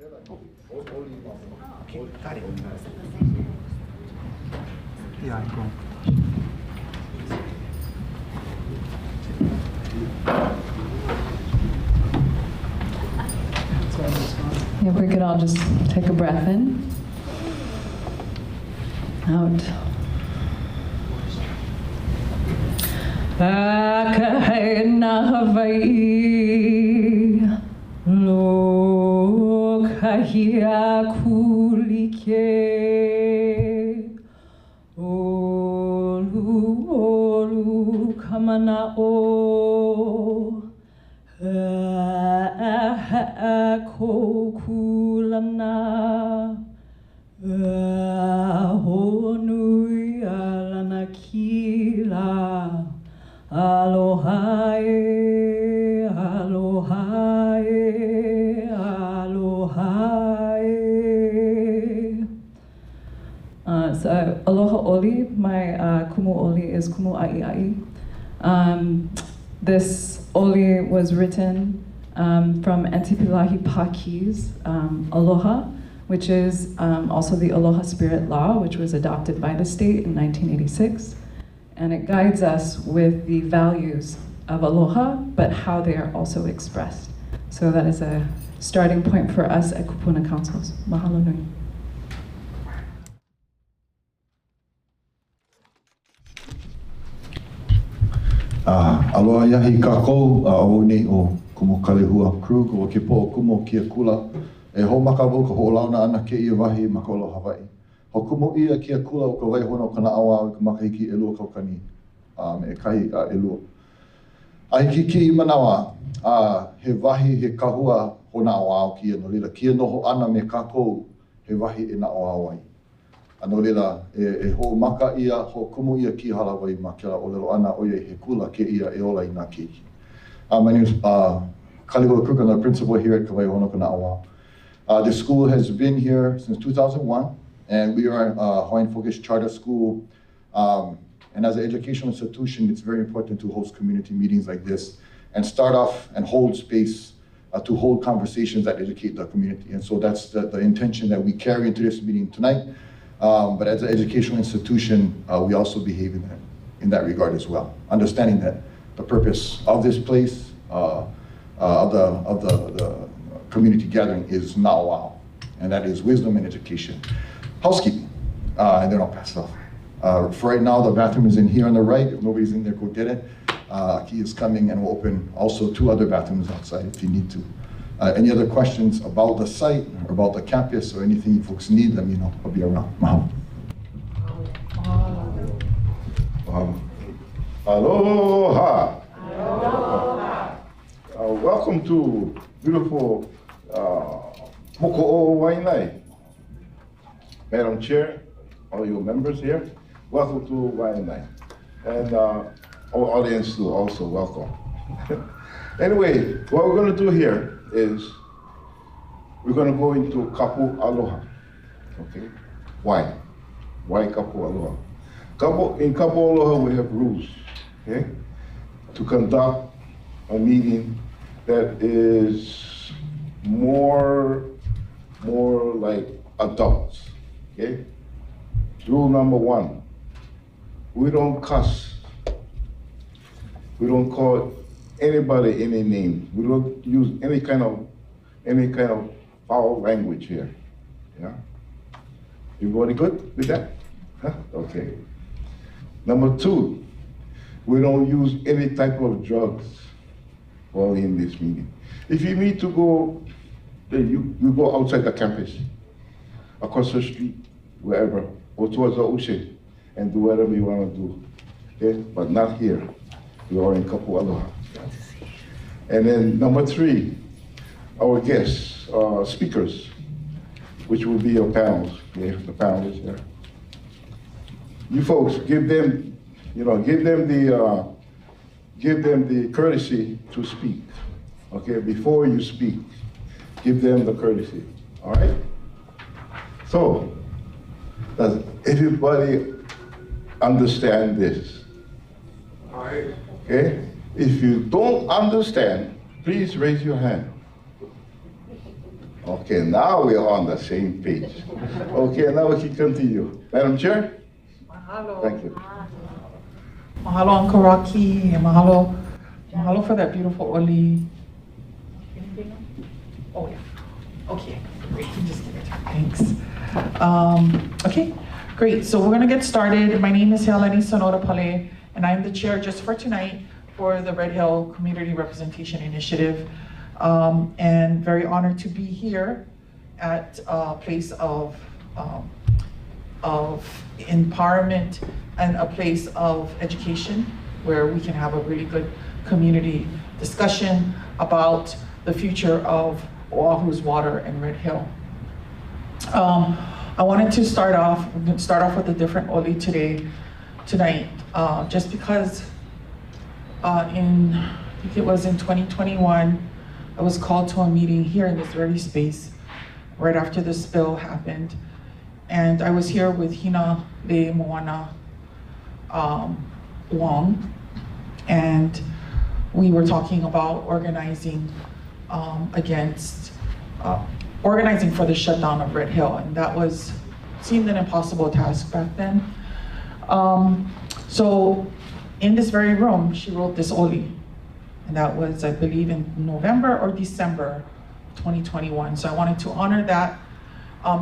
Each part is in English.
Okay, got it. Yeah, I go. If we could all just take a breath in, out. Akaina Hawaii, lo kahia kulike, olu olu kamana o. Kokulana honui alana kila alohae alohae alohae. So aloha oli, my kumu oli is kumu ai. This oli was written from Antipilahi Paki's Aloha, which is also the Aloha Spirit Law, which was adopted by the state in 1986. And it guides us with the values of Aloha, but how they are also expressed. So that is a starting point for us at Kupuna Councils. Mahalo nui. Aloha yahi kākou o nei o kumu kalehua crew ko ke po kumu kia kula e ho makabu ko holauna ana ke ia wahi makolo Hawaii. Ho kumu ia kia kula o ka waihono kana awa ka makahiki e lua kaukani me kahi e lua. A hiki ki I manawa he wahi he kahua ho na awa kia no lila kia noho ana me kākou he wahi e na awa ai. Ano lila e ho maka ia ho kumu ia ki halawai ma kela o lelo ana o he kula ke ia e ola I nā keiki. My name is Kalihua Cook, I'm the principal here at Kawai Honokana Awa. The school has been here since 2001, and we are a Hawaiian-focused charter school. And as an educational institution, it's very important to host community meetings like this and start off and hold space to hold conversations that educate the community. And so that's the intention that we carry into this meeting tonight. But as an educational institution, we also behave in that regard as well, understanding that the purpose of this place, of the community gathering is na'auao, and that is wisdom and education. Housekeeping, and then I'll pass it off. For right now, the bathroom is in here on the right. If nobody's in there, go get it. He is coming, and we'll open also 2 other bathrooms outside if you need to. Any other questions about the site, or about the campus, or anything you folks need, let me know. I'll be around. Mahalo. Aloha. Aloha. Welcome to beautiful Moko'o Waianae. Madam Chair, all your members here, welcome to Waianae. And our audience too, also welcome. Anyway, what we're going to do here is we're going to go into Kapu Aloha. Okay? Why? Why Kapu Aloha? In Kapu Aloha, we have rules, okay? To conduct a meeting that is more like adults, okay? Rule number 1, we don't cuss. We don't call anybody any name. We don't use any kind of foul language here, yeah? Everybody good with that? Huh? Okay. Number 2, we don't use any type of drugs while in this meeting. If you need to go, you go outside the campus, across the street, wherever, or towards the ocean, and do whatever you want to do, okay? But not here. We are in Kapu Aloha. And then number 3, our guests, speakers, which will be your panels, okay? The panelists here. You folks, give them the courtesy to speak, okay? Before you speak, give them the courtesy, all right? So, does everybody understand this? All right. Okay? If you don't understand, please raise your hand. Okay, now we're on the same page. Okay, now we can continue. Madam Chair? Mahalo. Thank you. Mahalo, Uncle Rocky, and mahalo for that beautiful oli. Anything else? Oh, yeah. Okay, great. Just give it time. Thanks. Okay, great. So we're going to get started. My name is Heleni Sonora Pale, and I'm the chair just for tonight for the Red Hill Community Representation Initiative. And very honored to be here at a place of empowerment and a place of education where we can have a really good community discussion about the future of Oahu's water and Red Hill. I wanted to start off with a different oli tonight, just because I think it was in 2021, I was called to a meeting here in this very space right after the spill happened. And I was here with Hina Le Moana Wong, and we were talking about organizing organizing for the shutdown of Red Hill, and that seemed an impossible task back then. So in this very room, she wrote this oli, and that was, I believe, in November or December 2021. So I wanted to honor that.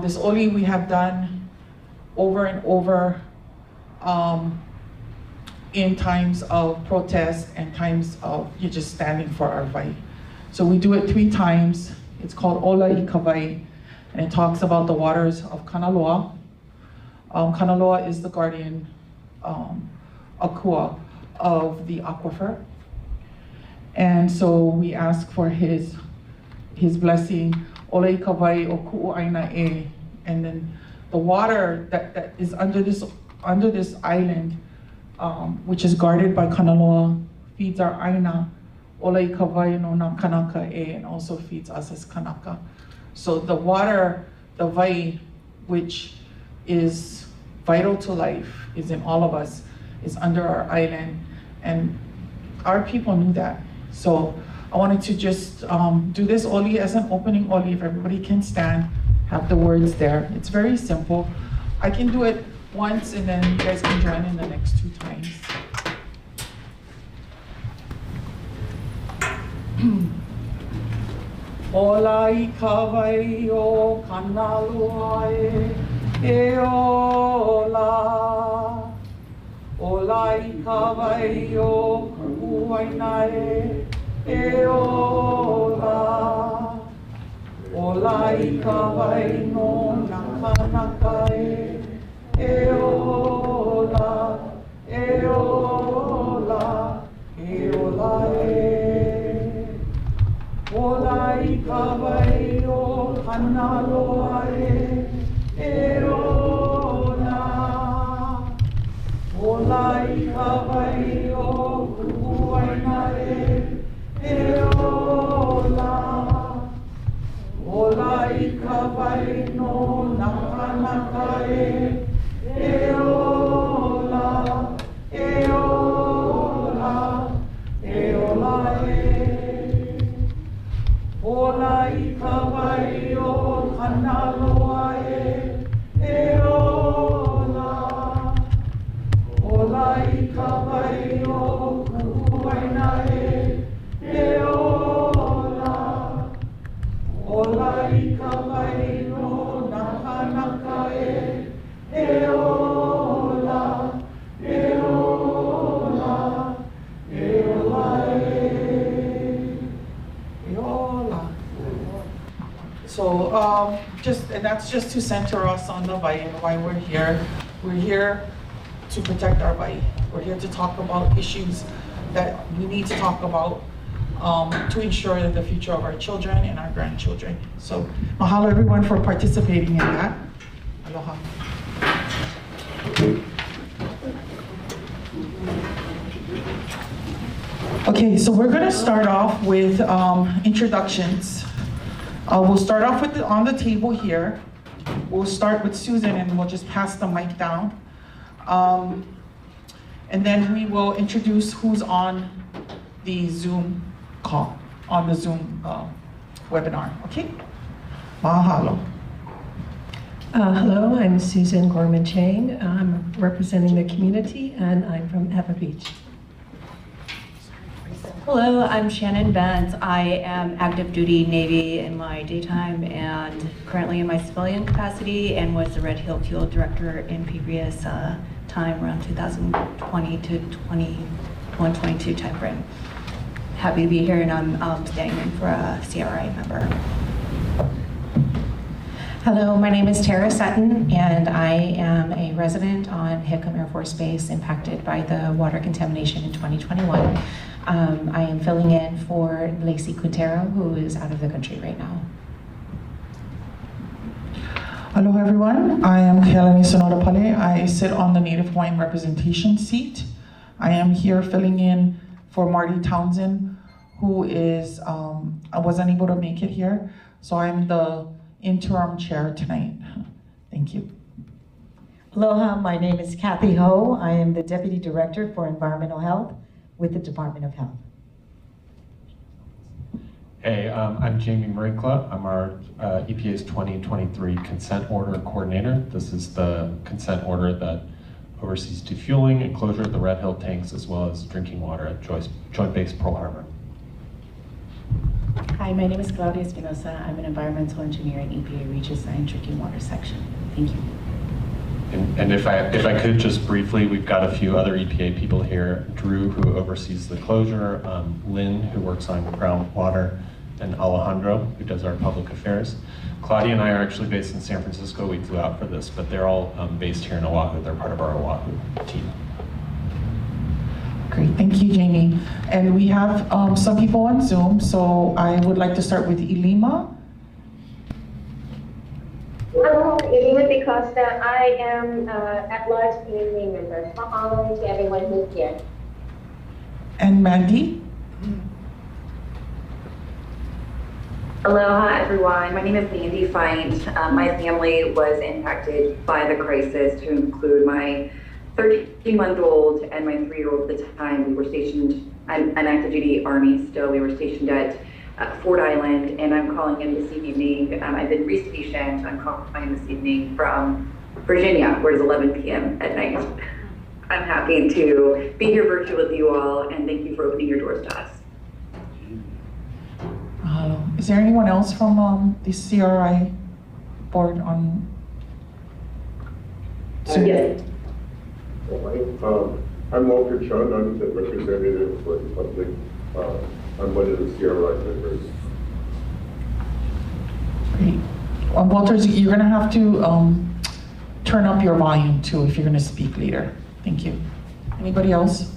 This oli we have done over and over in times of protest and times of you just standing for our vai. So we do it 3 times. It's called Ola I Kawai, and it talks about the waters of Kanaloa. Kanaloa is the guardian akua of the aquifer. And so we ask for his blessing, Ola I Kawai o ku'u aina e, and then the water that is under this island, which is guarded by Kanaloa, feeds our aina, Ola I Kawai no na kanaka e, and also feeds us as kanaka. So the water, the vai, which is vital to life, is in all of us, is under our island, and our people knew that. So I wanted to just do this oli as an opening oli. If everybody can stand, have the words there. It's very simple. I can do it once, and then you guys can join in the next 2 times. Ola I Kawai o Kanaloa e ola. Ola I Kawai o ku'u aina e ola. Ola I Kawai no na kanaka e ola. E ola. E ola Ola I Kawai o Kanaloa e ola. Ola I Kawai o ku'u aina e ola. Ola I Kawai no na kanaka e ola. E ola. E ola Ola I Kawai o Kanaloa e ola. Ola I Kawai o ku'u aina e ola. Ola I Kawai no na kanaka e ola. E ola. E ola So and that's just to center us on the vai and why we're here. We're here to protect our vai. We're here to talk about issues that we need to talk about to ensure the future of our children and our grandchildren. So mahalo everyone for participating in that. Aloha. Okay, so we're gonna start off with introductions. We'll start off with on the table here. We'll start with Susan and we'll just pass the mic down. And then we will introduce who's on the Zoom call, on the Zoom webinar, okay? Mahalo. Hello, I'm Susan Gorman Chang. I'm representing the community and I'm from Eva Beach. Hello, I'm Shannon Benz. I am active duty Navy in my daytime and currently in my civilian capacity, and was the Red Hill Fuel Director in previous time around 2020 to 21-22 timeframe. Happy to be here, and I'm standing in for a CRI member. Hello, my name is Tara Sutton, and I am a resident on Hickam Air Force Base impacted by the water contamination in 2021. I am filling in for Lacey Quintero, who is out of the country right now. Hello everyone, I am Kelani Sonoda Pale. I sit on the Native Hawaiian representation seat. I am here filling in for Marty Townsend, who is, I was unable to make it here, so I'm the interim chair tonight. Thank you. Aloha, my name is Kathy Ho. I am the Deputy Director for Environmental Health with the Department of Health. Hey, I'm Jamie Marinkla. I'm our EPA's 2023 Consent Order Coordinator. This is the consent order that oversees defueling and closure of the Red Hill tanks, as well as drinking water at Joint Base Pearl Harbor. Hi, my name is Claudia Espinosa. I'm an environmental engineer in EPA Regis 9 Drinking Water Section. Thank you. And if I could just briefly, we've got a few other EPA people here. Drew, who oversees the closure, Lynn, who works on groundwater, and Alejandro, who does our public affairs. Claudia and I are actually based in San Francisco. We flew out for this, but they're all based here in Oahu. They're part of our Oahu team. Great, thank you, Jamie. And we have some people on Zoom, so I would like to start with Ilima. Hello, Ilima Picosta. I am at-large community member. Mahalo to everyone who's here. And Mandy. Aloha, everyone. My name is Mandy Find. My family was impacted by the crisis, to include my 13-month-old and my 3-year-old at the time. We were stationed, I'm active duty Army still. We were stationed at Ford Island, and I'm calling in this evening. I've been restationed. I'm calling this evening from Virginia, where it's 11 p.m. at night. I'm happy to be here virtually with you all, and thank you for opening your doors to us. Is there anyone else from the CRI board on Zoom? Yes. I'm Walter Chun. I'm the representative for the public. I'm one of the CRI members. Great. Walters, you're gonna have to turn up your volume too if you're gonna speak later. Thank you. Anybody else?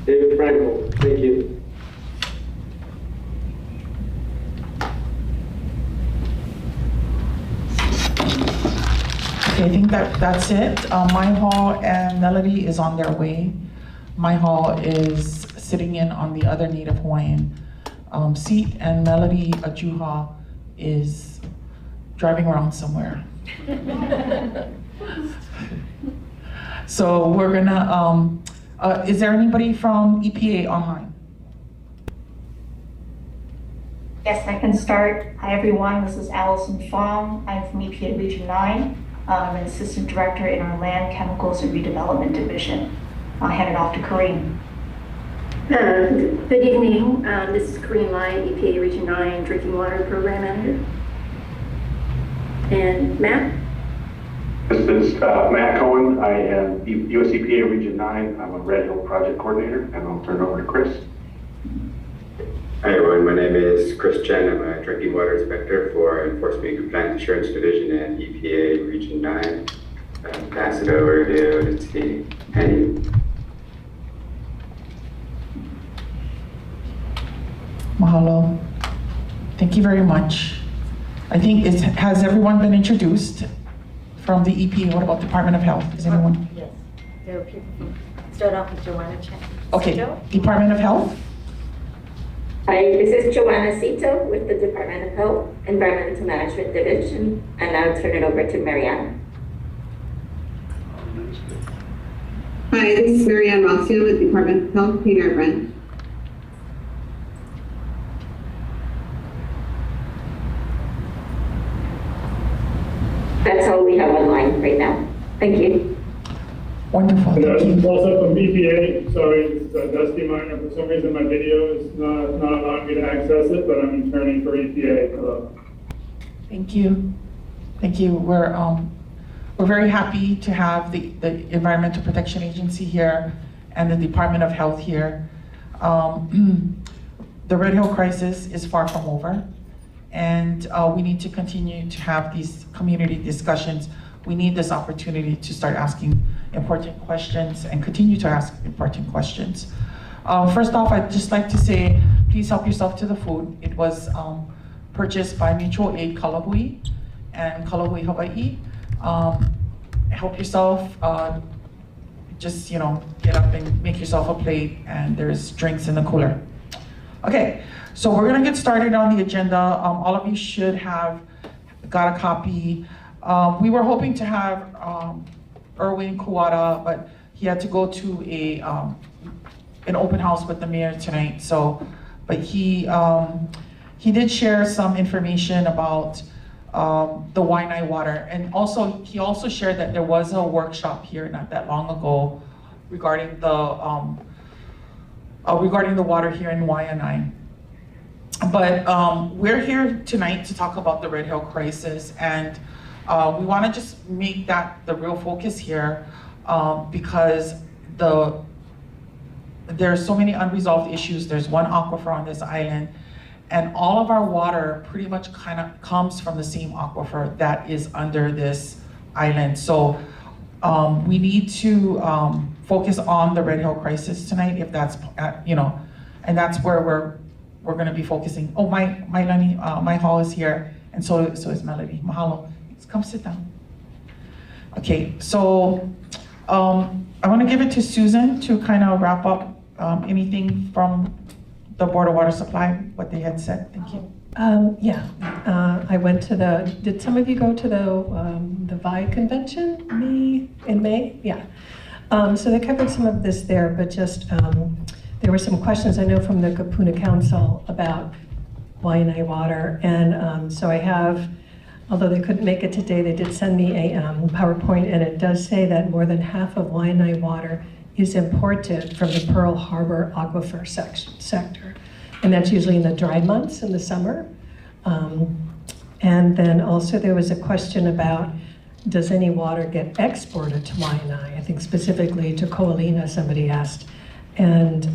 David Frankel, thank you. Okay, I think that's it. My Hall and Melody is on their way. My Hall is sitting in on the other Native Hawaiian seat, and Melody Ajuha is driving around somewhere. So we're gonna, is there anybody from EPA online? Yes, I can start. Hi everyone, this is Allison Fong. I'm from EPA Region 9. I'm an assistant director in our Land, Chemicals, and Redevelopment Division. I'll hand it off to Corinne. Good evening. This is Corinne Lai, EPA Region 9 Drinking Water Program Manager. And Matt? This is Matt Cohen. I am US EPA Region 9. I'm a Red Hill Project Coordinator, and I'll turn it over to Chris. Hi everyone, my name is Chris Chen. I'm a Drinking Water Inspector for Enforcement and Compliance Assurance Division at EPA Region 9. Pass it over to Penny. Mahalo. Thank you very much. I think has everyone been introduced from the EPA? What about Department of Health? Is anyone? Yes, there are people from, start off with Joanna Chen. Okay, Joe? Department of Health. Hi, this is Joanna Cito with the Department of Health, Environmental Management Division, and I'll turn it over to Marianne. Hi, this is Marianne Rossio with Department of Health, Peter Brent. That's all we have online right now. Thank you. Wonderful. And that's also from EPA. Sorry, it's a Dusty Miner. For some reason, my video is not allowing me to access it, but I'm an attorney for EPA. Hello. Thank you. Thank you. We're very happy to have the Environmental Protection Agency here and the Department of Health here. The Red Hill crisis is far from over, and we need to continue to have these community discussions. We need this opportunity to start asking important questions and continue to ask important questions. First off, I'd just like to say, please help yourself to the food. It was purchased by Mutual Aid Kalabui and Kalabui, Hawaii. Help yourself, just get up and make yourself a plate, and there's drinks in the cooler. Okay, so we're gonna get started on the agenda. All of you should have got a copy. We were hoping to have Erwin Kuwata, but he had to go to an open house with the mayor tonight. But he did share some information about the Waianae water, and he also shared that there was a workshop here not that long ago regarding the water here in Waianae. But we're here tonight to talk about the Red Hill crisis, and we want to just make that the real focus here because there's so many unresolved issues. There's one aquifer on this island, and all of our water pretty much kind of comes from the same aquifer that is under this island. So we need to focus on the Red Hill crisis tonight, if that's, and that's where we're going to be focusing. Oh, my Hall is here, and so is Melody. Mahalo. Come sit down. Okay, so I want to give it to Susan to kind of wrap up anything from the Board of Water Supply, what they had said. Thank you. I went to did some of you go to the VI convention in May? Yeah. So they covered some of this there, but just there were some questions I know from the Kapuna Council about Waianae water, and so I have. Although they couldn't make it today, they did send me a PowerPoint, and it does say that more than half of Waianae water is imported from the Pearl Harbor aquifer sector. And that's usually in the dry months in the summer. And then also there was a question about, does any water get exported to Waianae? I think specifically to Ko'olina, somebody asked. And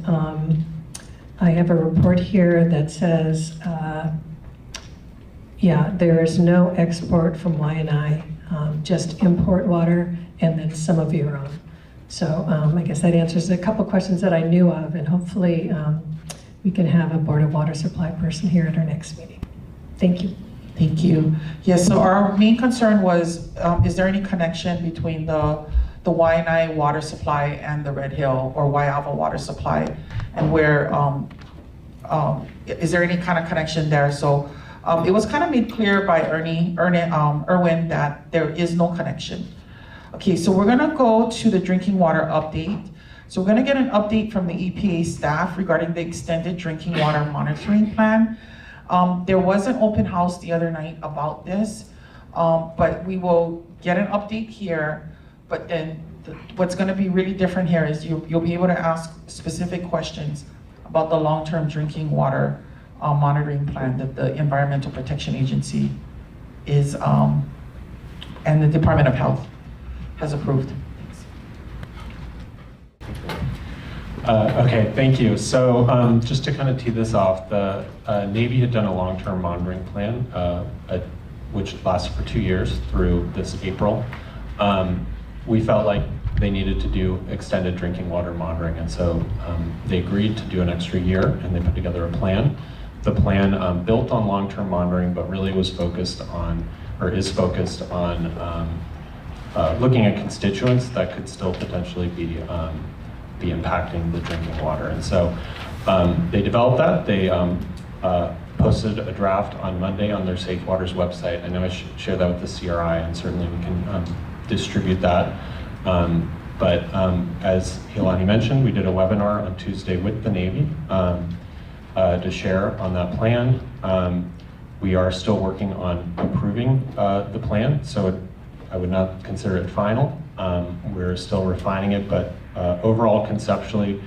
I have a report here that says, there is no export from Waianae, just import water and then some of your own. So I guess that answers a couple questions that I knew of, and hopefully we can have a Board of Water Supply person here at our next meeting. Thank you. Thank you. Yes, so our main concern was, is there any connection between the Waianae water supply and the Red Hill or Waiava water supply, and where, is there any kind of connection there? So it was kind of made clear by Erwin that there is no connection. Okay, so we're gonna go to the drinking water update. So we're gonna get an update from the EPA staff regarding the extended drinking water monitoring plan. There was an open house the other night about this, but we will get an update here, but then what's gonna be really different here is you'll be able to ask specific questions about the long-term drinking water monitoring plan that the Environmental Protection Agency is, and the Department of Health has approved. Okay, thank you. So just to kind of tee this off, the Navy had done a long-term monitoring plan, which lasted for 2 years through this April. We felt like they needed to do extended drinking water monitoring, and so they agreed to do an extra year, and they put together a plan. The plan built on long-term monitoring, but really was focused on, or is focused on, looking at constituents that could still potentially be impacting the drinking water. And so they developed that. They posted a draft on Monday on their Safe Waters website. I know I should share that with the CRI, and certainly we can distribute that. But as Hilani mentioned, we did a webinar on Tuesday with the Navy to share on that plan. We are still working on approving the plan, so I would not consider it final. We're still refining it, but overall, conceptually,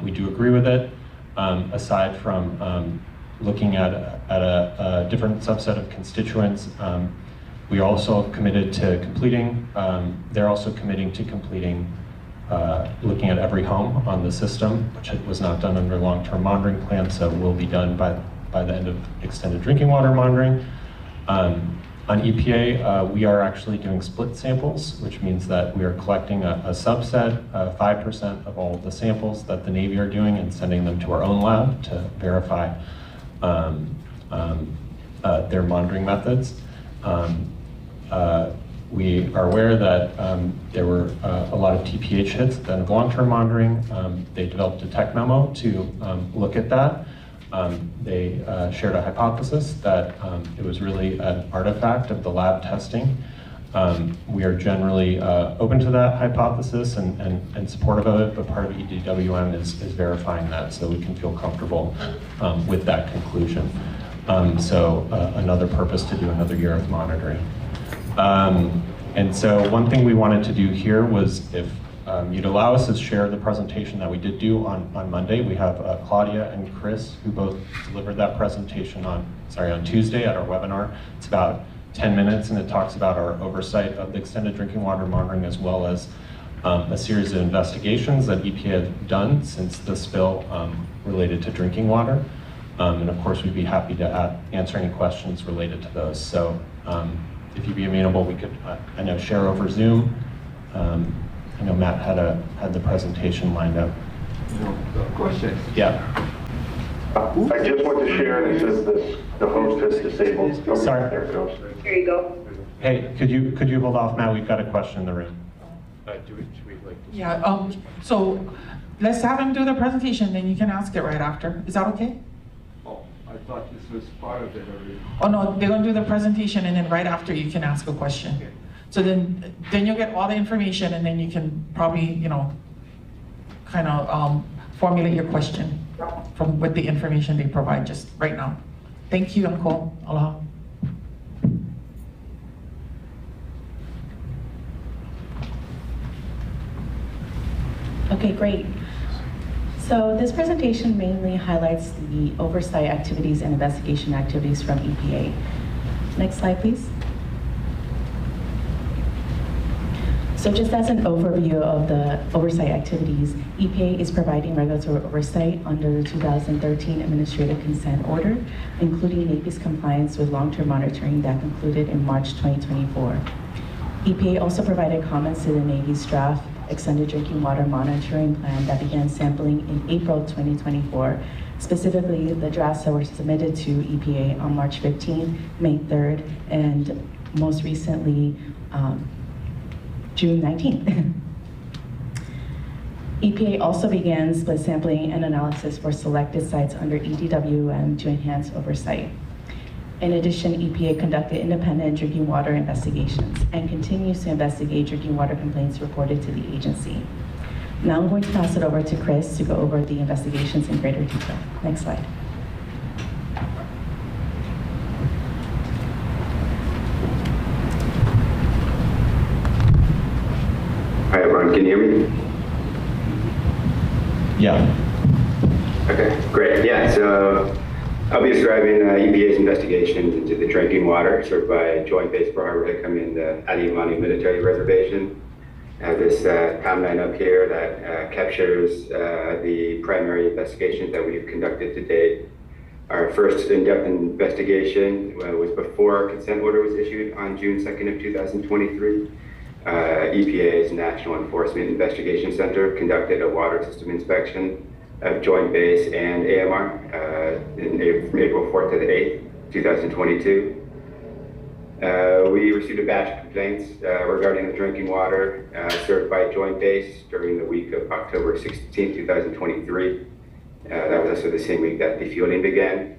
we do agree with it. Aside from looking at a different subset of constituents, we are also committed to completing, they're also committing to completing looking at every home on the system, which was not done under long-term monitoring plan, so will be done by the end of extended drinking water monitoring. On EPA, we are actually doing split samples, which means that we are collecting a subset, 5% of all of the samples that the Navy are doing and sending them to our own lab to verify their monitoring methods. We are aware that there were a lot of TPH hits at the end of long-term monitoring. They developed a tech memo to look at that. They shared a hypothesis that it was really an artifact of the lab testing. We are generally open to that hypothesis and supportive of it, but part of EDWM is verifying that so we can feel comfortable with that conclusion. So another purpose to do another year of monitoring. And so one thing we wanted to do here was if you'd allow us to share the presentation that we did do on Monday. We have Claudia and Chris who both delivered that presentation on Tuesday at our webinar. It's about 10 minutes and it talks about our oversight of the extended drinking water monitoring as well as a series of investigations that EPA have done since the spill related to drinking water. And of course, we'd be happy to answer any questions related to those. So if you'd be amenable, we could, I know, share over Zoom. I know Matt had the presentation lined up. Question. Yeah. I just want to share, and it says the host is disabled. Oh, Sorry. There it goes. Here you go. Hey, could you hold off, Matt? We've got a question in the room. Yeah, so let's have him do the presentation, then you can ask it right after. Is that okay? Oh, I thought this was part of it already. Oh no, they're gonna do the presentation and then right after you can ask a question. Okay. So then you'll get all the information and then you can probably, kind of formulate your question from with the information they provide just right now. Thank you, Nicole. Aloha. Okay, great. So this presentation mainly highlights the oversight activities and investigation activities from EPA. Next slide, please. So just as an overview of the oversight activities, EPA is providing regulatory oversight under the 2013 Administrative Consent Order, including Navy's compliance with long-term monitoring that concluded in March 2024. EPA also provided comments to the Navy's draft extended drinking water monitoring plan that began sampling in April 2024. Specifically, the drafts that were submitted to EPA on March 15th, May 3rd, and most recently, June 19th. EPA also began split sampling and analysis for selected sites under EDWM to enhance oversight. In addition, EPA conducted independent drinking water investigations and continues to investigate drinking water complaints reported to the agency. Now I'm going to pass it over to Chris to go over the investigations in greater detail. Next slide. Hi everyone, can you hear me? Yeah. Okay, great. Yeah, so I'll be describing EPA's investigations into the drinking water served by Joint Base Pearl Harbor Hickam in the Aliamani Military Reservation. I have this timeline up here that captures the primary investigations that we've conducted to date. Our first in-depth investigation was before a consent order was issued on June 2nd of 2023. EPA's National Enforcement Investigation Center conducted a water system inspection of Joint Base and AMR from April 4th to the 8th, 2022. We received a batch of complaints regarding the drinking water served by Joint Base during the week of October 16th, 2023. That was also the same week that the fueling began.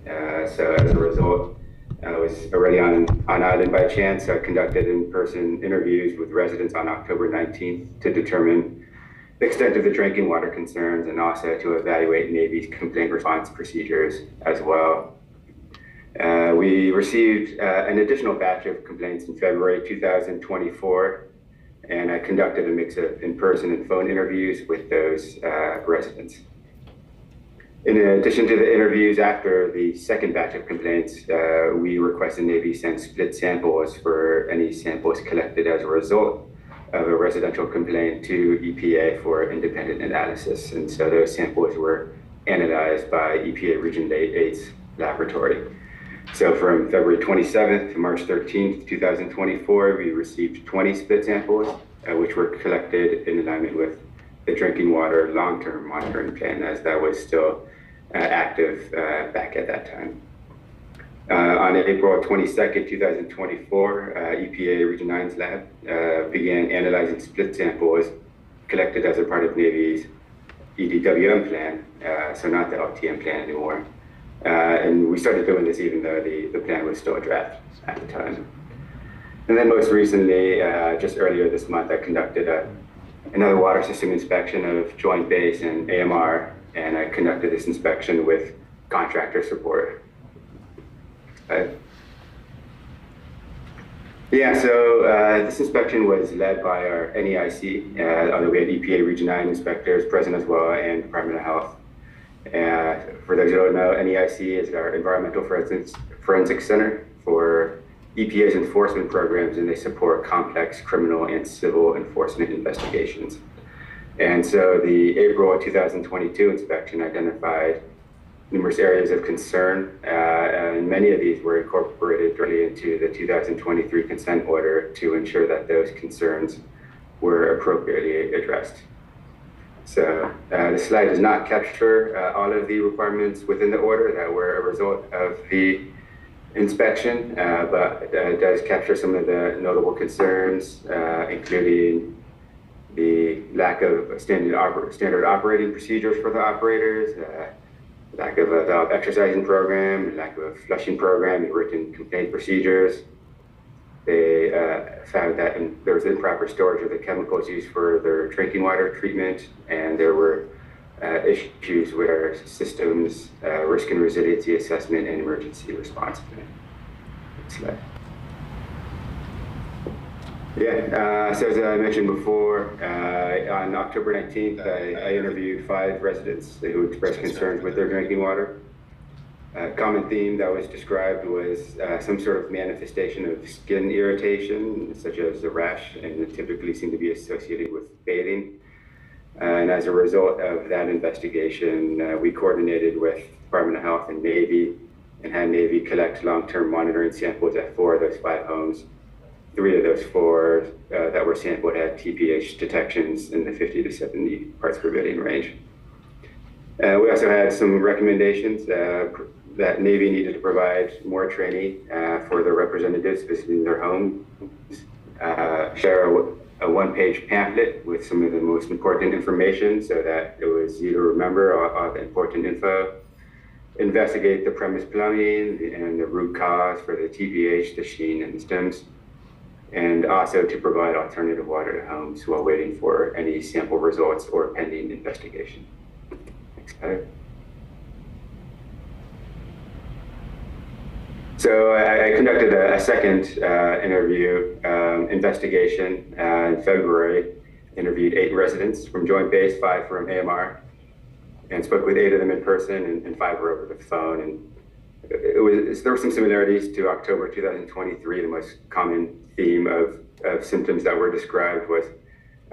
So as a result, I was already on island by chance. I conducted in-person interviews with residents on October 19th to determine the extent of the drinking water concerns and also to evaluate Navy's complaint response procedures as well. We received an additional batch of complaints in February 2024, and I conducted a mix of in-person and phone interviews with those residents. In addition to the interviews after the second batch of complaints, we requested Navy send split samples for any samples collected as a result of a residential complaint to EPA for independent analysis. And so those samples were analyzed by EPA Region 8's laboratory. So from February 27th to March 13th, 2024, we received 20 split samples, which were collected in alignment with the drinking water long-term monitoring plan, as that was still active back at that time. On April 22nd, 2024, EPA Region 9's lab began analyzing split samples collected as a part of Navy's EDWM plan, so not the LTM plan anymore. And we started doing this even though the plan was still a draft at the time. And then most recently, just earlier this month, I conducted another water system inspection of Joint Base and AMR, and I conducted this inspection with contractor support. Yeah, so this inspection was led by our NEIC, although we had EPA Region 9 inspectors present as well, and Department of Health. For those who don't know, NEIC is our Environmental Forensics Center for EPA's enforcement programs, and they support complex criminal and civil enforcement investigations. And so the April 2022 inspection identified numerous areas of concern, and many of these were incorporated directly into the 2023 consent order to ensure that those concerns were appropriately addressed. So the slide does not capture all of the requirements within the order that were a result of the inspection, but it does capture some of the notable concerns, including the lack of standard operating procedures for the operaters, lack of a valve exercising program, lack of a flushing program, and written complaint procedures. They found that there was improper storage of the chemicals used for their drinking water treatment, and there were issues with our systems, risk and resiliency assessment, and emergency response plan. Next slide. Yeah, so as I mentioned before, on October 19th, I interviewed 5 residents who expressed concerns with their drinking water. A common theme that was described was some sort of manifestation of skin irritation, such as a rash, and it typically seemed to be associated with bathing. And as a result of that investigation, we coordinated with Department of Health and Navy, and had Navy collect long-term monitoring samples at 4 of those 5 homes. 3 of those 4 that were sampled had TPH detections in the 50 to 70 parts per billion range. We also had some recommendations that Navy needed to provide more training for their representatives visiting their homes, share a one-page pamphlet with some of the most important information so that it was easy to remember all the important info, investigate the premise plumbing and the root cause for the TPH, the sheen, and the stems, and also to provide alternative water to homes while waiting for any sample results or pending investigation. Next slide. So I conducted a second interview investigation in February, interviewed 8 residents from Joint Base, 5 from AMR, and spoke with 8 of them in person and 5 were over the phone. And there were some similarities to October 2023. The most common theme of symptoms that were described was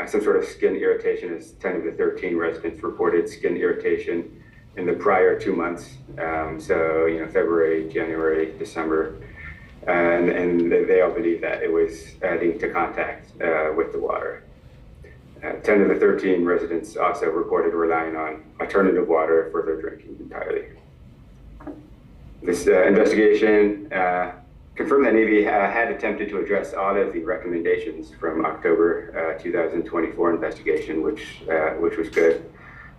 some sort of skin irritation, as 10 of the 13 residents reported skin irritation in the prior 2 months. So, February, January, December, and they all believe that it was linked to contact with the water. 10 of the 13 residents also reported relying on alternative water for their drinking entirely. This investigation confirmed that Navy had attempted to address all of the recommendations from October 2024 investigation, which was good.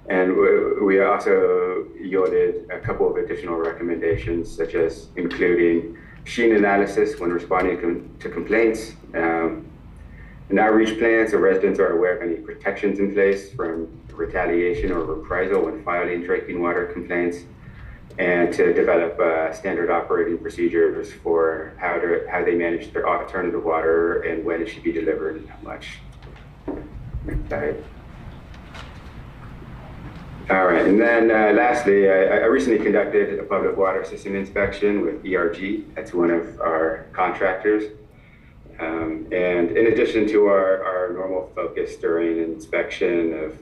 And we also yielded a couple of additional recommendations, such as including sheen analysis when responding to complaints, an outreach plan so residents are aware of any protections in place from retaliation or reprisal when filing drinking water complaints, and to develop standard operating procedures for how they manage their alternative water and when it should be delivered and how much. All right, and then lastly, I recently conducted a public water system inspection with ERG. That's one of our contractors. And in addition to our normal focus during inspection of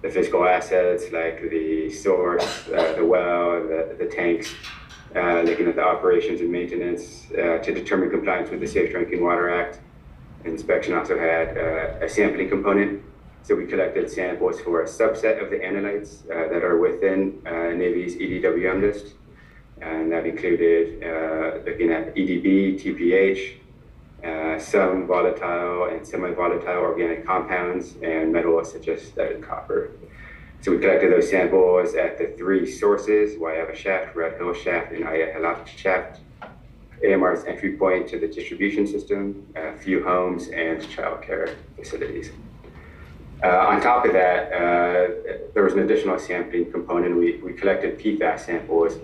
the physical assets like the source, the well, the tanks, looking at the operations and maintenance to determine compliance with the Safe Drinking Water Act. Inspection also had a sampling component. So we collected samples for a subset of the analytes that are within Navy's EDWM list. And that included looking at EDB, TPH, some volatile and semi-volatile organic compounds, and metals such as lead and copper. So we collected those samples at the 3 sources, Waiava Shaft, Red Hill Shaft, and Ayahalaki Shaft. AMR's entry point to the distribution system, a few homes, and childcare facilities. On top of that, there was an additional sampling component. We collected PFAS samples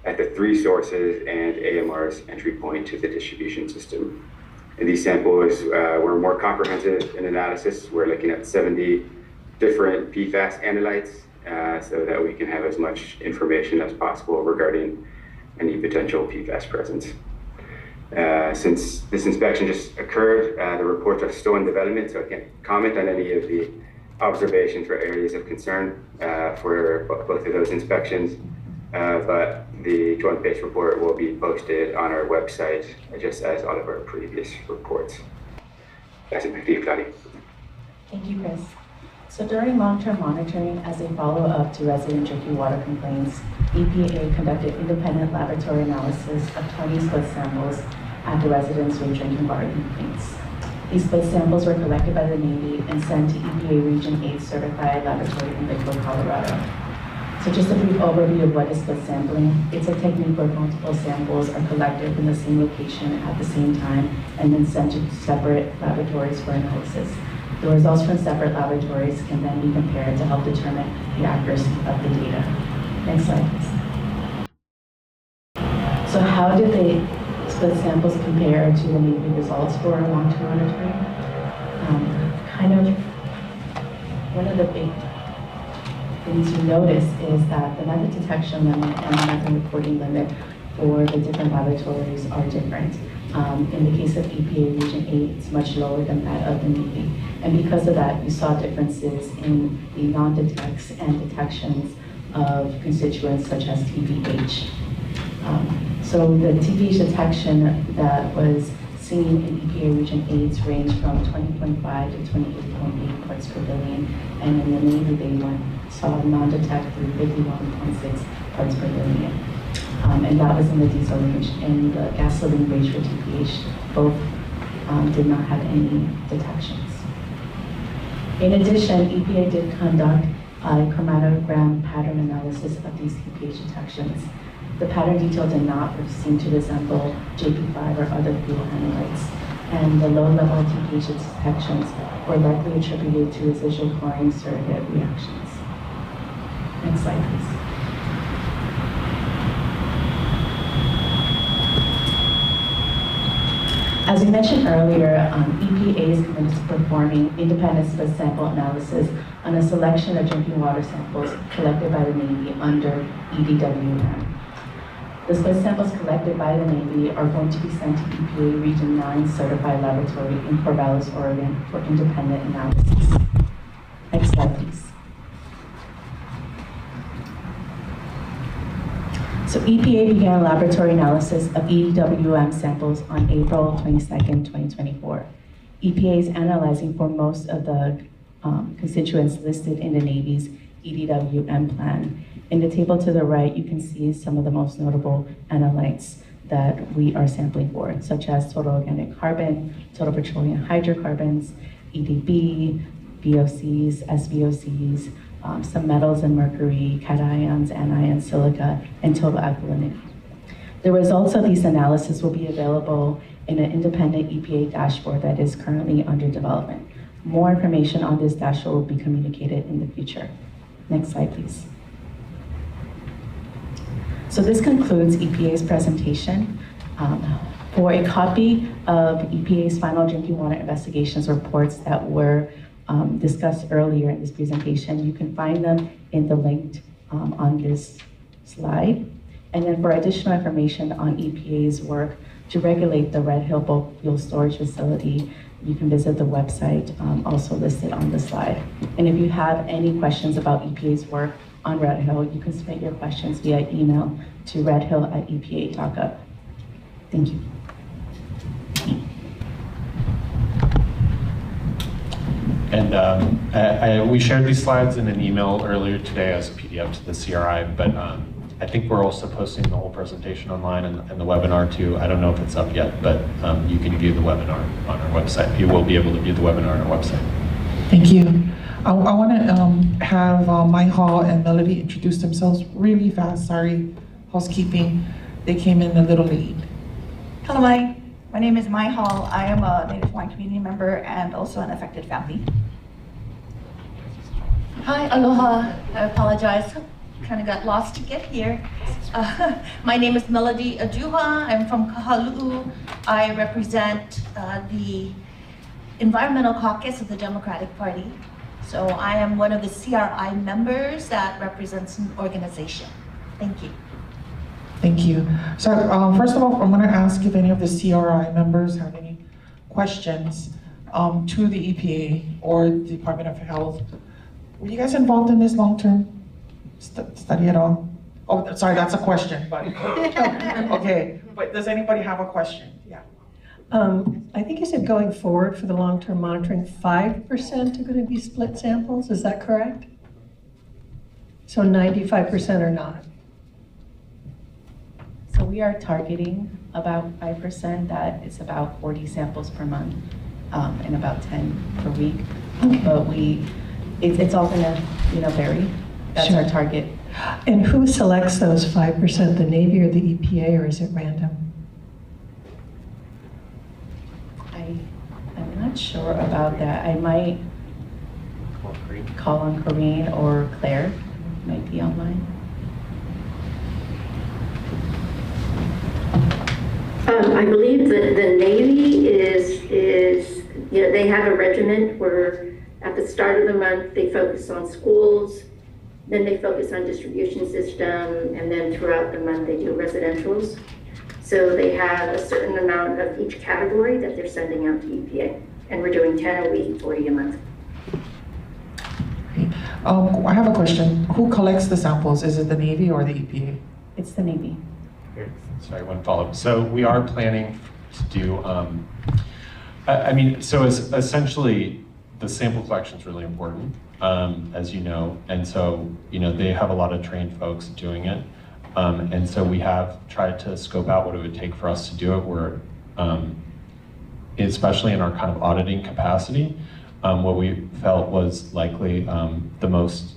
at the 3 sources and AMR's entry point to the distribution system. And these samples were more comprehensive in analysis. We're looking at 70 different PFAS analytes so that we can have as much information as possible regarding any potential PFAS presence. Since this inspection just occurred, the reports are still in development, so I can't comment on any of the observations or areas of concern for both of those inspections. But the joint base report will be posted on our website, just as all of our previous reports. That's it, back to you, Claudia. Thank you, Chris. So during long-term monitoring, as a follow-up to resident drinking water complaints, EPA conducted independent laboratory analysis of 20 split samples at the residents with drinking water complaints. These split samples were collected by the Navy and sent to EPA Region 8 certified laboratory in Lakewood, Colorado. So just a brief overview of what is split sampling. It's a technique where multiple samples are collected in the same location at the same time and then sent to separate laboratories for analysis. The results from separate laboratories can then be compared to help determine the accuracy of the data. Next slide, please. So how did the split samples compare to the Navy results for long-term monitoring? One of the big things you notice is that the method detection limit and the method reporting limit for the different laboratories are different. In the case of EPA Region 8, it's much lower than that of the Navy. And because of that, you saw differences in the non-detects and detections of constituents such as TPH. So the TPH detection that was seen in EPA Region 8 range from 20.5 to 28.8 parts per billion, and in the Navy they saw non-detect through 51.6 parts per billion. And that was in the diesel range. In the gasoline range for TPH, both did not have any detections. In addition, EPA did conduct a chromatogram pattern analysis of these TPH detections. The pattern detail did not seem to resemble JP5 or other fuel analytes, and the low level TPH detections were likely attributed to residual chlorine surrogate reactions. Next slide, please. As we mentioned earlier, EPA is committed to performing independent split sample analysis on a selection of drinking water samples collected by the Navy under EDWM. The split samples collected by the Navy are going to be sent to EPA Region 9 certified laboratory in Corvallis, Oregon for independent analysis. Next slide, please. So EPA began laboratory analysis of EDWM samples on April 22nd, 2024. EPA is analyzing for most of the constituents listed in the Navy's EDWM plan. In the table to the right, you can see some of the most notable analytes that we are sampling for, such as total organic carbon, total petroleum hydrocarbons, EDB, VOCs, SVOCs, some metals and mercury, cations, anions, silica, and total alkalinity. The results of these analyses will be available in an independent EPA dashboard that is currently under development. More information on this dashboard will be communicated in the future. Next slide, please. So this concludes EPA's presentation. For a copy of EPA's final drinking water investigations reports that were discussed earlier in this presentation, you can find them in the link on this slide. And then for additional information on EPA's work to regulate the Red Hill bulk fuel storage facility, you can visit the website also listed on the slide. And if you have any questions about EPA's work on Red Hill, you can submit your questions via email to redhill@epa.gov. Thank you. And we shared these slides in an email earlier today as a PDF to the CRI, but I think we're also posting the whole presentation online and the webinar too. I don't know if it's up yet, but you can view the webinar on our website. You will be able to view the webinar on our website. Thank you. I want to have Mai Hall and Melody introduce themselves really fast. Sorry, housekeeping. They came in a little late. Hello, my name is Mai Hall. I am a Native Hawaiian community member and also an affected family. Hi, aloha. I apologize. Kind of got lost to get here. My name is Melody Aduha. I'm from Kahalu'u. I represent the Environmental Caucus of the Democratic Party. So I am one of the CRI members that represents an organization. Thank you. Thank you. So first of all, I'm going to ask if any of the CRI members have any questions to the EPA or the Department of Health. Were you guys involved in this long-term study at all? Oh, sorry, that's a question, but okay. But does anybody have a question? Yeah. I think you said going forward for the long-term monitoring, 5% are going to be split samples. Is that correct? So 95% are not. So we are targeting about 5%. That is about 40 samples per month and about 10 per week. Okay. But it's all going to vary. That's Sure. our target. And who selects those 5%, the Navy or the EPA, or is it random? I'm not sure about that. I might call on Corinne or Claire, might be online. I believe that the Navy is they have a regiment where at the start of the month they focus on schools, then they focus on distribution system, and then throughout the month they do residentials. So they have a certain amount of each category that they're sending out to EPA, and we're doing 10 a week, 40 a month. I have a question. Who collects the samples? Is it the Navy or the EPA? It's the Navy. Sorry, one follow-up. So we are planning to do, so essentially the sample collection is really important, as you know, and so, they have a lot of trained folks doing it. And so we have tried to scope out what it would take for us to do it. We're, especially in our kind of auditing capacity, what we felt was likely the most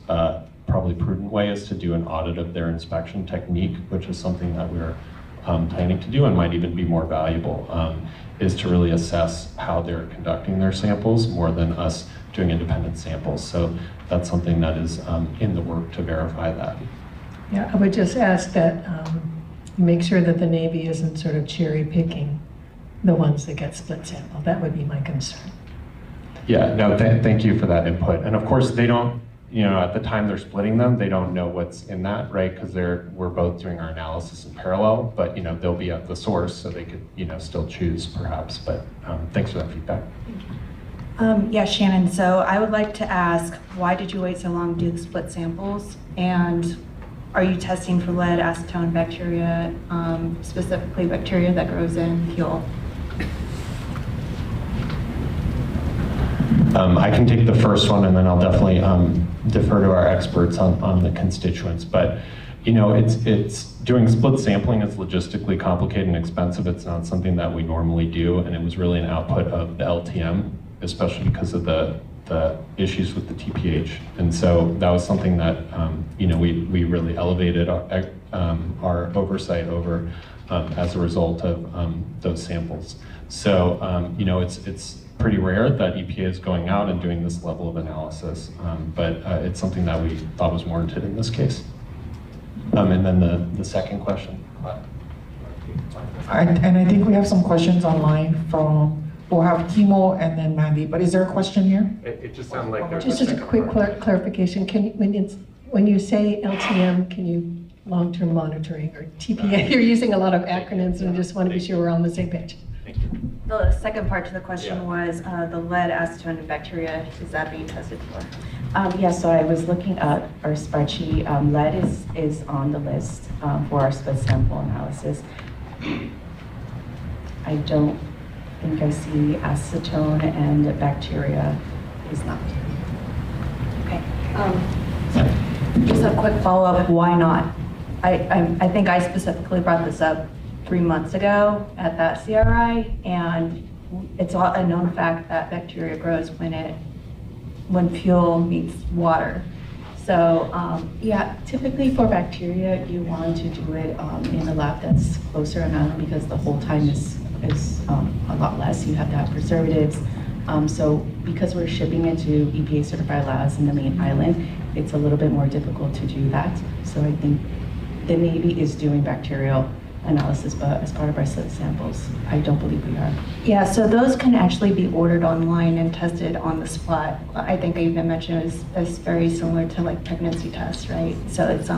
probably prudent way is to do an audit of their inspection technique, which is something that we're planning to do and might even be more valuable, is to really assess how they're conducting their samples more than us doing independent samples. So that's something that is in the work to verify that. Yeah, I would just ask that you make sure that the Navy isn't sort of cherry picking the ones that get split sample. That would be my concern. Yeah, no, thank you for that input. And of course, they don't, at the time they're splitting them, they don't know what's in that, right? Because we're both doing our analysis in parallel, but they'll be at the source, so they could, still choose perhaps. But thanks for that feedback. Yeah, Shannon, so I would like to ask, why did you wait so long to do the split samples? And are you testing for lead, acetone, bacteria, specifically bacteria that grows in fuel? I can take the first one, and then I'll definitely defer to our experts on the constituents. But it's doing split sampling is logistically complicated and expensive. It's not something that we normally do, and it was really an output of the LTM, especially because of the issues with the TPH. And so that was something that we really elevated our oversight over as a result of those samples. So it's pretty rare that EPA is going out and doing this level of analysis, but it's something that we thought was warranted in this case. And then the second question. And I think we have some questions online from, we'll have Kimo and then Mandy, but is there a question here? It just sounded like there's Just as a quick clarification, when you say LTM, can you, long-term monitoring or TPA, you're using a lot of acronyms and I just want to be sure we're on the same page. The second part to the question was the lead, acetone, and bacteria. Is that being tested for? Yeah, so I was looking at our spreadsheet. Lead is on the list for our split sample analysis. I don't think I see acetone, and bacteria is not. Okay. Just a quick follow-up, why not? I think I specifically brought this up 3 months ago at that CRI, and it's a known fact that bacteria grows when fuel meets water. So yeah, typically for bacteria, you want to do it in a lab that's closer on island because the hold time is a lot less. You have to have preservatives. So because we're shipping it to EPA certified labs in the main island, it's a little bit more difficult to do that. So I think the Navy is doing bacterial analysis, but as part of our slip samples, I don't believe we are. yeah, so those can actually be ordered online and tested on the spot. I think I even mentioned it's very similar to like pregnancy tests, right? So it's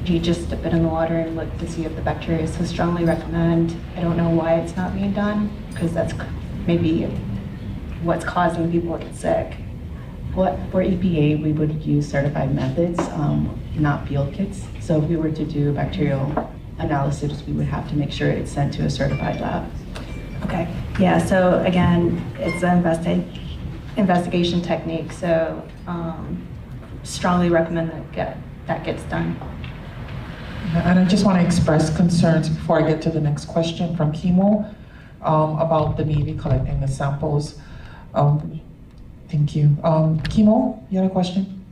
you just dip it in the water and look to see if the bacteria. So strongly recommend. I don't know why it's not being done, because that's maybe what's causing people to get sick. What for EPA, we would use certified methods, not field kits. So if we were to do bacterial analysis, we would have to make sure it's sent to a certified lab. Okay, yeah, so again, it's an investigation technique, so strongly recommend that gets done. And I just want to express concerns before I get to the next question from Kimo about the Navy collecting the samples. Thank you. Kimo, you had a question?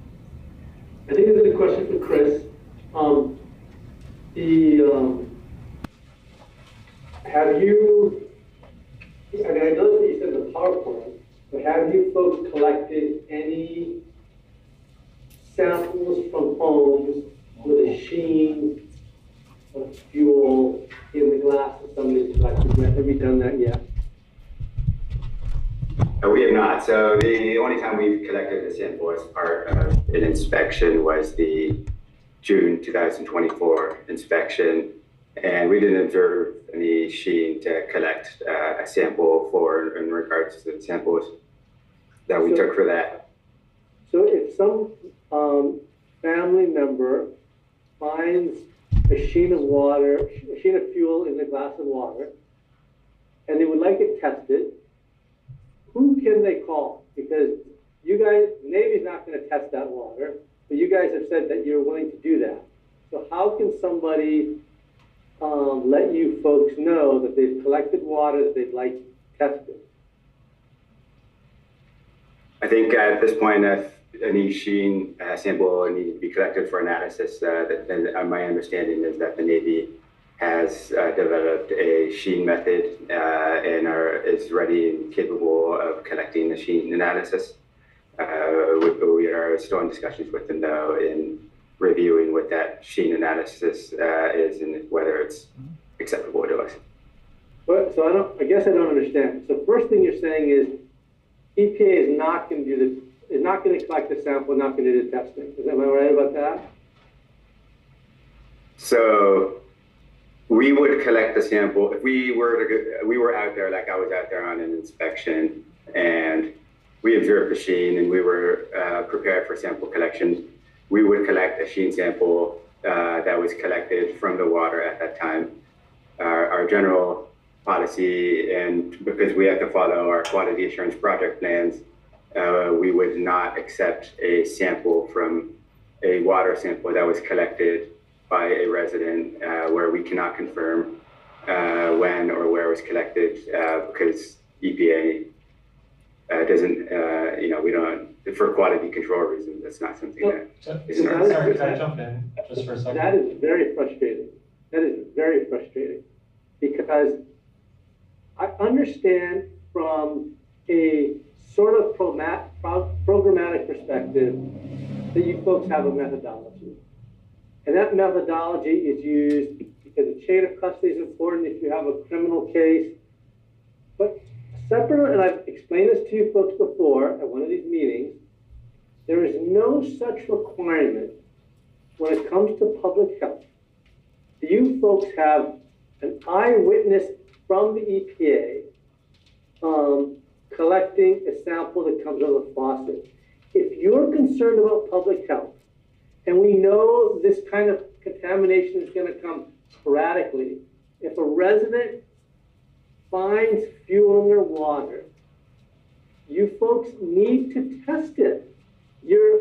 I think this is a question for Chris. Have you, I mean, I know that you said the PowerPoint, but have you folks collected any samples from homes with a sheen of fuel in the glass that somebody's collected? Have you done that yet? We have not. So the only time we've collected a sample as part of an inspection was the June 2024 inspection, and we didn't observe any sheen to collect a sample for in regards to the samples that we took for that. So if some family member finds a sheen of water, a sheen of fuel in a glass of water, and they would like it tested, who can they call? Because you guys, Navy's not going to test that water, but you guys have said that you're willing to do that. So how can somebody let you folks know that they've collected water that they'd like tested? I think at this point, if any sheen sample needs to be collected for analysis, then my understanding is that the Navy has developed a sheen method and is ready and capable of collecting the sheen analysis. We are still in discussions with them, though, in reviewing what that sheen analysis is and whether it's acceptable to us. But, so I guess I don't understand. So first thing you're saying is EPA is not going to do this, is not going to collect the sample, not going to do the testing. Am I right about that? So we would collect the sample if we were out there, like I was out there on an inspection, and we observed the sheen and we were prepared for sample collection. We would collect a sheen sample that was collected from the water at that time. Our general policy, and because we have to follow our quality assurance project plans, we would not accept a sample from a water sample that was collected by a resident where we cannot confirm when or where it was collected because EPA doesn't, we don't, for quality control reasons, that's not something that is Sorry, can I jump in just for a second? That is very frustrating. That is very frustrating because I understand from a sort of programmatic perspective that you folks have a methodology. And that methodology is used because the chain of custody is important if you have a criminal case. But separate, and I've explained this to you folks before at one of these meetings, there is no such requirement when it comes to public health. You folks have an eyewitness from the EPA collecting a sample that comes out of the faucet. If you're concerned about public health, and we know this kind of contamination is going to come sporadically, if a resident finds fuel in their water, you folks need to test it. Your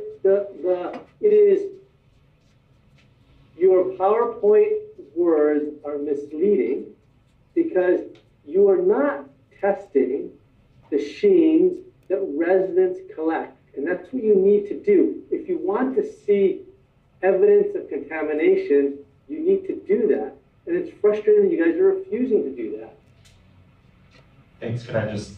PowerPoint words are misleading because you are not testing the sheens that residents collect. And that's what you need to do. If you want to see evidence of contamination, you need to do that. And it's frustrating that you guys are refusing to do that. Thanks. Could I just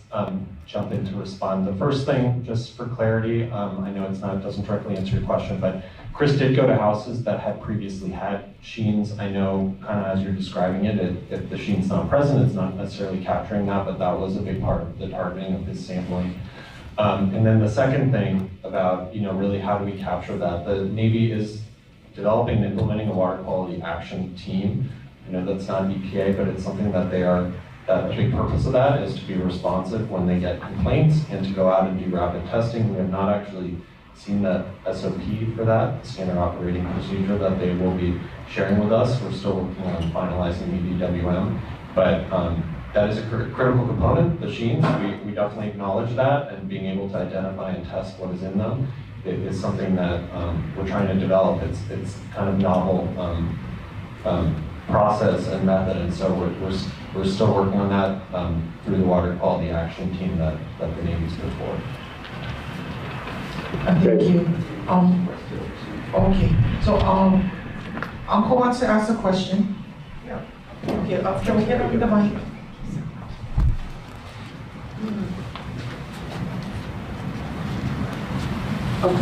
jump in to respond? The first thing, just for clarity, I know it doesn't directly answer your question, but Chris did go to houses that had previously had sheens. I know, kind of as you're describing it, if the sheen's not present, it's not necessarily capturing that, but that was a big part of the targeting of his sampling. And then the second thing about, really how do we capture that? The Navy is developing and implementing a water quality action team. I know that's not EPA, but it's something that a big purpose of that is to be responsive when they get complaints and to go out and do rapid testing. We have not actually seen that SOP for that, standard operating procedure that they will be sharing with us. We're still working on finalizing EDWM, but that is a critical component, the sheens. We definitely acknowledge that, and being able to identify and test what is in them is something that we're trying to develop. It's kind of novel process and method, and so we're still working on that through the water quality action team that the Navy's put forward. Thank you. Okay, so Uncle wants to ask a question. Yeah. Okay, can we get on the mic?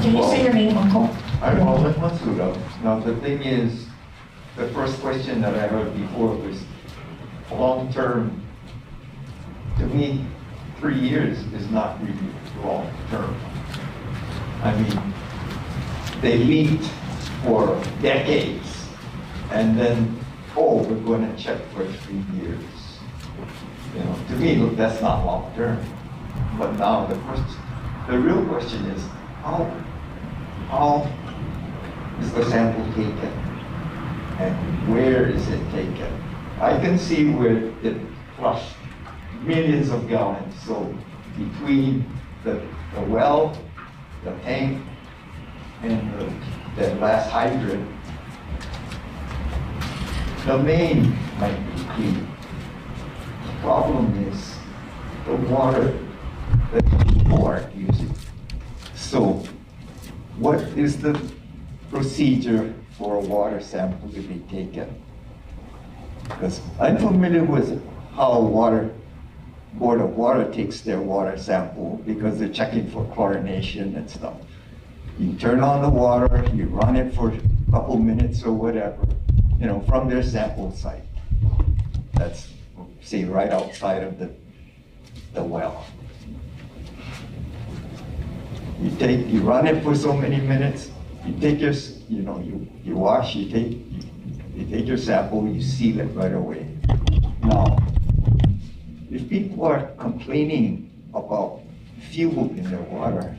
Can you say your name, Uncle? I'm Alvin Matsuda. Now the thing is, the first question that I heard before was long term. To me, 3 years is not really long term. I mean, they leaked for decades, and then, oh, we're going to check for 3 years. To me, look, that's not long term. But now the real question is, how is the sample taken, and where is it taken? I can see where it flushed millions of gallons. So between the well, the tank, and the last hydrant, the main might be clean. The problem is the water that people are using. So what is the procedure for a water sample to be taken? Because I'm familiar with how Board of Water takes their water sample because they're checking for chlorination and stuff. You turn on the water, you run it for a couple minutes or whatever, from their sample site. That's, say, right outside of the well. You run it for so many minutes, you take your, you wash, you take your sample, you seal it right away. Now, if people are complaining about fuel in their water,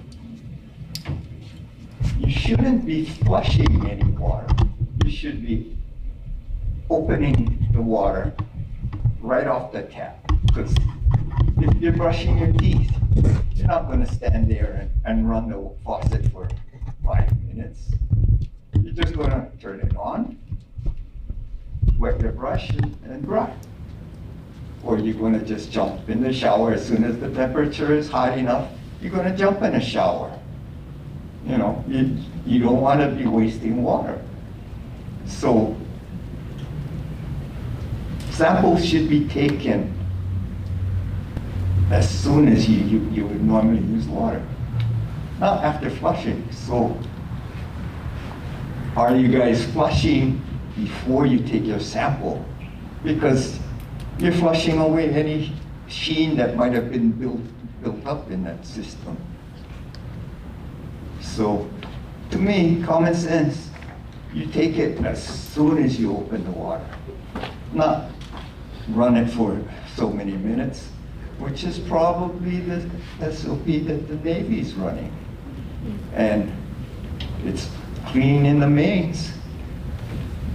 you shouldn't be flushing any water. You should be opening the water right off the tap. Because if you're brushing your teeth, you're not going to stand there and run the faucet for 5 minutes. You're just going to turn it on, wet your brush, and dry. Or you're going to just jump in the shower as soon as the temperature is hot enough. You're going to jump in a shower. You don't want to be wasting water. So samples should be taken as soon as you would normally use water, not after flushing. So are you guys flushing before you take your sample? Because you're flushing away any sheen that might have been built up in that system. So, to me, common sense, you take it as soon as you open the water. Not run it for so many minutes, which is probably the SOP that the Navy's running. And it's clean in the mains,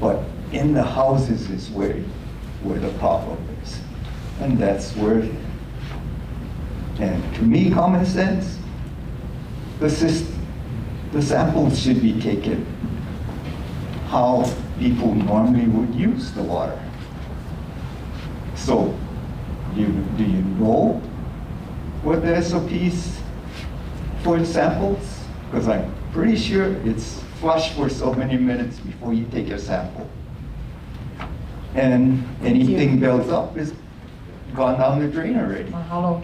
but in the houses is where the problem is. And that's where, and to me, common sense, the samples should be taken how people normally would use the water. So, do you know what the SOPs for the samples? Because I'm pretty sure it's flush for so many minutes before you take your sample. And anything built up is gone down the drain already. Hello.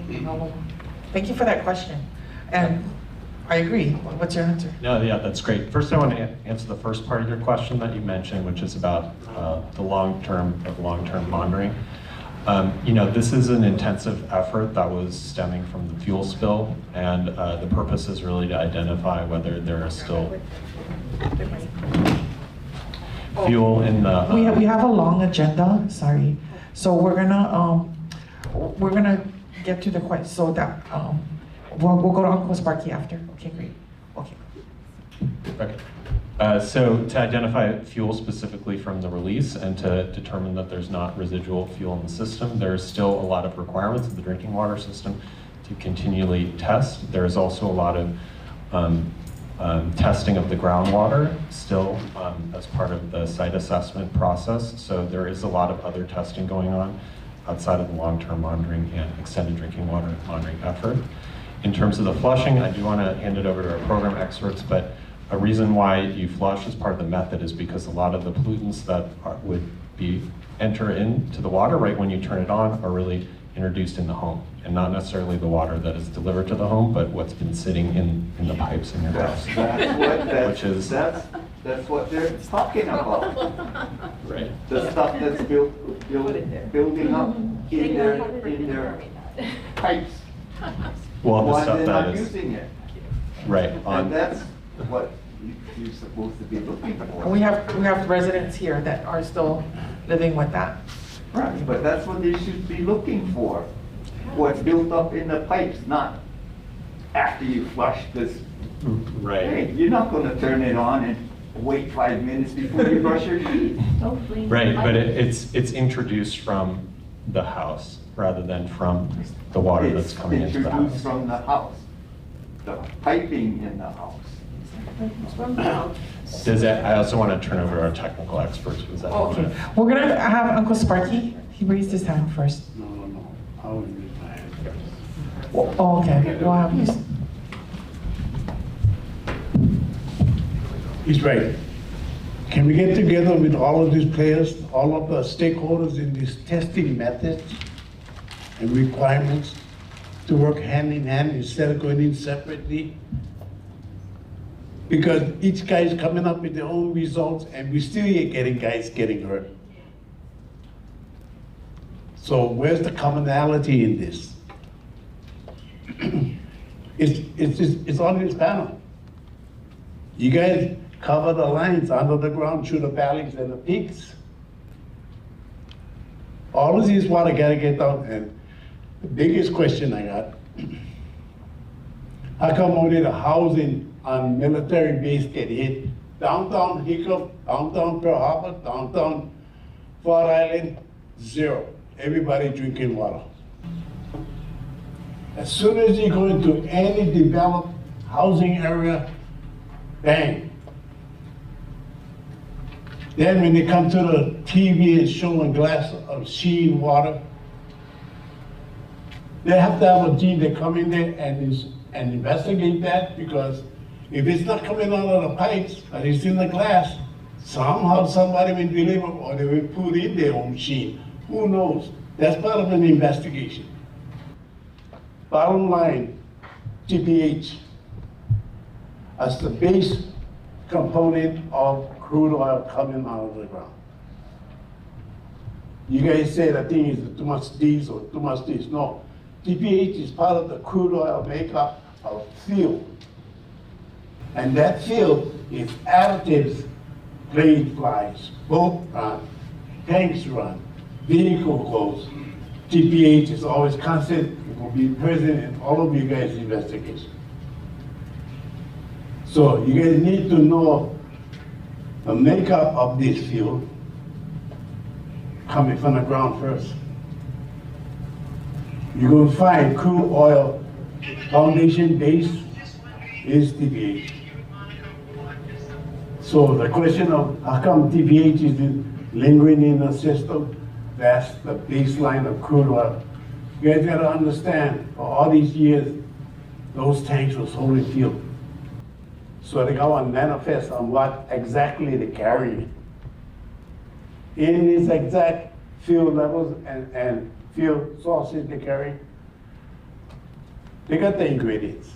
Thank you for that question. And I agree. What's your answer? No, yeah, that's great. First, I want to answer the first part of your question that you mentioned, which is about the long-term monitoring. This is an intensive effort that was stemming from the fuel spill, and the purpose is really to identify whether there is still fuel in the... We have a long agenda, sorry. So we're gonna get to the question, so that, we'll go to Uncle Sparky after. Okay, great. Okay. So to identify fuel specifically from the release and to determine that there's not residual fuel in the system, there's still a lot of requirements of the drinking water system to continually test. There's also a lot of testing of the groundwater still as part of the site assessment process. So there is a lot of other testing going on outside of the long-term monitoring and extended drinking water monitoring effort. In terms of the flushing, I do want to hand it over to our program experts, but a reason why you flush as part of the method is because a lot of the pollutants that would enter into the water right when you turn it on are really introduced in the home, and not necessarily the water that is delivered to the home, but what's been sitting in the pipes in your house. That's what they're talking about. Right. The stuff that's building up in their pipes. Well, the while stuff they're that not is using it. right on. And that's what you're supposed to be looking for. We have residents here that are still living with that. Right, but that's what they should be looking for. What's built up in the pipes, not after you flush this. Right. Hey, you're not going to turn it on and wait 5 minutes before you brush your teeth. Right, but it's introduced from the house rather than from the water that's coming into the house. It's introduced from the house, the piping in the house. I also want to turn over to our technical experts. Was that Okay, we're gonna have Uncle Sparky. He raised his hand first. No. I will raise my hand first. Oh, okay. We'll have you. He's right. Can we get together with all of these players, all of the stakeholders in these testing methods and requirements to work hand in hand instead of going in separately? Because each guy is coming up with their own results and we still getting guys getting hurt. So where's the commonality in this? It's on this panel. You guys cover the lines under the ground through the valleys and the peaks. All of this water gotta get down, and the biggest question I got, how come only the housing on military base get hit? Downtown Hiccup, downtown Pearl Harbor, downtown Fort Island, zero. Everybody drinking water. As soon as you go into any developed housing area, bang. Then when they come to the TV and show a glass of sheen water, they have to have a team that come in there and investigate that, because if it's not coming out of the pipes, but it's in the glass, somehow somebody will deliver or they will put in their own sheen. Who knows? That's part of an investigation. Bottom line, GPH, as the base component of crude oil coming out of the ground. You guys say the thing is too much diesel, too much this. No, TPH is part of the crude oil makeup of fuel. And that fuel is additives, plane flies, boat run, tanks run, vehicle goes. TPH is always constant, it will be present in all of you guys' investigation. So you guys need to know the makeup of this fuel coming from the ground first. You're going to find crude oil foundation base is TPH. So the question of how come TPH is lingering in the system, that's the baseline of crude oil. You guys gotta understand, for all these years, those tanks was holding fuel. So they go and manifest on what exactly they're carrying. In these exact fuel levels and fuel sources they carry, they got the ingredients.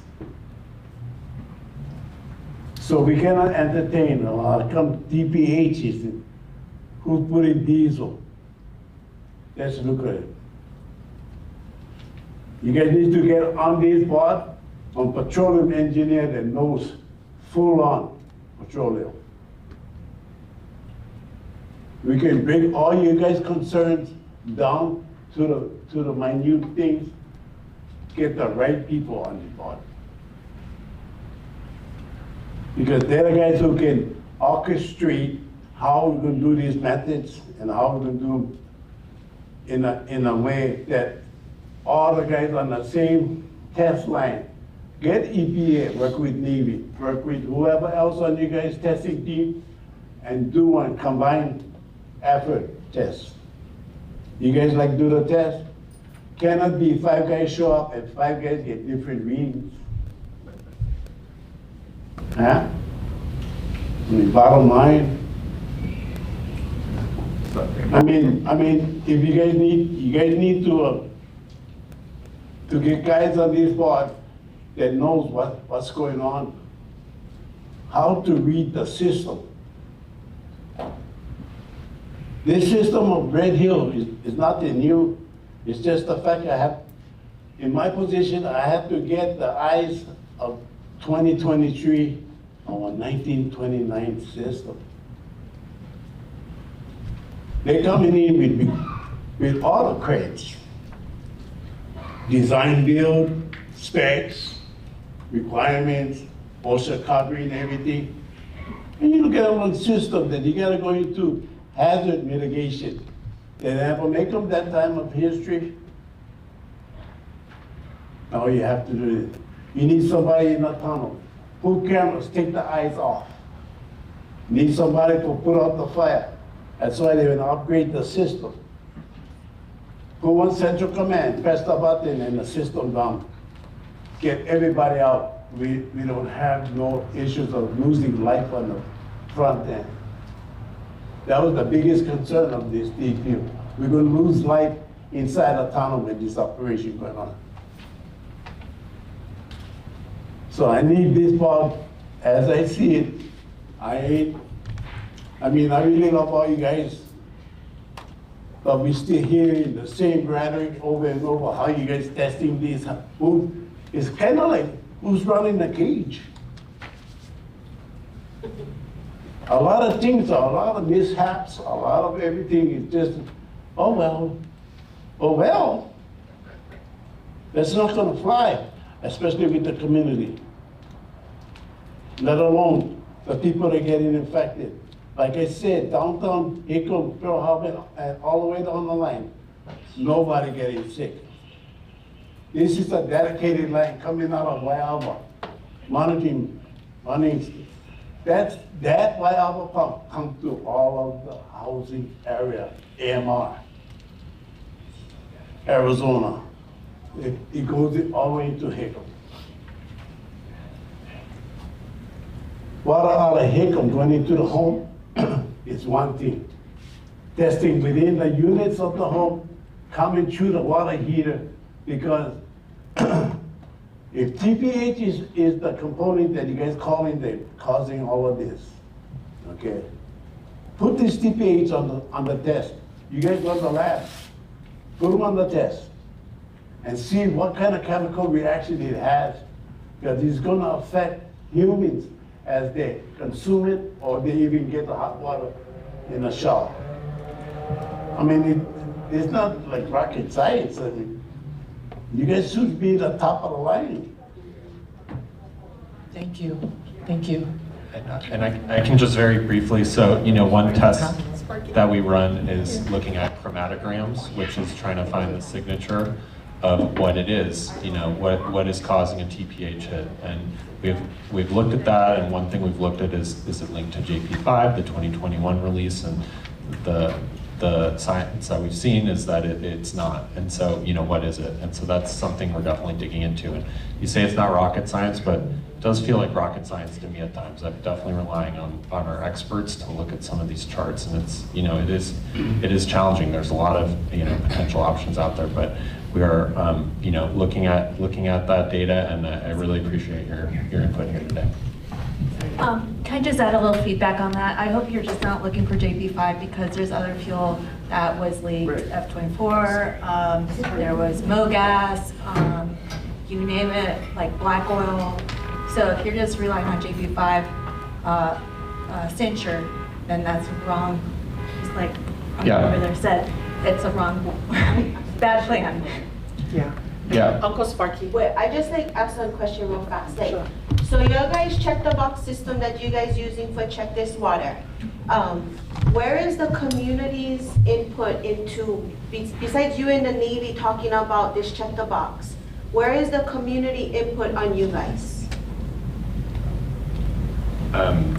So we cannot entertain, how come TPH is who's putting diesel? Let's look at it. You guys need to get on this board on petroleum engineer that knows full on petroleum. We can bring all you guys' concerns down to the minute things, get the right people on the board. Because they're the guys who can orchestrate how we're going to do these methods and how we're going to do them in a way that all the guys on the same test line, get EPA, work with Navy, work with whoever else on you guys' testing team, and do one combined effort test. You guys like do the test? Cannot be 5 guys show up and 5 guys get different readings. Huh? I mean, bottom line. I mean, if you guys need to get guys on this board that knows what's going on, how to read the system. This system of Red Hill is nothing new. It's just the fact I have, in my position, I have to get the eyes of 2023 on a 1929 system. They're coming in with all the crates. Design build, specs, requirements, OSHA covering everything. And you look at all the system that you gotta go into hazard mitigation. Did they ever make them that time of history? Now you have to do it. You need somebody in the tunnel. Pull cameras, take the eyes off. Need somebody to put out the fire. That's why they will upgrade the system. Go on central command, press the button and the system down. Get everybody out. We don't have no issues of losing life on the front end. That was the biggest concern of this DQ. We're going to lose life inside a tunnel with this operation going on. So I need this part, as I see it, I really love all you guys, but we still hearing the same rhetoric over and over, how you guys testing this. It's kind of like, who's running the cage? A lot of things, a lot of mishaps, a lot of everything is just, oh well, that's not gonna fly, especially with the community. Let alone the people that are getting infected. Like I said, downtown, Hickam, Pearl Harbor, and all the way down the line, nobody getting sick. This is a dedicated line coming out of Waiaba, monitoring. That Waiaba pump comes to all of the housing area, AMR, Arizona. It goes all the way to Hickam. Water out of Hickam going into the home is one thing. Testing within the units of the home, coming through the water heater, because If TPH is the component that you guys calling the causing all of this, okay? Put this TPH on the test. You guys go to the lab, put them on the test, and see what kind of chemical reaction it has, because it's gonna affect humans as they consume it or they even get the hot water in a shower. I mean, it's not like rocket science. I mean, you guys should be the top of the line. Thank you. Thank you. And I can just very briefly, so, one test that we run is looking at chromatograms, which is trying to find the signature of what it is, what is causing a TPH hit. And we've looked at that, and one thing we've looked at is it linked to JP5, the 2021 release, and the science that we've seen is that it's not. And so, what is it? And so that's something we're definitely digging into. And you say it's not rocket science, but it does feel like rocket science to me at times. I'm definitely relying on our experts to look at some of these charts, and it's, it is challenging. There's a lot of, potential options out there, but we are, looking at that data, and I really appreciate your input here today. Can I just add a little feedback on that? I hope you're just not looking for JP5 because there's other fuel that was leaked, F24, there was MoGas, you name it, like black oil. So if you're just relying on JP5 censure, then that's wrong. Just like over there said, it's a wrong, bad plan. Yeah. Uncle Sparky. Wait, I just ask one question real fast. So you guys check the box system that you guys using for check this water. Where is the community's input into, besides you and the Navy talking about this check the box, where is the community input on you guys?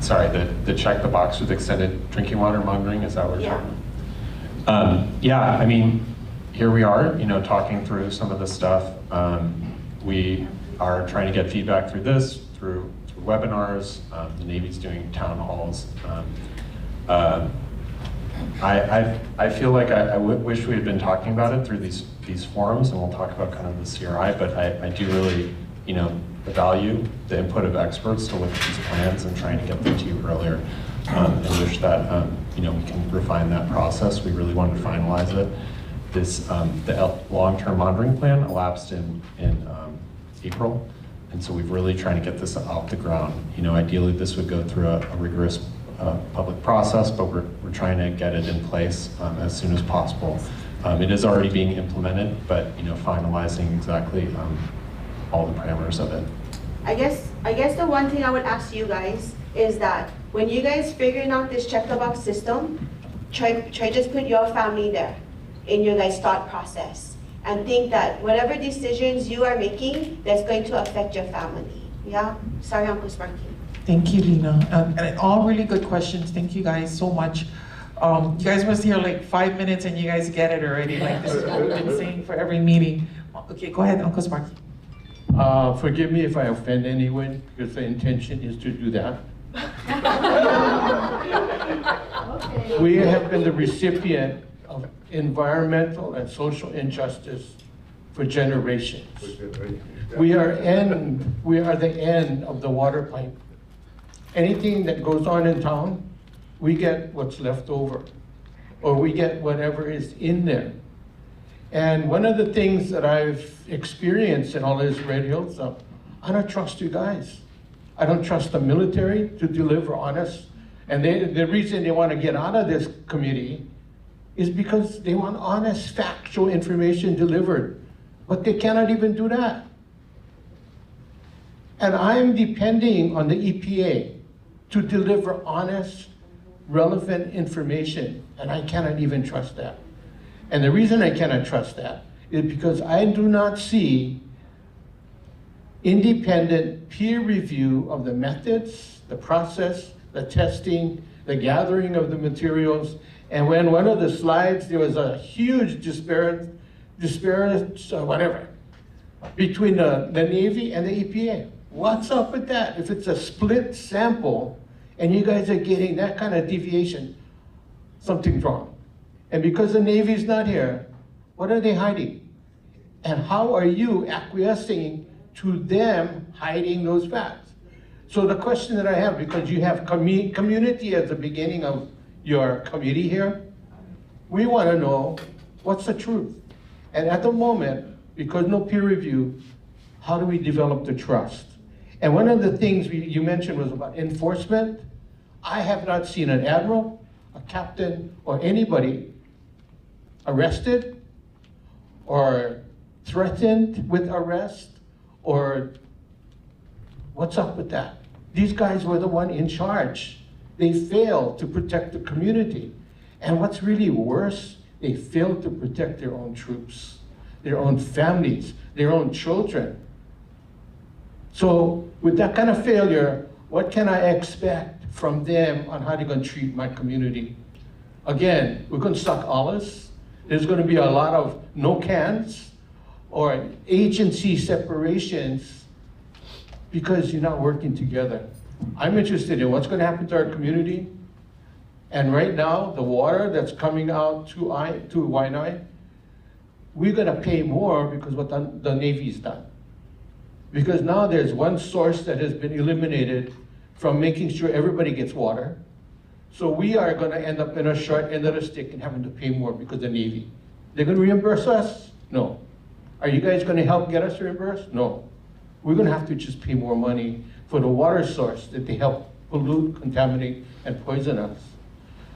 Sorry, the check the box with extended drinking water monitoring, is that what you're talking about? Yeah, I mean, here we are, talking through some of the stuff. We are trying to get feedback through this, through webinars. The Navy's doing town halls. I feel like I wish we had been talking about it through these forums, and we'll talk about kind of the CRI, but I do really, value the input of experts to look at these plans and trying to get them to you earlier. And wish that, we can refine that process. We really want to finalize it. This, the long-term monitoring plan elapsed in April, and so we've really trying to get this off the ground. Ideally this would go through a rigorous public process, but we're trying to get it in place as soon as possible. It is already being implemented, but finalizing exactly all the parameters of it. I guess the one thing I would ask you guys is that when you guys figuring out this check the box system, try just put your family there in your guys' thought process and think that whatever decisions you are making, that's going to affect your family. Yeah? Sorry, Uncle Sparky. Thank you, Lena. And all really good questions. Thank you guys so much. You guys was here like 5 minutes and you guys get it already. Like this is what we've been saying for every meeting. Okay, go ahead, Uncle Sparky. Forgive me if I offend anyone, because the intention is to do that. We have been the recipient of environmental and social injustice for generations. We are the end of the water pipe. Anything that goes on in town, we get what's left over, or we get whatever is in there. And one of the things that I've experienced in all this Red Hill stuff, I don't trust you guys. I don't trust the military to deliver honest. And the reason they want to get out of this committee is because they want honest, factual information delivered. But they cannot even do that. And I'm depending on the EPA to deliver honest, relevant information, and I cannot even trust that. And the reason I cannot trust that is because I do not see independent peer review of the methods, the process, the testing, the gathering of the materials. And when one of the slides, there was a huge disparity, whatever, between the Navy and the EPA. What's up with that? If it's a split sample and you guys are getting that kind of deviation, something's wrong. And because the Navy's not here, what are they hiding? And how are you acquiescing to them hiding those facts. So the question that I have, because you have community at the beginning of your committee here, we want to know what's the truth. And at the moment, because no peer review, how do we develop the trust? And one of the things you mentioned was about enforcement. I have not seen an admiral, a captain, or anybody arrested or threatened with arrest, or what's up with that? These guys were the one in charge. They failed to protect the community. And what's really worse, they failed to protect their own troops, their own families, their own children. So with that kind of failure, what can I expect from them on how they're going to treat my community? Again, we're going to suck olives. There's going to be a lot of no cans or agency separations because you're not working together. I'm interested in what's going to happen to our community. And right now, the water that's coming out to Waianae, we're going to pay more because what the Navy's done. Because now there's one source that has been eliminated from making sure everybody gets water. So we are going to end up in a short end of the stick and having to pay more because of the Navy. They're going to reimburse us? No. Are you guys going to help get us reimbursed? No. We're going to have to just pay more money for the water source that they help pollute, contaminate, and poison us.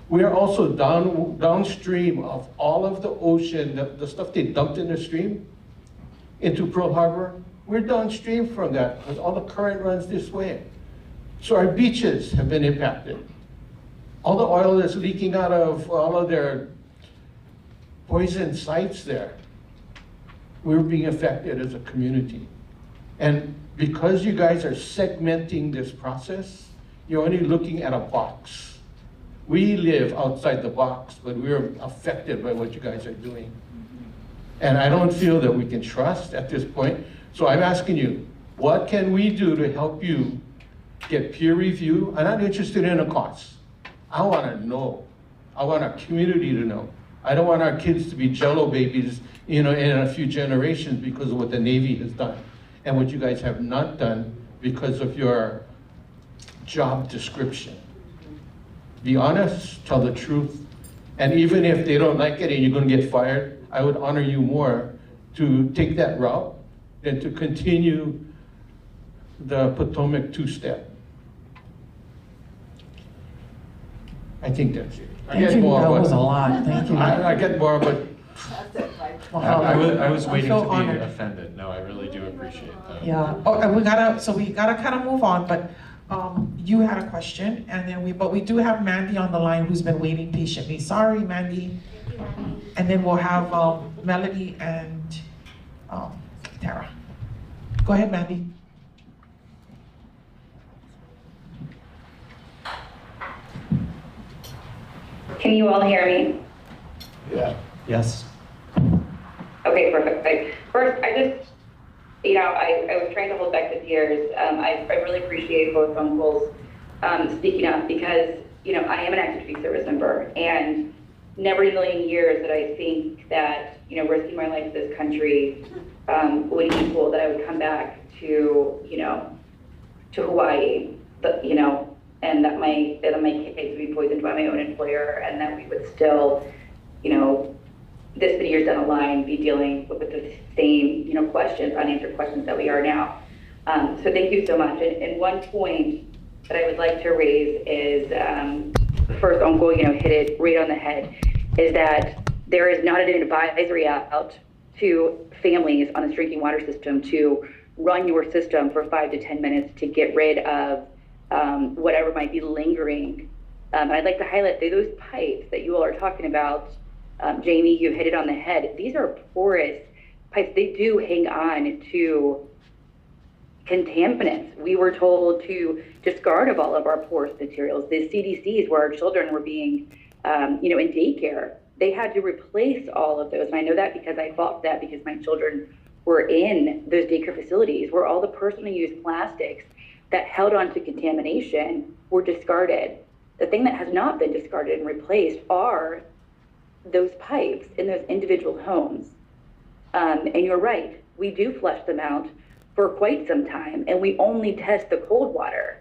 We are also downstream of all of the ocean, the stuff they dumped in the stream into Pearl Harbor. We're downstream from that because all the current runs this way. So our beaches have been impacted. All the oil that's leaking out of all of their poison sites there, we're being affected as a community. And because you guys are segmenting this process, you're only looking at a box. We live outside the box, but we're affected by what you guys are doing. And I don't feel that we can trust at this point. So I'm asking you, what can we do to help you get peer review? I'm not interested in a cost. I want to know. I want our community to know. I don't want our kids to be Jello babies, in a few generations because of what the Navy has done and what you guys have not done because of your job description. Be honest, tell the truth, and even if they don't like it and you're going to get fired, I would honor you more to take that route than to continue the Potomac two-step. I think that's it. Thank you, that was a lot, thank you. I get more, but I was waiting to be honored. offended. No, I really do appreciate that. Yeah, and we gotta kind of move on, but you had a question, and then but we do have Mandy on the line who's been waiting patiently. Sorry, Mandy. And then we'll have Melody and Tara. Go ahead, Mandy. Can you all hear me? Yeah. Yes. Okay, perfect. First, I was trying to hold back the tears. I really appreciate both uncles speaking up because, I am an active duty service member, and never in a million years did I think that, risking my life to this country would equal that I would come back to, to Hawaii, but, and that my kids would be poisoned by my own employer, and that we would still, this many years down the line, be dealing with the same, questions, unanswered questions that we are now. So thank you so much. And one point that I would like to raise is, first Uncle, hit it right on the head, is that there is not an advisory out to families on this drinking water system to run your system for 5 to 10 minutes to get rid of whatever might be lingering. I'd like to highlight that those pipes that you all are talking about, Jamie, you hit it on the head. These are porous pipes. They do hang on to contaminants. We were told to discard of all of our porous materials. The CDCs, where our children were being, in daycare, they had to replace all of those. And I know that because I fought that because my children were in those daycare facilities where all the personal use plastics that held on to contamination were discarded. The thing that has not been discarded and replaced are those pipes in those individual homes. And you're right, we do flush them out for quite some time, and we only test the cold water.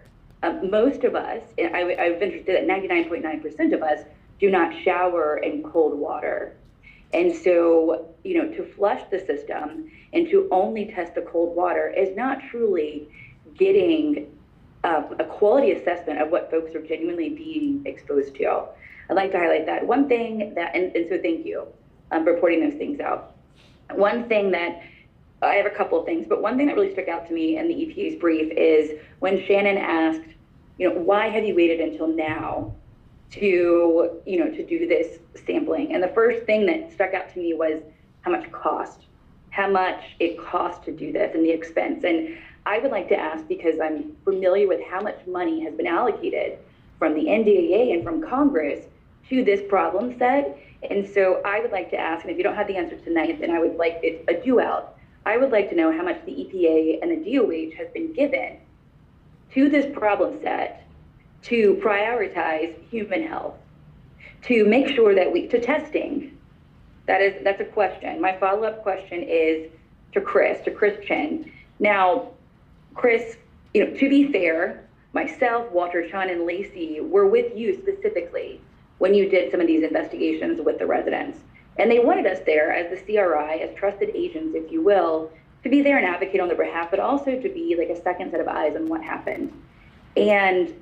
Most of us, and I've ventured to that 99.9% of us, do not shower in cold water. And so, to flush the system and to only test the cold water is not truly getting a quality assessment of what folks are genuinely being exposed to. I'd like to highlight that. One thing that, and so thank you for pointing those things out. One thing that, I have a couple of things, but one thing that really stuck out to me in the EPA's brief is when Shannon asked, why have you waited until now to do this sampling? And the first thing that stuck out to me was how much it costs to do this and the expense. And I would like to ask, because I'm familiar with how much money has been allocated from the NDAA and from Congress to this problem set. And so I would like to ask, and if you don't have the answer tonight, then I would like it a do out. I would like to know how much the EPA and the DOH has been given to this problem set to prioritize human health, to make sure that to testing. That's a question. My follow-up question is to Chris Chen. Now, Chris, to be fair, myself, Walter, Sean, and Lacey were with you specifically when you did some of these investigations with the residents. And they wanted us there as the CRI, as trusted agents, if you will, to be there and advocate on their behalf, but also to be like a second set of eyes on what happened. And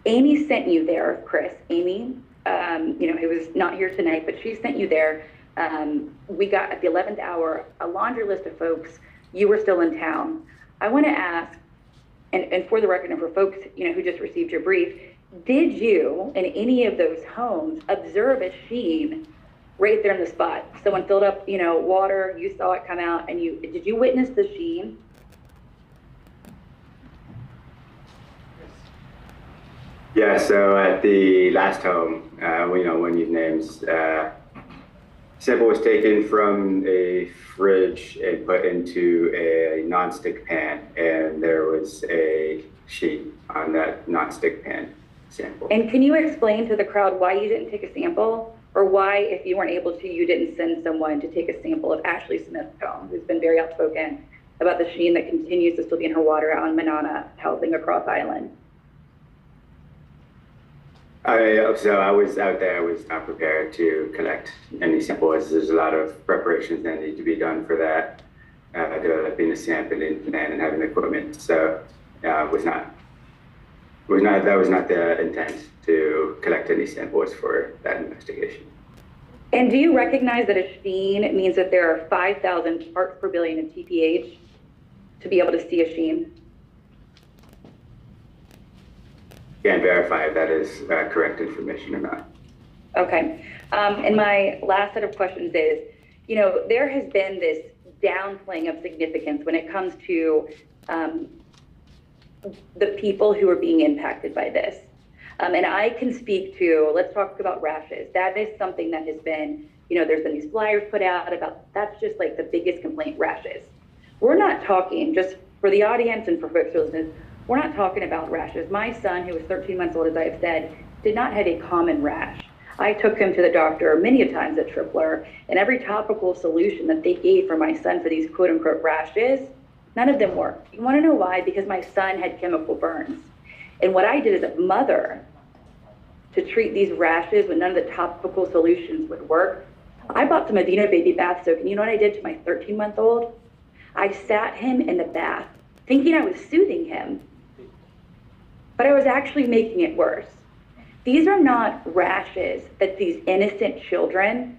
Amy sent you there, Chris. Amy, who was not here tonight, but she sent you there. We got at the 11th hour a laundry list of folks. You were still in town. I want to ask, and for the record, and for folks who just received your brief, did you in any of those homes observe a sheen right there in the spot? Someone filled up water, you saw it come out, and did you witness the sheen? Yeah, so at the last home, we know one of these names, sample was taken from a fridge and put into a nonstick pan, and there was a sheet on that nonstick pan sample. And can you explain to the crowd why you didn't take a sample, or why, if you weren't able to, you didn't send someone to take a sample of Ashley Smith's home, who's been very outspoken about the sheen that continues to still be in her water out on Manana, housing across island? So I was out there, I was not prepared to collect any samples. There's a lot of preparations that need to be done for that, developing the sampling plan and having the equipment. So that was not the intent to collect any samples for that investigation. And do you recognize that a sheen means that there are 5,000 parts per billion of TPH to be able to see a sheen? Can't verify if that is correct information or not. Okay. And my last set of questions is, there has been this downplaying of significance when it comes to the people who are being impacted by this. And I can speak to, let's talk about rashes. That is something that has been, there's been these flyers put out about, that's just like the biggest complaint, rashes. We're not talking, just for the audience and for folks who listen, we're not talking about rashes. My son, who was 13 months old, as I have said, did not have a common rash. I took him to the doctor many a times at Tripler, and every topical solution that they gave for my son for these quote unquote rashes, none of them worked. You want to know why? Because my son had chemical burns. And what I did as a mother to treat these rashes when none of the topical solutions would work, I bought some Aveeno baby bath soap, and you know what I did to my 13-month-old? I sat him in the bath thinking I was soothing him, but I was actually making it worse. These are not rashes that these innocent children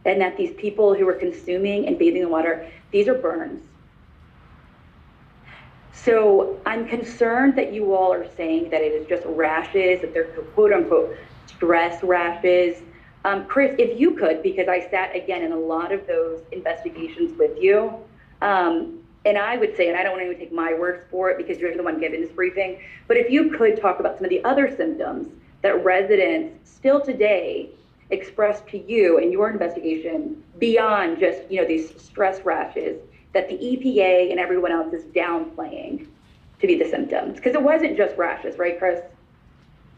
and that these people who are consuming and bathing in water, these are burns. So I'm concerned that you all are saying that it is just rashes, that they're quote unquote stress rashes. Chris, if you could, because I sat again in a lot of those investigations with you, and I would say, and I don't want to even take my words for it because you're the one giving this briefing, but if you could talk about some of the other symptoms that residents still today express to you in your investigation beyond just, these stress rashes that the EPA and everyone else is downplaying to be the symptoms. Because it wasn't just rashes, right, Chris?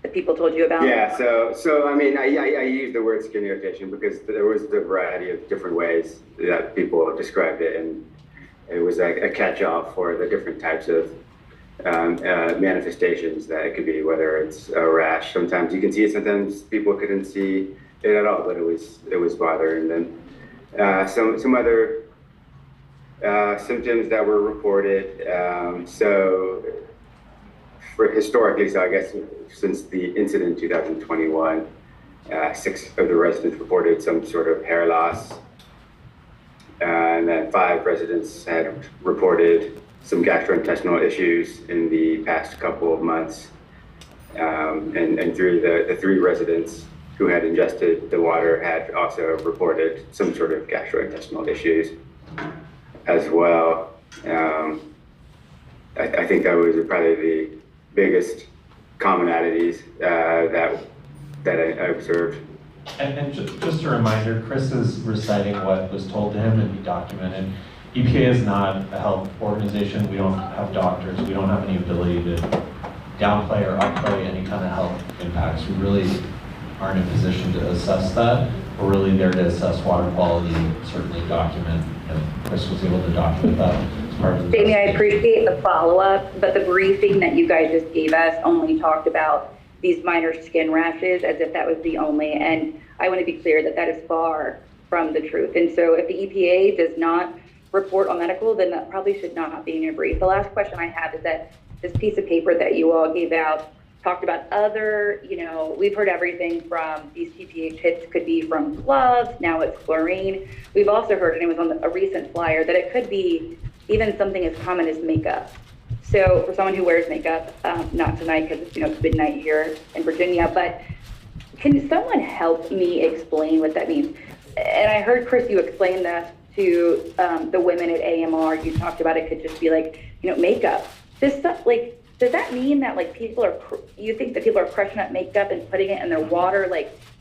That people told you about? Yeah, so I mean, I use the word skin irritation because there was a variety of different ways that people described it. And it was a catch-all for the different types of manifestations that it could be, whether it's a rash. Sometimes you can see it, sometimes people couldn't see it at all, but it was bothering them. Some other symptoms that were reported. So historically, so I guess since the incident in 2021, 6 of the residents reported some sort of hair loss, and then 5 residents had reported some gastrointestinal issues in the past couple of months. And through the 3 residents who had ingested the water had also reported some sort of gastrointestinal issues as well. I think that was probably the biggest commonalities that I observed. And just a reminder, Chris is reciting what was told to him and he documented. EPA is not a health organization. We don't have doctors. We don't have any ability to downplay or upplay any kind of health impacts. We really aren't in a position to assess that. We're really there to assess water quality, certainly document, and Chris was able to document that as part of the Jamie, I appreciate the follow-up, but the briefing that you guys just gave us only talked about these minor skin rashes as if that was the only, and I want to be clear that that is far from the truth. And so if the EPA does not report on medical, then that probably should not be in your brief. The last question I have is that this piece of paper that you all gave out talked about other, we've heard everything from these TPH hits could be from gloves, now it's chlorine. We've also heard, and it was on a recent flyer, that it could be even something as common as makeup. So for someone who wears makeup, not tonight because it's midnight here in Virginia, but can someone help me explain what that means? And I heard, Chris, you explain that to the women at AMR. You talked about it could just be like, makeup. This stuff, does that mean that you think that people are crushing up makeup and putting it in their water?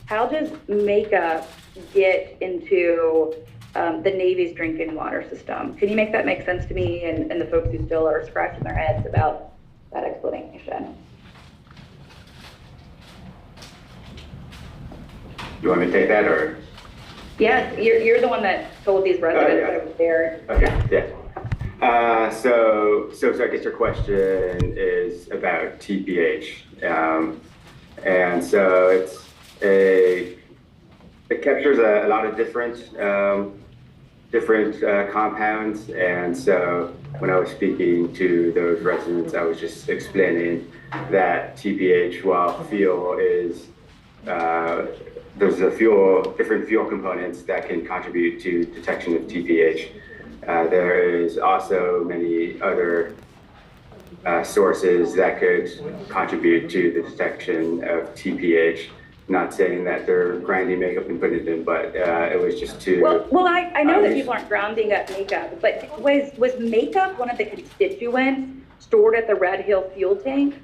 How does makeup get into the Navy's drinking water system? Can you make that make sense to me and the folks who still are scratching their heads about that explanation? You want me to take that, or? Yes, you're the one that told these residents that it was there. Okay, yeah. So I guess your question is about TPH. And so it captures a lot of different compounds. And so when I was speaking to those residents, I was just explaining that TPH, while fuel is, there's different fuel components that can contribute to detection of TPH. There is also many other sources that could contribute to the detection of TPH. Not saying that they're grinding makeup and putting it in, but it was just to... Well, I know that people aren't grounding up makeup, but was makeup one of the constituents stored at the Red Hill fuel tank?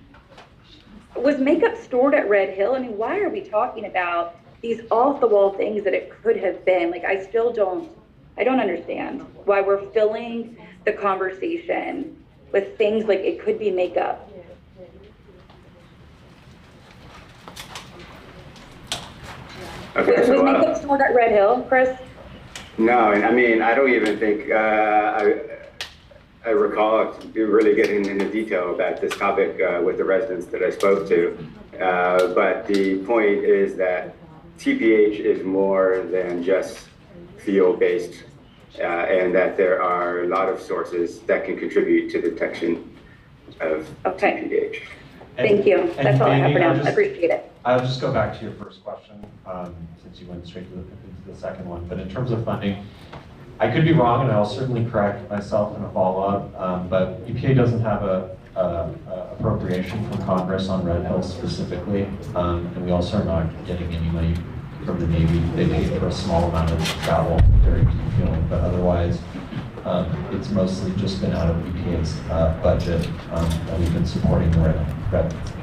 Was makeup stored at Red Hill? I mean, why are we talking about these off-the-wall things that it could have been? I don't understand why we're filling the conversation with things like it could be makeup. Okay, was makeup stored at Red Hill, Chris? No, and I mean, I don't even think I recall really getting into detail about this topic with the residents that I spoke to. But the point is that TPH is more than just fuel-based, and that there are a lot of sources that can contribute to the detection of TPH. Thank you. That's all I have for now. I appreciate it. I'll just go back to your first question, since you went straight to the second one. But in terms of funding, I could be wrong, and I'll certainly correct myself in a follow-up, but EPA doesn't have a appropriation from Congress on Red Hill specifically, and we also are not getting any money from the Navy. They pay for a small amount of travel during fueling, but otherwise, it's mostly just been out of EPA's budget that we've been supporting the Red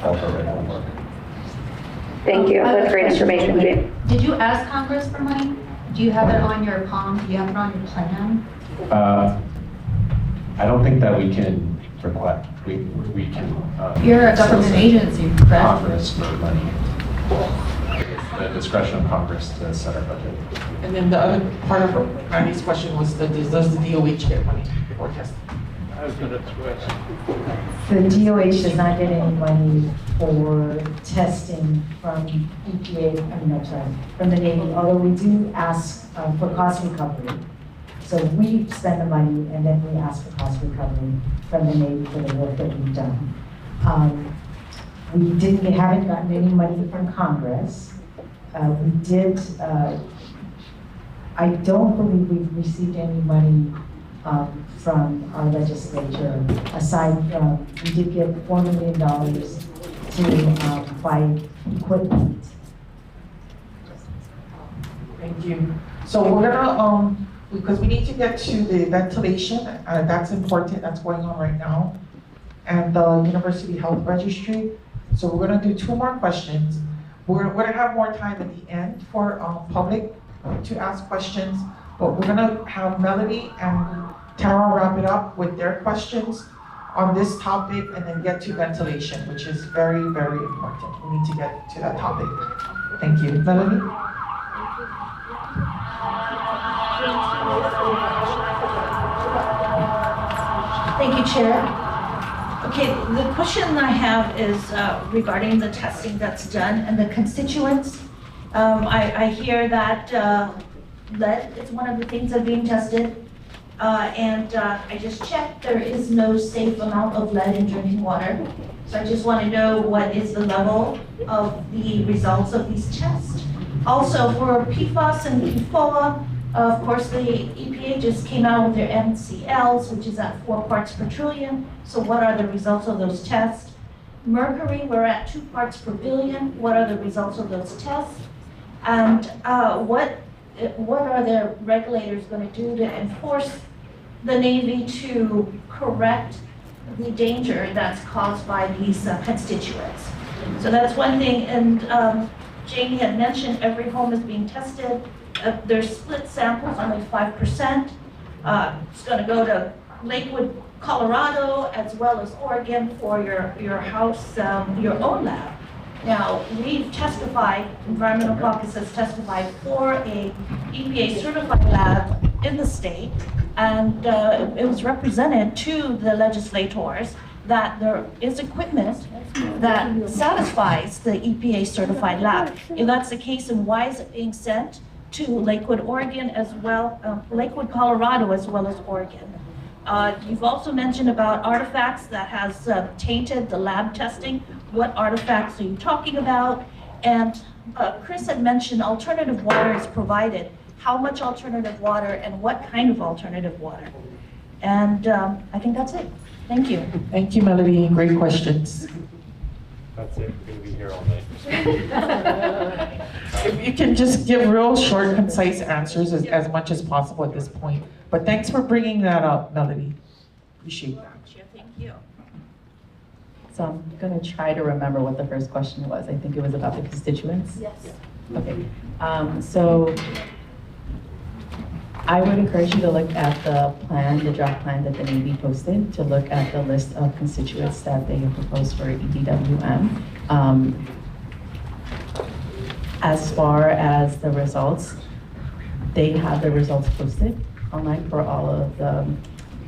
Hill work. Thank you. That's great information, Jane. Did you ask Congress for money? Do you have it on your palm? Do you have it on your plan? I don't think that we can request. We can. You're a government agency, correct? Congress for money. the discretion of Congress to set our budget. And then the other part of Randy's question was, does the DOH get money for testing? The DOH does not get any money for testing from EPA, from the Navy, although we do ask for cost recovery. So we spend the money and then we ask for cost recovery from the Navy for the work that we've done. We haven't gotten any money from Congress. We did, I don't believe we've received any money from our legislature, aside from, we did give $4 million to buy equipment. Thank you. So we're gonna, because we need to get to the ventilation, that's important, that's going on right now, and the University Health Registry. So we're gonna do 2 more questions. We're gonna have more time at the end for public to ask questions, but we're gonna have Melody and Tara wrap it up with their questions on this topic and then get to ventilation, which is very, very important. We need to get to that topic. Thank you. Melody? Thank you, Chair. Okay, the question I have is regarding the testing that's done and the constituents. I hear that lead is one of the things that are being tested. And I just checked, there is no safe amount of lead in drinking water. So I just want to know what is the level of the results of these tests. Also for PFAS and PFOA, of course the EPA just came out with their MCLs, which is at 4 parts per trillion. So what are the results of those tests? Mercury, we're at 2 parts per billion. What are the results of those tests? And what are the regulators going to do to enforce the Navy to correct the danger that's caused by these constituents? So that's one thing. And Jamie had mentioned every home is being tested. There's split samples, only 5%. It's going to go to Lakewood, Colorado, as well as Oregon for your house, your own lab. Now, we've testified, Environmental Caucus has testified for a EPA certified lab in the state, and it was represented to the legislators that there is equipment that satisfies the EPA certified lab. If that's the case, then why is it being sent to Lakewood, Oregon, as well, Lakewood, Colorado, as well as Oregon? You've also mentioned about artifacts that has tainted the lab testing. What artifacts are you talking about? And Chris had mentioned alternative water is provided. How much alternative water and what kind of alternative water? And I think that's it. Thank you. Thank you, Melody. Great questions. That's it. We're going to be here all night. If you can just give real short, concise answers as much as possible at this point. But thanks for bringing that up, Melody. Appreciate that. Sure, thank you. So I'm going to try to remember what the first question was. I think it was about the constituents. Yes. Okay. So I would encourage you to look at the plan, the draft plan that the Navy posted, to look at the list of constituents that they have proposed for EDWM. As far as the results, they have the results posted online for all of the,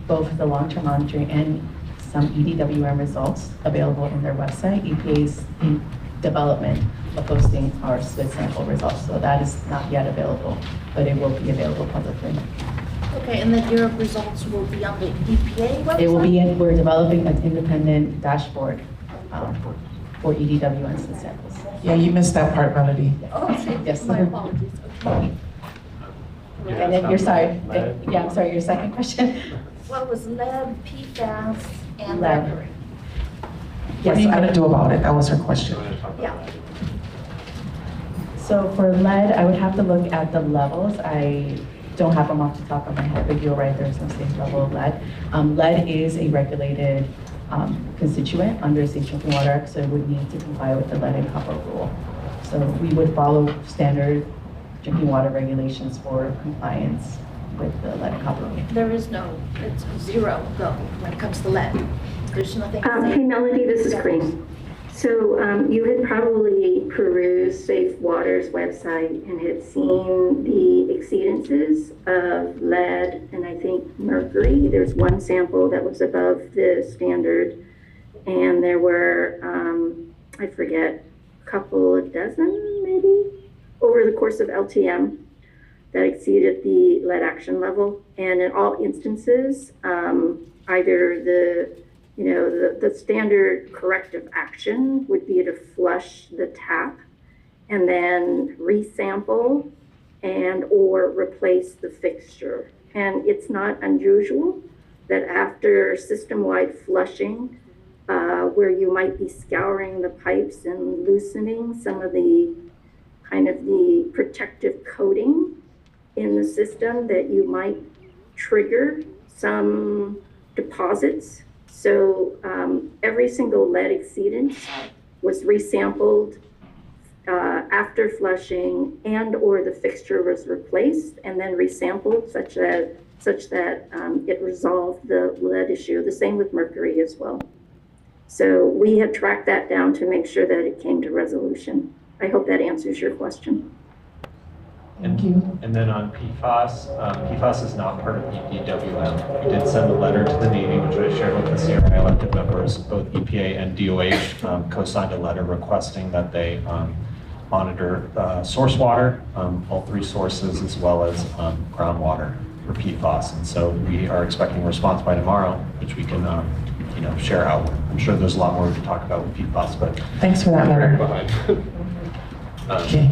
both the long-term monitoring and some EDWM results available in their website. EPA's in development of posting our split sample results, so that is not yet available, but it will be available publicly. Okay, and then your results will be on the EPA website? It will be in, we're developing an independent dashboard for EDWM split samples. Yeah, you missed that part, Melody. Oh, yes. My apologies. Okay. And then you're sorry. Yeah, I'm sorry, your second question? What was lead, PFAS, and Lead. mercury? What are you going to do about it? That was her question. Yeah. So for lead, I would have to look at the levels. I don't have them off the top of my head, but you're right, there's no safe level of lead. Lead is a regulated constituent under Safe Drinking Water Act, so it would need to comply with the lead and copper rule. So we would follow standard drinking water regulations for compliance with the lead and copper rule. There is no, it's zero though when it comes to lead. There's nothing. Hey Melody, this is Green. So you had probably perused Safe Water's website and had seen the exceedances of lead and I think mercury. There's one sample that was above the standard, and there were, I forget, a couple of dozen maybe over the course of LTM that exceeded the lead action level. And in all instances, either the standard corrective action would be to flush the tap and then resample and or replace the fixture. And it's not unusual that after system-wide flushing, where you might be scouring the pipes and loosening some of the kind of the protective coating in the system, that you might trigger some deposits. So every single lead exceedance was resampled after flushing, and or the fixture was replaced and then resampled such that it resolved the lead issue. The same with mercury as well. So we have tracked that down to make sure that it came to resolution. I hope that answers your question. Thank you. And then on PFAS, PFAS is not part of EPWM. We did send a letter to the Navy, which I shared with the CRI elected members. Both EPA and DOH co-signed a letter requesting that they monitor source water, all three sources, as well as groundwater for PFAS. And so we are expecting a response by tomorrow, which we can share out. I'm sure there's a lot more we can talk about with PFAS, but thanks for that letter. Okay.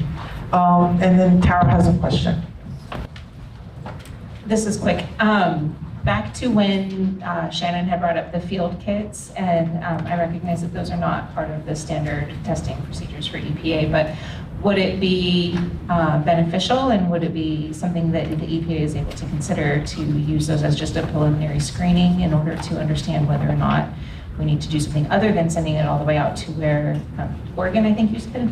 And then Tara has a question. This is quick. Back to when Shannon had brought up the field kits, and I recognize that those are not part of the standard testing procedures for EPA, but would it be beneficial, and would it be something that the EPA is able to consider to use those as just a preliminary screening in order to understand whether or not we need to do something other than sending it all the way out to where, Oregon, I think you said,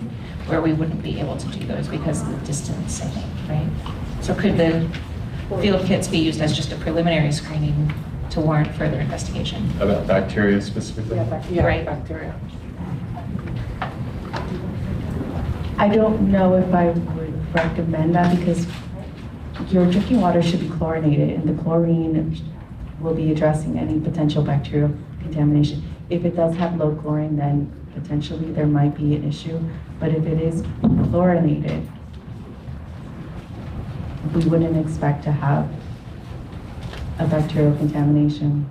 where we wouldn't be able to do those because of the distance, I think, right? So could the field kits be used as just a preliminary screening to warrant further investigation? About bacteria specifically? Right. Bacteria. I don't know if I would recommend that, because your drinking water should be chlorinated, and the chlorine will be addressing any potential bacterial contamination. If it does have low chlorine, then potentially there might be an issue, but if it is chlorinated, we wouldn't expect to have a bacterial contamination.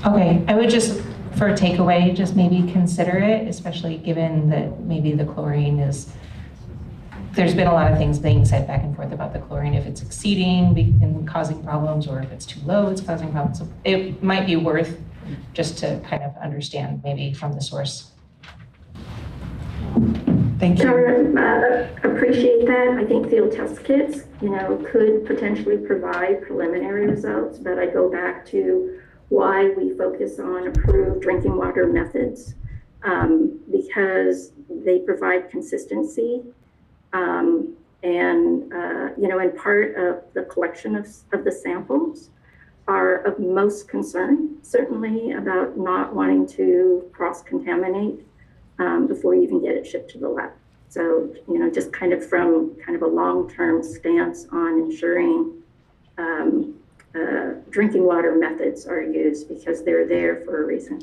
Okay, I would just, for a takeaway, just maybe consider it, especially given that maybe the chlorine is, there's been a lot of things being said back and forth about the chlorine, if it's exceeding and causing problems, or if it's too low, it's causing problems. So it might be worth just to kind of understand maybe from the source. Thank you. Tara, appreciate that. I think field test kits, could potentially provide preliminary results, but I go back to why we focus on approved drinking water methods, because they provide consistency, and part of the collection of the samples are of most concern, certainly about not wanting to cross-contaminate before you even get it shipped to the lab. So, just kind of from kind of a long-term stance on ensuring drinking water methods are used, because they're there for a reason.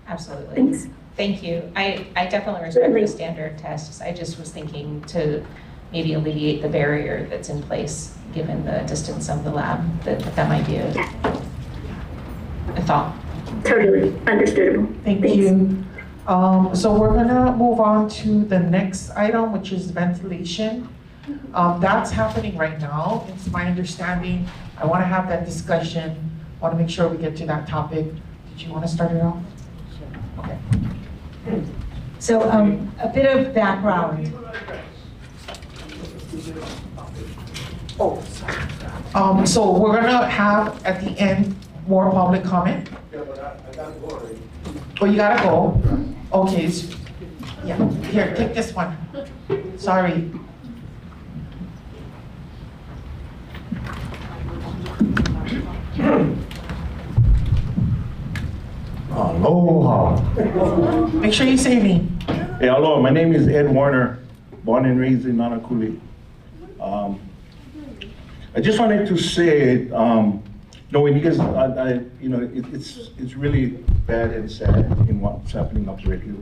Absolutely. Thanks. Thank you. I definitely respect the standard tests. I just was thinking to maybe alleviate the barrier that's in place, given the distance of the lab, that might be a thought. Totally understandable. Thank you. So we're gonna move on to the next item, which is ventilation. That's happening right now. It's my understanding. I wanna have that discussion. I wanna make sure we get to that topic. Did you wanna start it off? Okay. So a bit of background. So we're gonna have at the end more public comment. Oh, you gotta go. Okay. Yeah. Here, take this one. Sorry. Aloha. Make sure you say me. Hey, hello, my name is Ed Warner, born and raised in Nanakuli. I just wanted to say, when you guys, it's really bad and sad in what's happening up right here.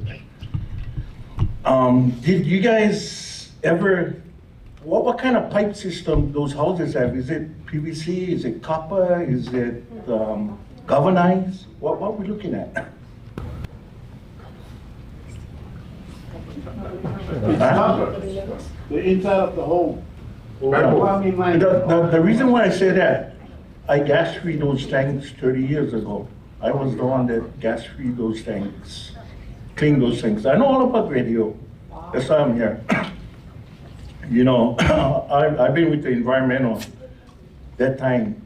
Did you guys ever, what kind of pipe system those houses have? Is it PVC, is it copper, is it galvanized? What are we looking at? The inside of the home. The reason why I say that, I gas-free those tanks 30 years ago. I was the one that gas-free those tanks, cleaned those things. I know all about radio. That's why I'm here. I've been with the environmental that time.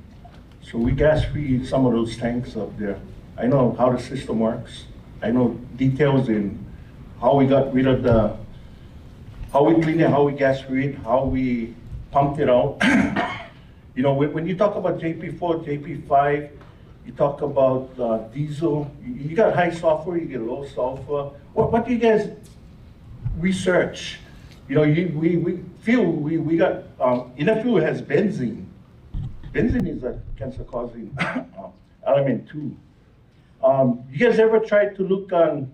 So we gas-free some of those tanks up there. I know how the system works. I know details in how we got rid of how we cleaned it, how we gas-free it, how we pumped it out. When you talk about JP4, JP5, you talk about diesel, you got high sulfur, you get low sulfur. What do you guys research? We feel we got, inner fuel has benzene. Benzene is a cancer-causing element too. You guys ever tried to look on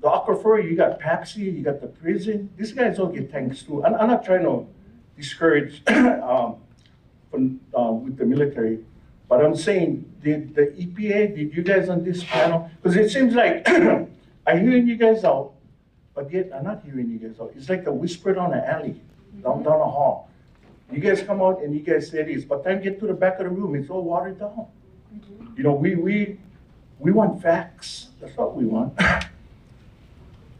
the aquifer? You got Pepsi, you got the prison. These guys all get tanks too. I'm not trying to discourage with the military, but I'm saying, did the EPA, did you guys on this panel, because it seems like I'm hearing you guys out, but yet I'm not hearing you guys out. It's like a whisper down the alley, down a hall. You guys come out and you guys say this, but then get to the back of the room, it's all watered down. We want facts. That's what we want.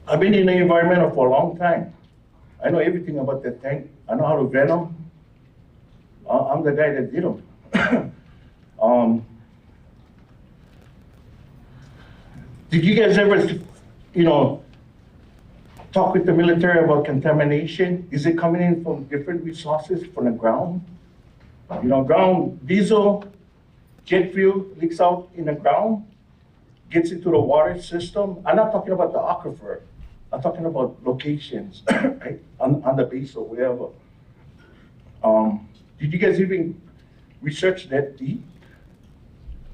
I've been in the environmental for a long time. I know everything about that tank. I know how to vet them. I'm the guy that did them. Did you guys ever, talk with the military about contamination? Is it coming in from different resources from the ground? Ground diesel, jet fuel leaks out in the ground, gets into the water system. I'm not talking about the aquifer. I'm talking about locations, right? On the base or wherever. Did you guys even research that deep?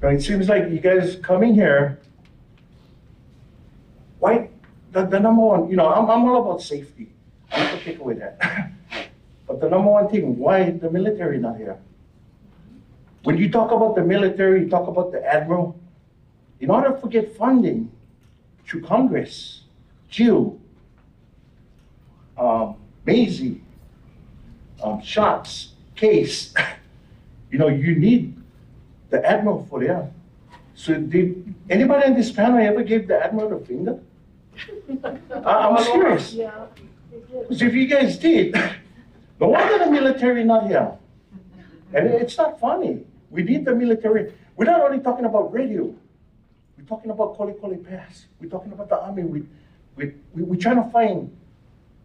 It seems like you guys coming here, why, the number one, I'm all about safety. I'm not gonna take away that. But the number one thing, why the military not here? When you talk about the military, you talk about the admiral, in order to get funding through Congress, Jill, Maisie, Shots, Case, you need the admiral for there. So did anybody in this panel ever give the admiral the finger? I'm serious. Because if you guys did, no wonder the military not here. And it's not funny. We need the military. We're not only talking about radio. We're talking about Kolikoli Pass. We're talking about the army. We're trying to find,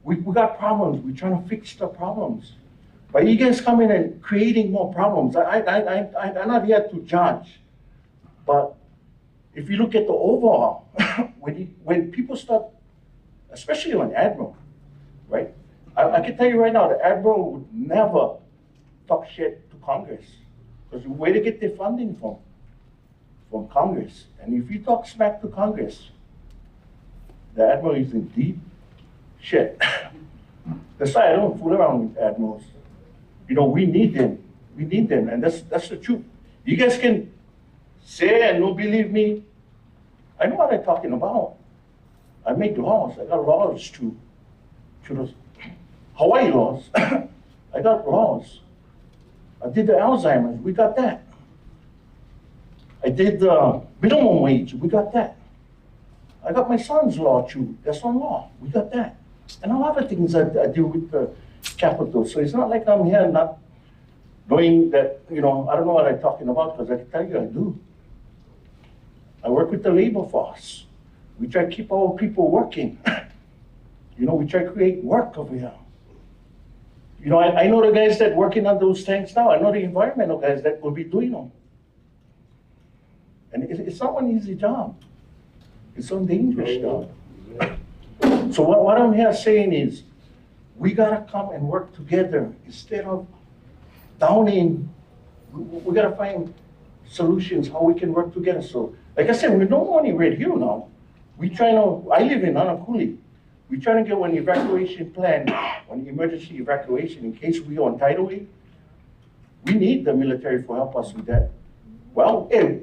we got problems. We're trying to fix the problems. But you guys come in and creating more problems. I'm not here to judge. But if you look at the overall, when people start, especially on Admiral, right? I can tell you right now, the Admiral would never talk shit to Congress. Because where they get their funding from Congress. And if you talk smack to Congress, the Admiral is in deep shit. That's why I don't fool around with Admirals. We need them. We need them, and that's the truth. You guys can say and don't believe me. I know what I'm talking about. I make laws. I got laws to those Hawaii laws. I got laws. I did the Alzheimer's. We got that. I did the minimum wage. We got that. I got my son's law too. That's on law. We got that. And a lot of things I do with the capital. So it's not like I'm here not knowing that, I don't know what I'm talking about, because I can tell you I do. I work with the labor force. We try to keep our people working. We try to create work over here. I know the guys that working on those tanks now. I know the environmental guys that will be doing them. And it's not an easy job. It's some dangerous stuff. So what I'm here saying is, we gotta come and work together instead of downing. We gotta find solutions how we can work together. So, like I said, we don't want it right here now. We trying to, I live in Anakuli. We trying to get an evacuation plan, an emergency evacuation in case we on tidal wave. We need the military to help us with that. Well, hey,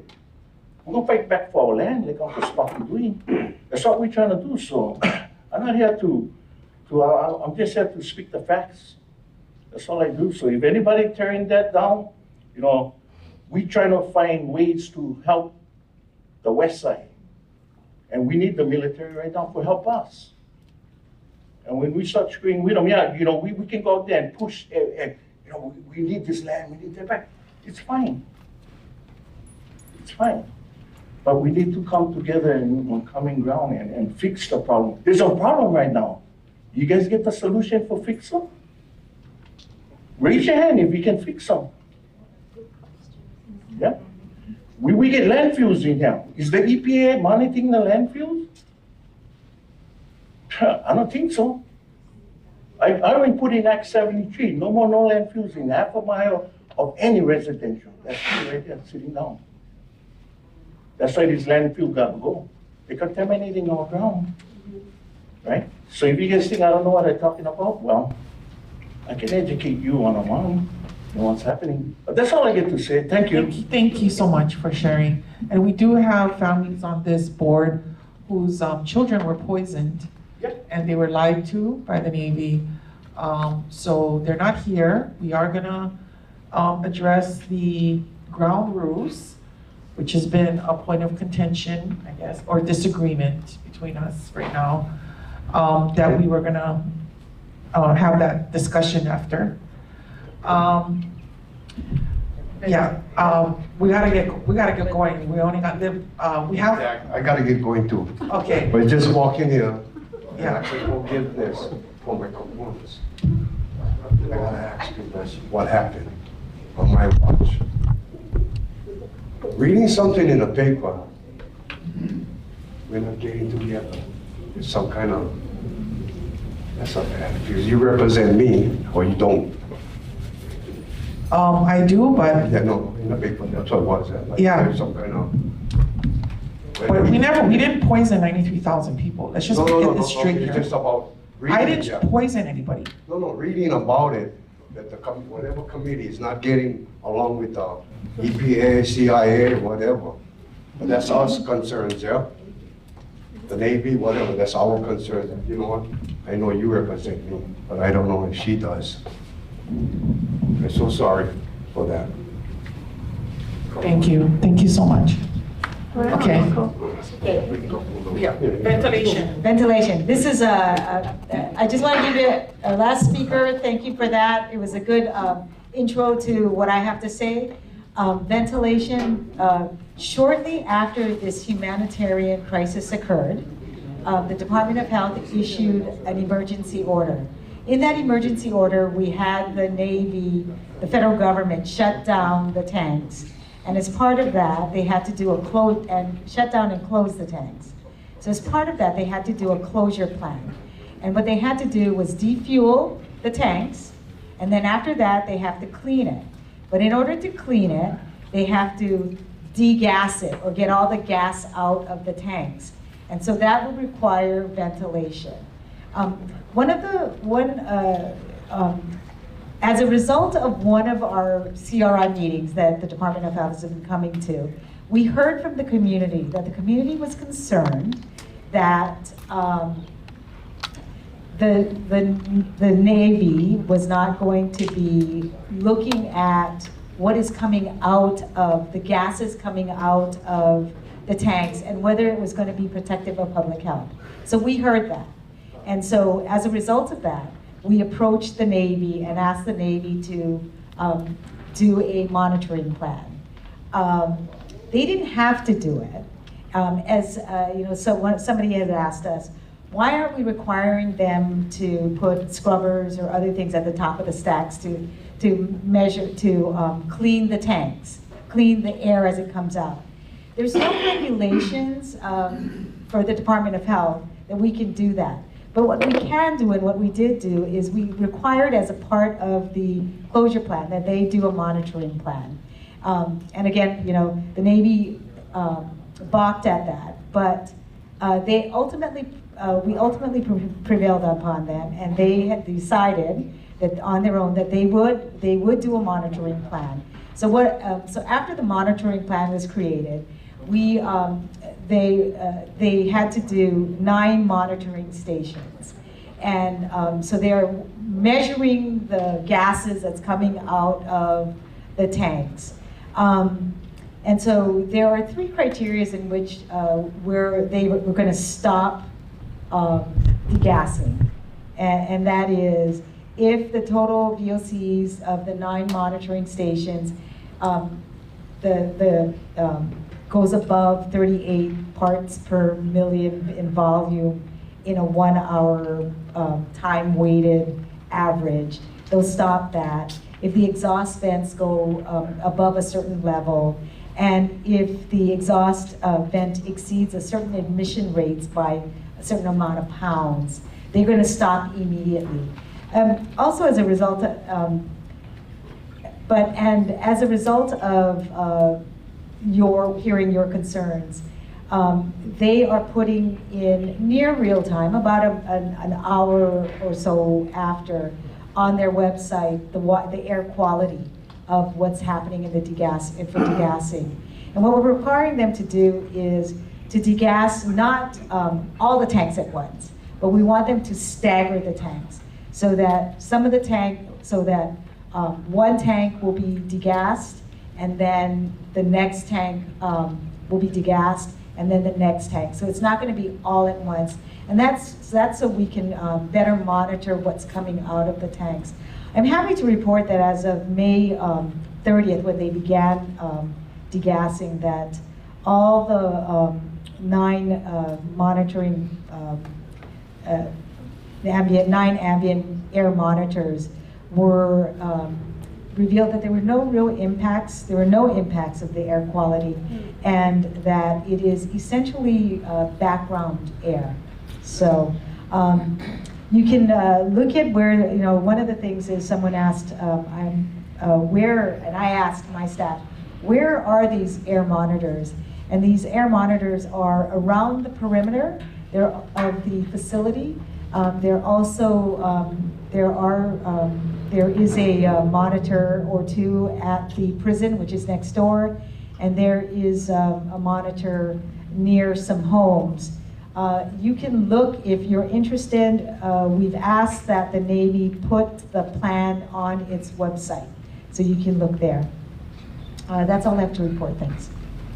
we're gonna fight back for our land like Uncle Spock is doing. That's what we're trying to do. So I'm not here I'm just here to speak the facts. That's all I do. So if anybody tearing that down, we trying to find ways to help the west side. And we need the military right now to help us. And when we start screaming with them, we can go out there and push, we need this land, we need that back. It's fine. It's fine. But we need to come together on common ground and fix the problem. There's a problem right now. You guys get the solution for fix them? Raise your hand if we can fix them. Yeah? We get landfills in here. Is the EPA monitoring the landfills? I don't think so. I already put in Act 73, no landfills in half a mile of any residential. That's right there, sitting down. That's why this landfill got to go. They're contaminating our ground, right? So if you guys think I don't know what I'm talking about, well, I can educate you one-on-one. Know what's happening. But that's all I get to say. Thank you. Thank you so much for sharing. And we do have families on this board whose children were poisoned, and they were lied to by the Navy. So they're not here. We are gonna address the ground rules, which has been a point of contention, I guess, or disagreement between us right now, that we were gonna have that discussion after. We gotta get going. We only got we have. I gotta get going too. Okay. But just walk in here. Yeah. And I said, go give this for my components. I gotta ask you this, what happened on my watch? Reading something in the paper, we're not getting together. It's some kind of, that's not bad, because you represent me, or you don't. I do, but. Yeah, no, in the paper, that's what it was. Like, Yeah. there's some kind of. But we didn't poison 93,000 people. Let's just get this straight It's here. just about reading. I didn't poison anybody. No, reading about it, that whatever committee is not getting along with the EPA, CIA, whatever. But that's our concerns, yeah? The Navy, whatever, that's our concerns. And you know what? I know you represent me, but I don't know if she does. I'm so sorry for that. Thank you. Thank you so much. Okay. Yeah, ventilation. This is I just want to give you a last speaker. Thank you for that. It was a good intro to what I have to say. Ventilation, shortly after this humanitarian crisis occurred, the Department of Health issued an emergency order. In that emergency order, we had the Navy, the federal government, shut down the tanks. And as part of that, they had to do shut down and close the tanks. So as part of that, they had to do a closure plan. And what they had to do was defuel the tanks, and then after that, they have to clean it. But in order to clean it, they have to degas it, or get all the gas out of the tanks. And so that would require ventilation. As a result of one of our CRI meetings that the Department of Health has been coming to, we heard from the community that the community was concerned that the Navy was not going to be looking at what is coming out of the gases coming out of the tanks and whether it was going to be protective of public health. So we heard that. And so as a result of that, we approached the Navy and asked the Navy to do a monitoring plan. They didn't have to do it. Somebody had asked us, why aren't we requiring them to put scrubbers or other things at the top of the stacks to clean the tanks, clean the air as it comes out? There's no regulations for the Department of Health, that we can do that. But what we can do, and what we did do, is we required as a part of the closure plan that they do a monitoring plan. And again, you know, the Navy balked at that, but they ultimately, we ultimately prevailed upon them, and they had decided that on their own that they would do a monitoring plan. So so after the monitoring plan was created, they had to do 9 monitoring stations. And so they're measuring the gases that's coming out of the tanks. And so there are 3 criteria in which we're going to stop degassing. And that is if the total VOCs of the 9 monitoring stations goes above 38 parts per million in volume in a 1-hour time-weighted average, they'll stop that. If the exhaust vents go above a certain level, and if the exhaust vent exceeds a certain emission rates by a certain amount of pounds, they're going to stop immediately. Also, as a result, as a result of hearing your concerns, they are putting in near real time, about an hour or so after, on their website the air quality of what's happening in the degassing. And what we're requiring them to do is to degas not all the tanks at once, but we want them to stagger the tanks so that one tank will be degassed, and then the next tank will be degassed, and then the next tank. So it's not going to be all at once. And that's so we can better monitor what's coming out of the tanks. I'm happy to report that as of May 30th, when they began degassing, that all the 9 monitoring, 9 ambient air monitors were revealed that there were no real impacts. There were no impacts of the air quality, and that it is essentially background air. So you can look at where, you know, one of the things is someone asked, where, and I asked my staff, where are these air monitors? And these air monitors are around the perimeter of the facility. They're also, there is a monitor or 2 at the prison, which is next door, and there is a monitor near some homes. You can look if you're interested. We've asked that the Navy put the plan on its website, so you can look there. That's all I have to report. Thanks.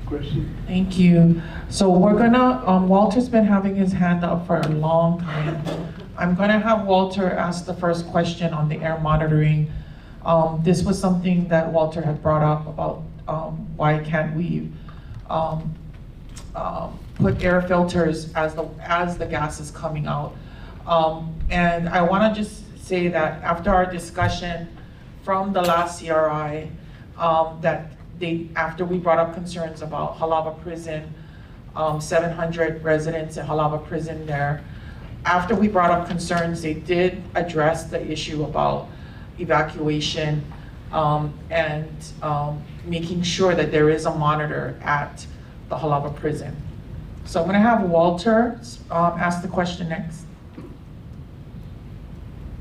Question? Thank you. So we're gonna, Walter's been having his hand up for a long time. I'm gonna have Walter ask the first question on the air monitoring. This was something that Walter had brought up about why can't we put air filters as the gas is coming out. And I wanna just say that after our discussion from the last CRI, after we brought up concerns about Halaba Prison, 700 residents in Halaba Prison there, after we brought up concerns, they did address the issue about evacuation and making sure that there is a monitor at the Halaba Prison. So I'm gonna have Walter ask the question next.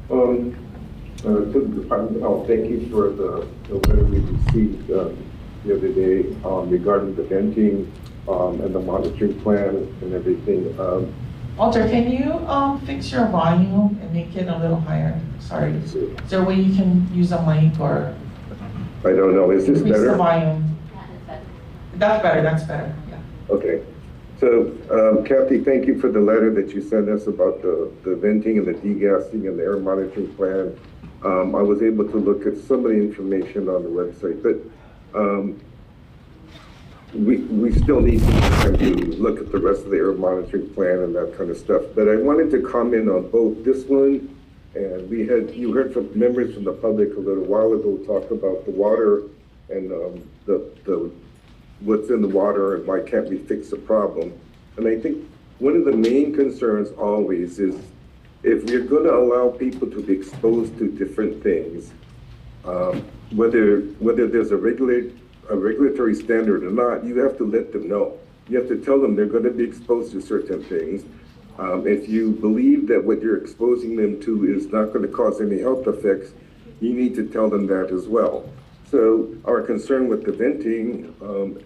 To the Department of Health, thank you for the letter we received the other day regarding the venting and the monitoring plan and everything. Walter, can you fix your volume and make it a little higher? Sorry. Is there a way you can use a mic or? I don't know. Is this increase better? The volume. That's better. That's better. Yeah. Okay. So, Kathy, thank you for the letter that you sent us about the venting and the degassing and the air monitoring plan. I was able to look at some of the information on the website, but we still need some time to look at the rest of the air monitoring plan and that kind of stuff. But I wanted to comment on both this one, and you heard from members from the public a little while ago talk about the water and the what's in the water and why can't we fix the problem. And I think one of the main concerns always is if we're gonna allow people to be exposed to different things, whether there's a regulatory standard or not, you have to let them know. You have to tell them they're gonna be exposed to certain things. If you believe that what you're exposing them to is not gonna cause any health effects, you need to tell them that as well. So our concern with the venting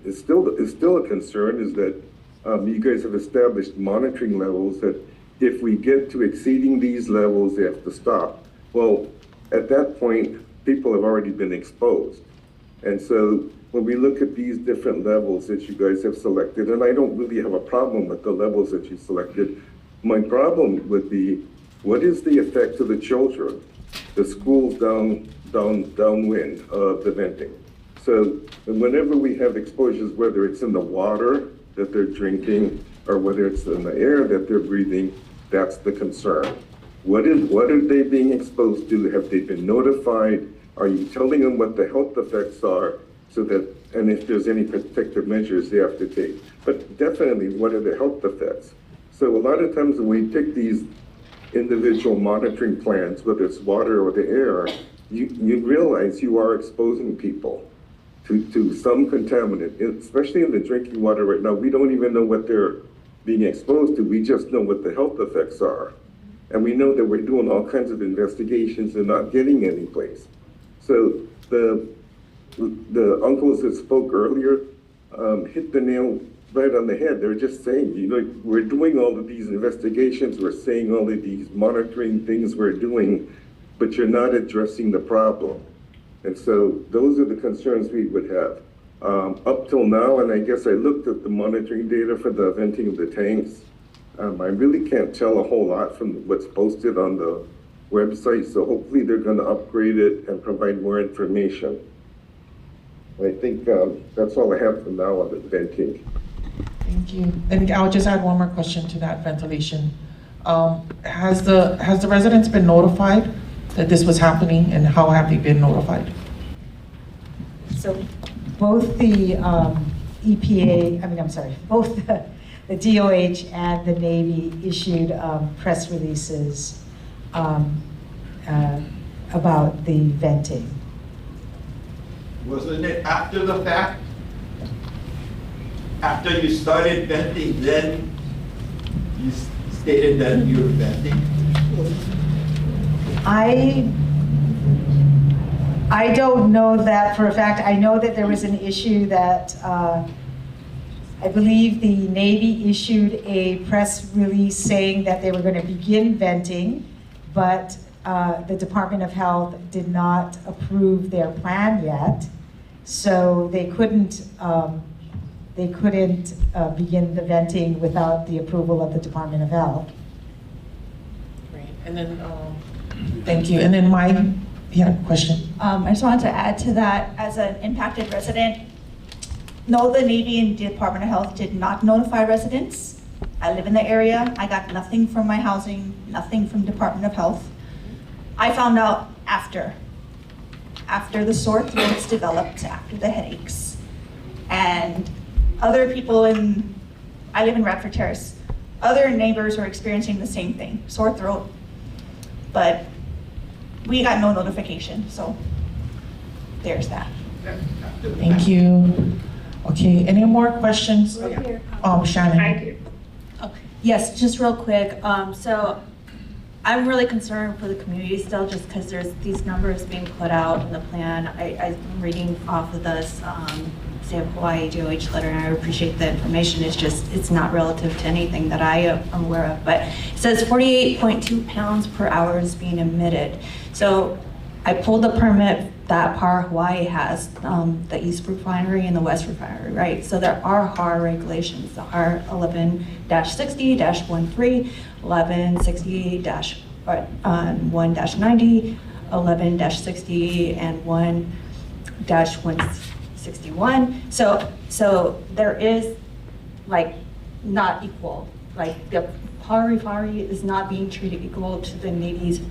is still a concern, is that you guys have established monitoring levels that if we get to exceeding these levels, they have to stop. Well, at that point, people have already been exposed. And so when we look at these different levels that you guys have selected, and I don't really have a problem with the levels that you selected, my problem would be, what is the effect to the children, the schools downwind of the venting? So whenever we have exposures, whether it's in the water that they're drinking or whether it's in the air that they're breathing, that's the concern. What are they being exposed to? Have they been notified? Are you telling them what the health effects are, so that, and if there's any protective measures they have to take? But definitely, what are the health effects? So a lot of times when we take these individual monitoring plans, whether it's water or the air, you realize you are exposing people to some contaminant, especially in the drinking water right now. We don't even know what they're being exposed to. We just know what the health effects are. And we know that we're doing all kinds of investigations and not getting any place. So the uncles that spoke earlier hit the nail right on the head. They're just saying, you know, we're doing all of these investigations, we're saying all of these monitoring things we're doing, but you're not addressing the problem. And so those are the concerns we would have. Up till now, and I guess I looked at the monitoring data for the venting of the tanks, I really can't tell a whole lot from what's posted on the website, so hopefully they're gonna upgrade it and provide more information. I think that's all I have for now on the venting. Thank you. And I'll just add one more question to that ventilation. Has the residents been notified that this was happening, and how have they been notified? So both the both the DOH and the Navy issued press releases about the venting. Wasn't it after the fact? After you started venting, then you stated that you were venting? I don't know that for a fact. I know that there was an issue that I believe the Navy issued a press release saying that they were going to begin venting, but the Department of Health did not approve their plan yet, so they couldn't begin the venting without the approval of the Department of Health. Great. And then, thank you. And then question. I just wanted to add to that, as an impacted resident, no, the Navy and Department of Health did not notify residents. I live in the area. I got nothing from my housing, nothing from Department of Health. I found out after the sore throats developed, after the headaches. And other people I live in Radford Terrace, other neighbors were experiencing the same thing, sore throat. But we got no notification, so there's that. Thank you. Okay, any more questions? Shannon. I do. Okay. Yes, just real quick. So I'm really concerned for the community still, just because there's these numbers being put out in the plan. I'm reading off of this State of Hawaii DOH letter, and I appreciate the information. It's just, it's not relative to anything that I am aware of. But it says 48.2 pounds per hour is being emitted. So I pulled the permit that Par Hawaii has, the East Refinery and the West Refinery, right? So there are HAR regulations, the HAR 11-60-13, 11-60-1-90, 11-60, and 1-161. So there is like not equal. Like the Par Refinery is not being treated equal to the Navy's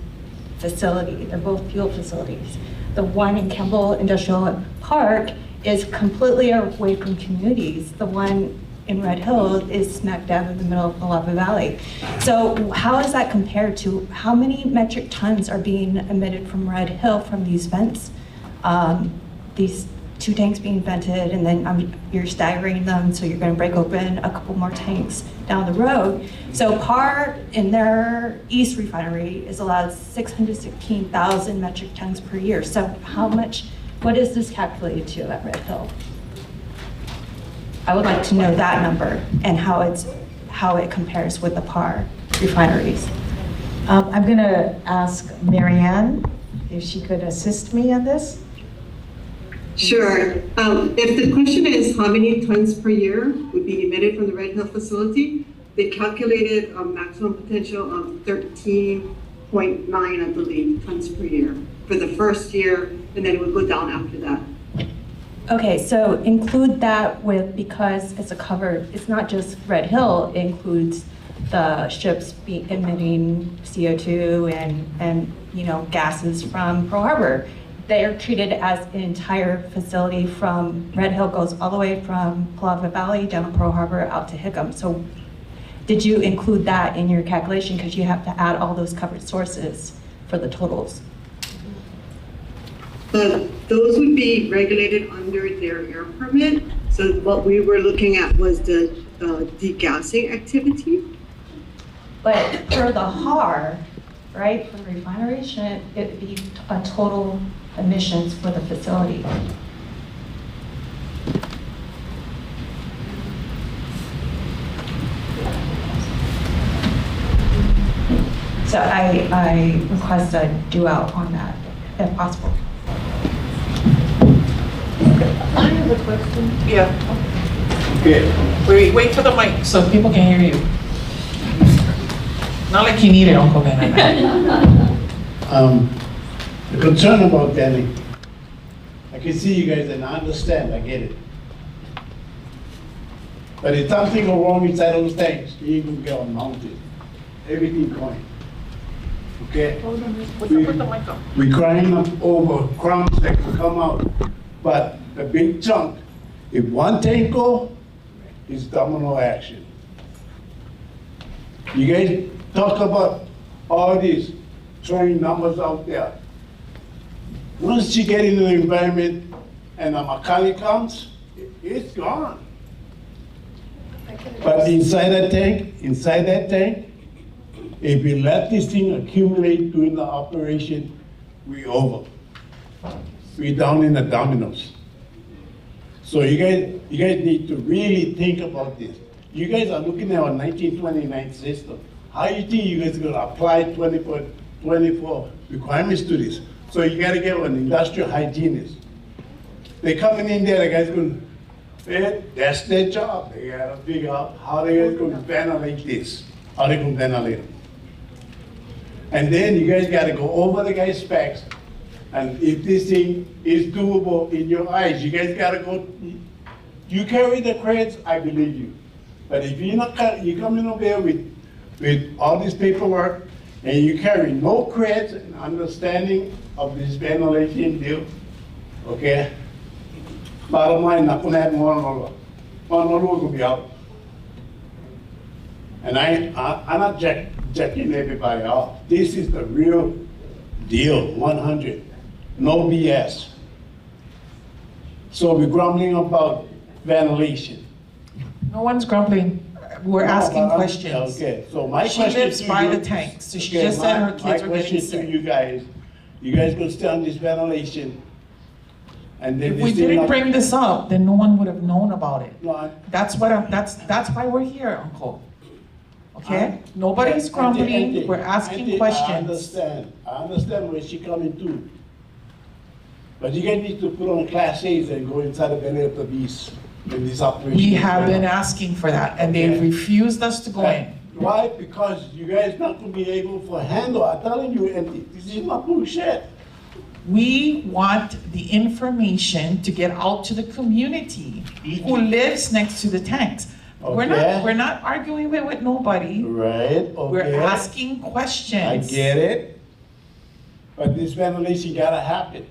facility. They're both fuel facilities. The one in Campbell Industrial Park is completely away from communities. The one in Red Hill is smack dab in the middle of Palapa Valley. So how is that compared to how many metric tons are being emitted from Red Hill from these vents? These 2 tanks being vented, and then you're staggering them, so you're going to break open a couple more tanks down the road. So PAR in their East refinery is allowed 616,000 metric tons per year. So what is this calculated to at Red Hill? I would like to know that number and how it compares with the PAR refineries. I'm gonna ask Marianne if she could assist me on this. Sure. If the question is how many tons per year would be emitted from the Red Hill facility, they calculated a maximum potential of 13.9, I believe, tons per year for the first year, and then it would go down after that. Okay, so include that with, because it's not just Red Hill, it includes the ships emitting CO2 and gases from Pearl Harbor. They are treated as an entire facility from Red Hill, goes all the way from Palapa Valley down to Pearl Harbor out to Hickam. So did you include that in your calculation? Because you have to add all those covered sources for the totals. Those would be regulated under their air permit. So what we were looking at was the degassing activity. But for the HAR, right, from the refinery, shouldn't it be a total emissions for the facility? So I request a due out on that, if possible. I have a question. Yeah. Okay. Wait for the mic so people can hear you. Not like you need it, Uncle Ben. The concern about Delhi, I can see you guys and I understand, I get it. But if something go wrong inside those tanks, you ain't gonna get on mountain. Everything going. Okay? We're crying up over crumbs that can come out. But the big chunk, if one tank go, it's domino action. You guys talk about all these throwing numbers out there. Once you get into the environment and a mechanic comes, it's gone. But inside that tank, if we let this thing accumulate during the operation, we over. We're down in the dominoes. So you guys need to really think about this. You guys are looking at our 1929 system. How do you think you guys are gonna apply 24 requirements to this? So you gotta get an industrial hygienist. They coming in there, the guys going, that's their job. They gotta figure out how they guys gonna ventilate this, how they gonna ventilate them. And then you guys gotta go over the guy's specs, and if this thing is doable in your eyes, you guys gotta go, you carry the credits, I believe you. But if you're not, you come in over there with all this paperwork, and you carry no credits and understanding of this ventilation deal, okay? Bottom line, not gonna have one will be out. And I'm not jacking everybody off. This is the real deal, 100, no BS. So we're grumbling about ventilation. No one's grumbling. We're asking questions. Okay, so my She question lives to by you- the tank, so she okay, just said her kids my are getting question sick. to you guys gonna stay on this ventilation, and then If we this thing didn't not- bring this up, then no one would have known about it. No, That's why we're here, Uncle. Okay? Nobody's grumbling, Auntie, we're asking Auntie, questions. I understand where she coming to. But you guys need to put on Class A's and go inside the belly of the beast in this operation. We have been asking for that, and they've refused us to go in. Why? Because you guys not gonna be able to handle, I'm telling you, and this is not bullshit. We want the information to get out to the community who lives next to the tanks. Okay. We're not arguing with nobody. Right, okay. We're asking questions. I get it. But this ventilation gotta happen.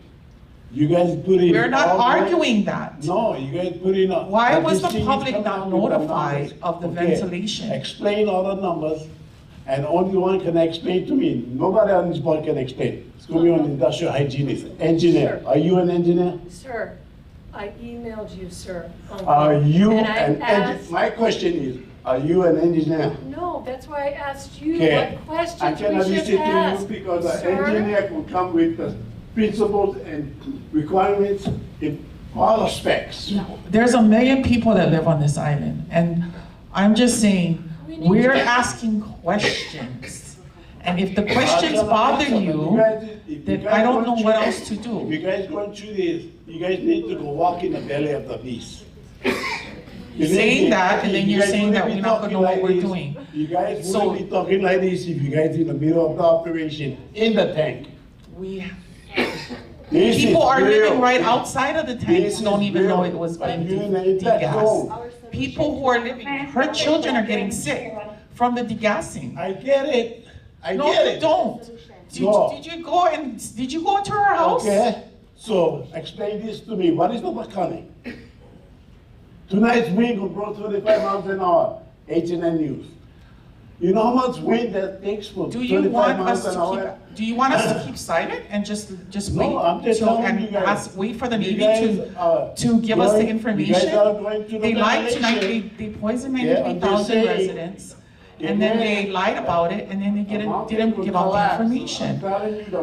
You guys put in. We're not all the- arguing that. No, you guys put in. Why was the this thing is public coming not out with the notified numbers. of the Okay, ventilation? Explain all the numbers, and only one can explain to me. Nobody on this board can explain. It's going to be on industrial hygienist. Engineer, are you an engineer? Sir, I emailed you, sir. Are you And I an asked- my question is, are you an engineer? No, that's why I asked you Okay. what questions I we cannot should listen to ask. you because an Sir? engineer will come with the principles and requirements in all the specs. There's a million people that live on this island, and I'm just saying, we're asking questions. And if the questions bother you, then I don't know what else to do. If you guys going through this, you guys need to go walk in the belly of the beast. You're saying that, and then You you're guys saying wouldn't that be we're not gonna know what talking we're like this. doing. You guys So- wouldn't be talking like this if you guys in the middle of the operation, in the tank. This People is are real. living right outside of the tanks, This don't is even know real. it was being You're in the impact zone. degassed. People who are living, her children are getting sick from the degassing. I get it. I No, get you it. don't. No. Did you go to her house? Okay, so explain this to me. What is the mechanic? Tonight's wind will blow 25 miles an hour, H&N News. You know how much wind that takes for Do you 25 want miles us an hour? to keep, do you want us to keep silent and just wait? No, I'm just till- telling and you guys. wait for the You Navy guys, to give us the you information? guys are going to the They lied tonight, ventilation. they poisoned Yeah, I'm just 93,000 saying. residents. And then they lied about it, and then they didn't give out the information.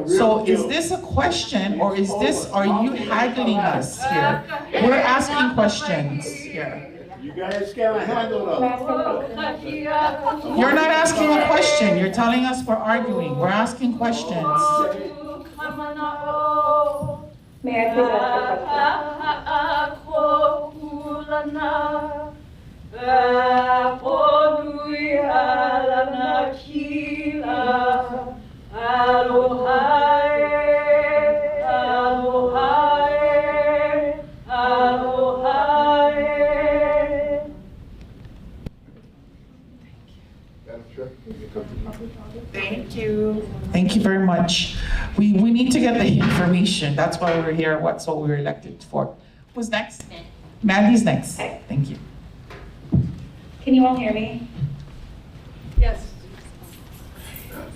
So is this a question, or is this, are you haggling us here? We're asking questions here. You guys can't handle us. You're not asking a question, you're telling us we're arguing, we're asking questions. May I please ask a question? Thank you. Thank you very much. We need to get the information, that's why we're here, that's what we were elected for. Who's next? Mandy's next, thank you. Can you all hear me? Yes.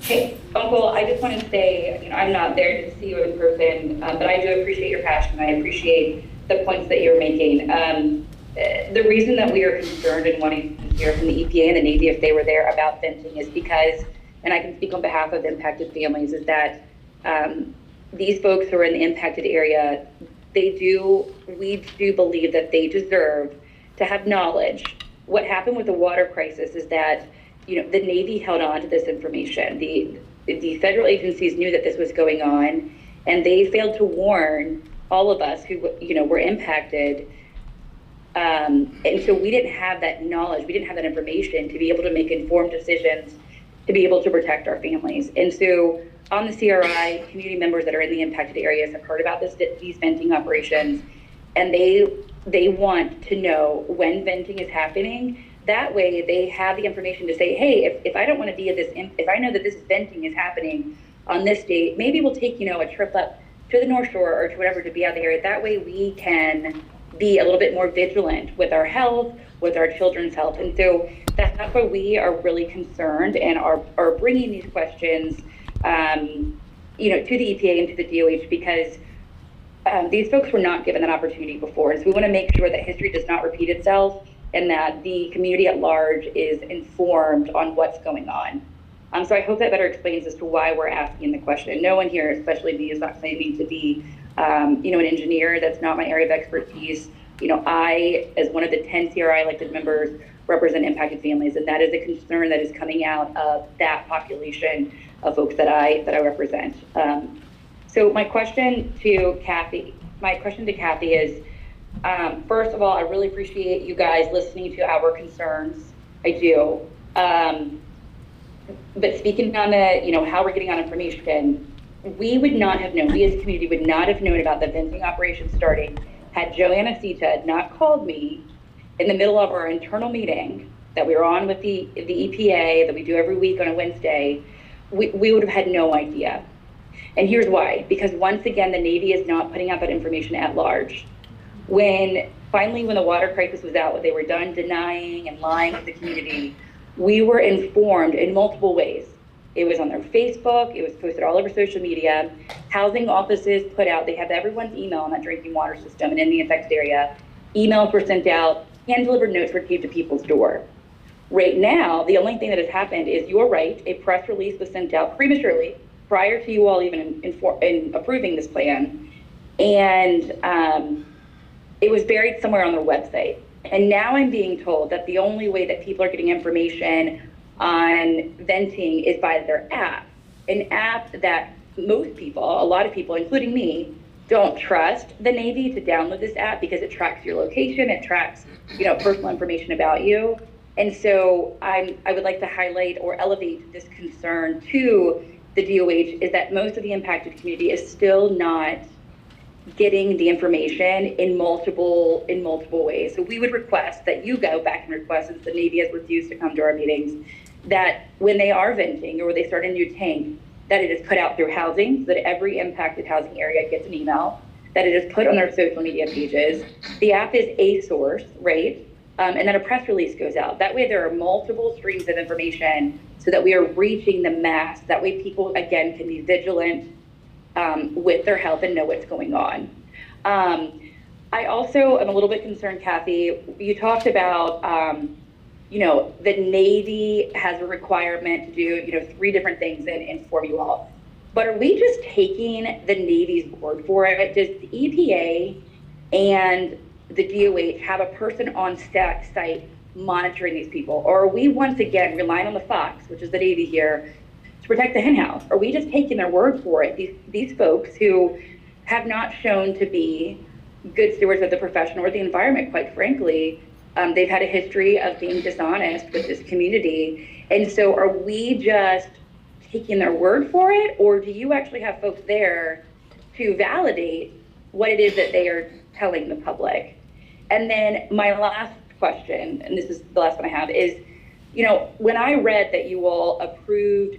Hey, Uncle, I just want to say, I'm not there to see you in person, but I do appreciate your passion. I appreciate the points that you're making. The reason that we are concerned and wanting to hear from the EPA and the Navy if they were there about venting is because, and I can speak on behalf of impacted families, is that these folks who are in the impacted area, we do believe that they deserve to have knowledge. What happened with the water crisis is that the Navy held on to this information. The federal agencies knew that this was going on, and they failed to warn all of us who were impacted. And so we didn't have that knowledge, we didn't have that information to be able to make informed decisions, to be able to protect our families. And so on the CRI, community members that are in the impacted areas have heard about these venting operations, and they want to know when venting is happening. That way they have the information to say, hey, if I don't want to be at this, if I know that this venting is happening on this date, maybe we'll take, a trip up to the North Shore or to whatever to be out there. That way we can be a little bit more vigilant with our health, with our children's health. And so that's why we are really concerned and are bringing these questions, to the EPA and to the DOH, because these folks were not given that opportunity before. And so we want to make sure that history does not repeat itself and that the community at large is informed on what's going on. So I hope that better explains as to why we're asking the question. No one here, especially me, is not claiming to be, an engineer. That's not my area of expertise. I, as one of the 10 CRI elected members, represent impacted families, and that is a concern that is coming out of that population of folks that I represent. So my question to Kathy is, first of all, I really appreciate you guys listening to our concerns. I do. But speaking on the, how we're getting on information, we would not have known, we as a community would not have known about the venting operation starting had Joanna Sita not called me in the middle of our internal meeting that we were on with the EPA that we do every week on a Wednesday. We would have had no idea. And here's why, because once again, the Navy is not putting out that information at large. When the water crisis was out, they were done denying and lying to the community, we were informed in multiple ways. It was on their Facebook, it was posted all over social media. Housing offices put out, they have everyone's email on that drinking water system and in the affected area. Emails were sent out, hand-delivered notes were received to people's door. Right now, the only thing that has happened is, you're right, a press release was sent out prematurely, prior to you all even in approving this plan. And it was buried somewhere on their website. And now I'm being told that the only way that people are getting information on venting is by their app, an app that most people, a lot of people, including me, don't trust the Navy to download this app because it tracks your location, it tracks, personal information about you. And so I would like to highlight or elevate this concern to the DOH, is that most of the impacted community is still not getting the information in multiple ways. So we would request that you go back and request, since the Navy has refused to come to our meetings, that when they are venting or they start a new tank, that it is put out through housing, so that every impacted housing area gets an email, that it is put on their social media pages. The app is a source, right? And then a press release goes out. That way there are multiple streams of information so that we are reaching the mass. That way people, again, can be vigilant with their health and know what's going on. I also am a little bit concerned, Kathy, you talked about, the Navy has a requirement to do, 3 different things and inform you all. But are we just taking the Navy's word for it? Does the EPA and the DOH have a person on site monitoring these people? Or are we once again relying on the Fox, which is the Navy here, to protect the hen house? Are we just taking their word for it? These folks who have not shown to be good stewards of the profession or the environment, quite frankly, they've had a history of being dishonest with this community. And so are we just taking their word for it? Or do you actually have folks there to validate what it is that they are telling the public? And then my last question, and this is the last one I have, is, when I read that you all approved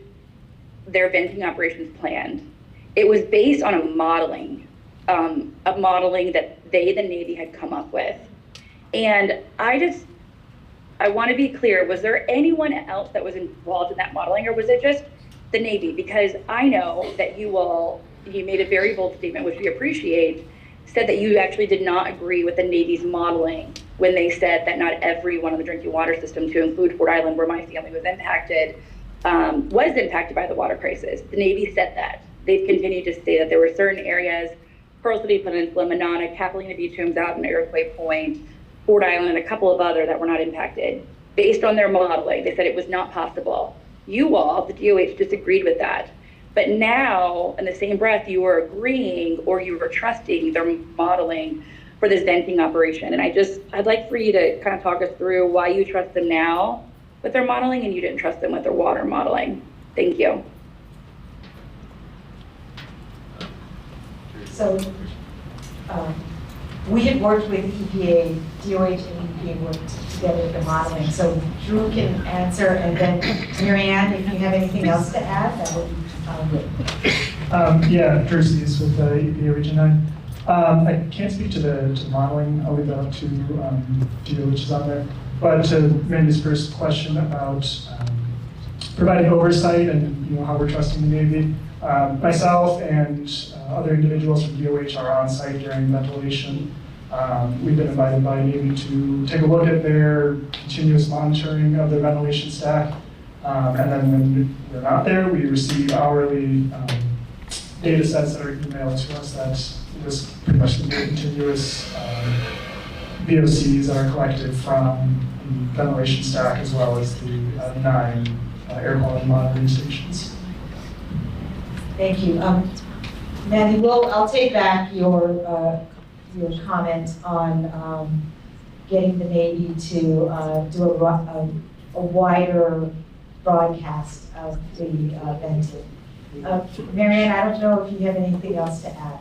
their venting operations plan, it was based on a modeling that the Navy had come up with. And I want to be clear, was there anyone else that was involved in that modeling, or was it just the Navy? Because I know that you made a very bold statement, which we appreciate, said that you actually did not agree with the Navy's modeling when they said that not everyone on the drinking water system, to include Fort Island, where my family was impacted by the water crisis. The Navy said that. They've continued to say that there were certain areas, Pearl City Peninsula, Monona, Catalina Beach Homes out in Iroquois Point, Fort Island, and a couple of other that were not impacted. Based on their modeling, they said it was not possible. You all, the DOH, disagreed with that. But now, in the same breath, you are agreeing, or you are trusting their modeling for this venting operation. And I'd like for you to kind of talk us through why you trust them now with their modeling and you didn't trust them with their water modeling. Thank you. So, we had worked with EPA, DOH and EPA worked together with the modeling. So Drew can answer, and then Marianne, if you have anything else to add, that would be Yeah, Drew Stees with EPA Region 9. I can't speak to the modeling. I'll leave that up to DOH is on there. But to Mandy's first question about providing oversight and how we're trusting the Navy, myself and other individuals from DOH are on site during ventilation. We've been invited by Navy to take a look at their continuous monitoring of their ventilation stack. And then when we're not there, we receive hourly data sets that are emailed to us that just pretty much the continuous VOCs that are collected from the ventilation stack, as well as the 9 air quality monitoring stations. Thank you. Mandy, I'll take back your comment on getting the Navy to do a wider broadcast of the venting. Marianne, I don't know if you have anything else to add.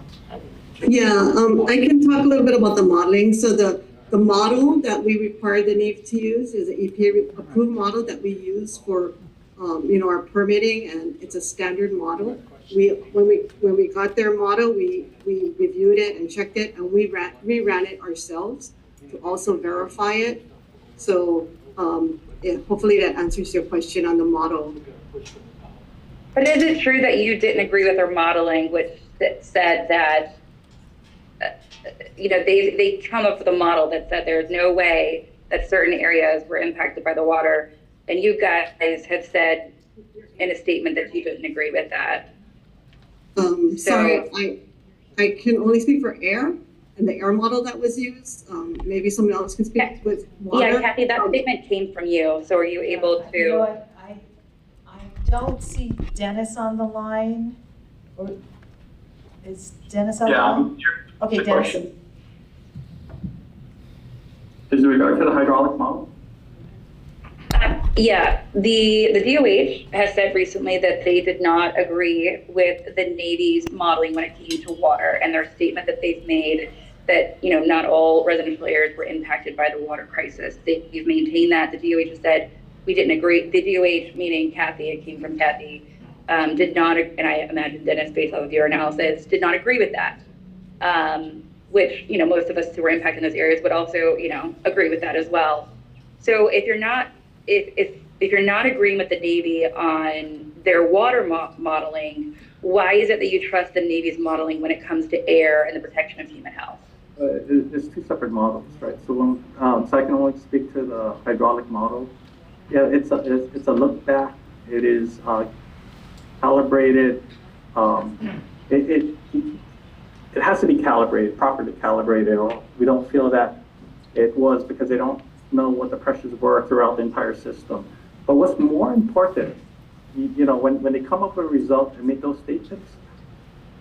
Yeah, I can talk a little bit about the modeling. So the model that we require the Navy to use is an EPA approved model that we use for our permitting, and it's a standard model. when we got their model, we reviewed it and checked it, and we ran it ourselves to also verify it. So hopefully that answers your question on the model. But is it true that you didn't agree with their modeling, which said that, they come up with a model that said there's no way that certain areas were impacted by the water, and you guys have said in a statement that you didn't agree with that? Sorry, I can only speak for air and the air model that was used. Maybe someone else can speak with water. Yeah, Kathy, that statement came from you, so are you able to? You know what? I don't see Dennis on the line. Or is Dennis on the line? I'm here. Okay, The Dennis. question is in regard to the hydraulic model. Yeah, the DOH has said recently that they did not agree with the Navy's modeling when it came to water, and their statement that they've made that, not all residential areas were impacted by the water crisis. They've maintained that. The DOH has said we didn't agree. The DOH, meaning Kathy, it came from Kathy, did not, and I imagine Dennis, based off of your analysis, did not agree with that. Which, most of us who were impacted in those areas would also, agree with that as well. So if you're not, if you're not agreeing with the Navy on their water modeling, why is it that you trust the Navy's modeling when it comes to air and the protection of human health? It's two separate models, right? So so I can only speak to the hydraulic model. Yeah, it's a look back. It is calibrated. It has to be calibrated, properly calibrated, or we don't feel that it was, because they don't know what the pressures were throughout the entire system. But what's more important, when they come up with a result and make those statements,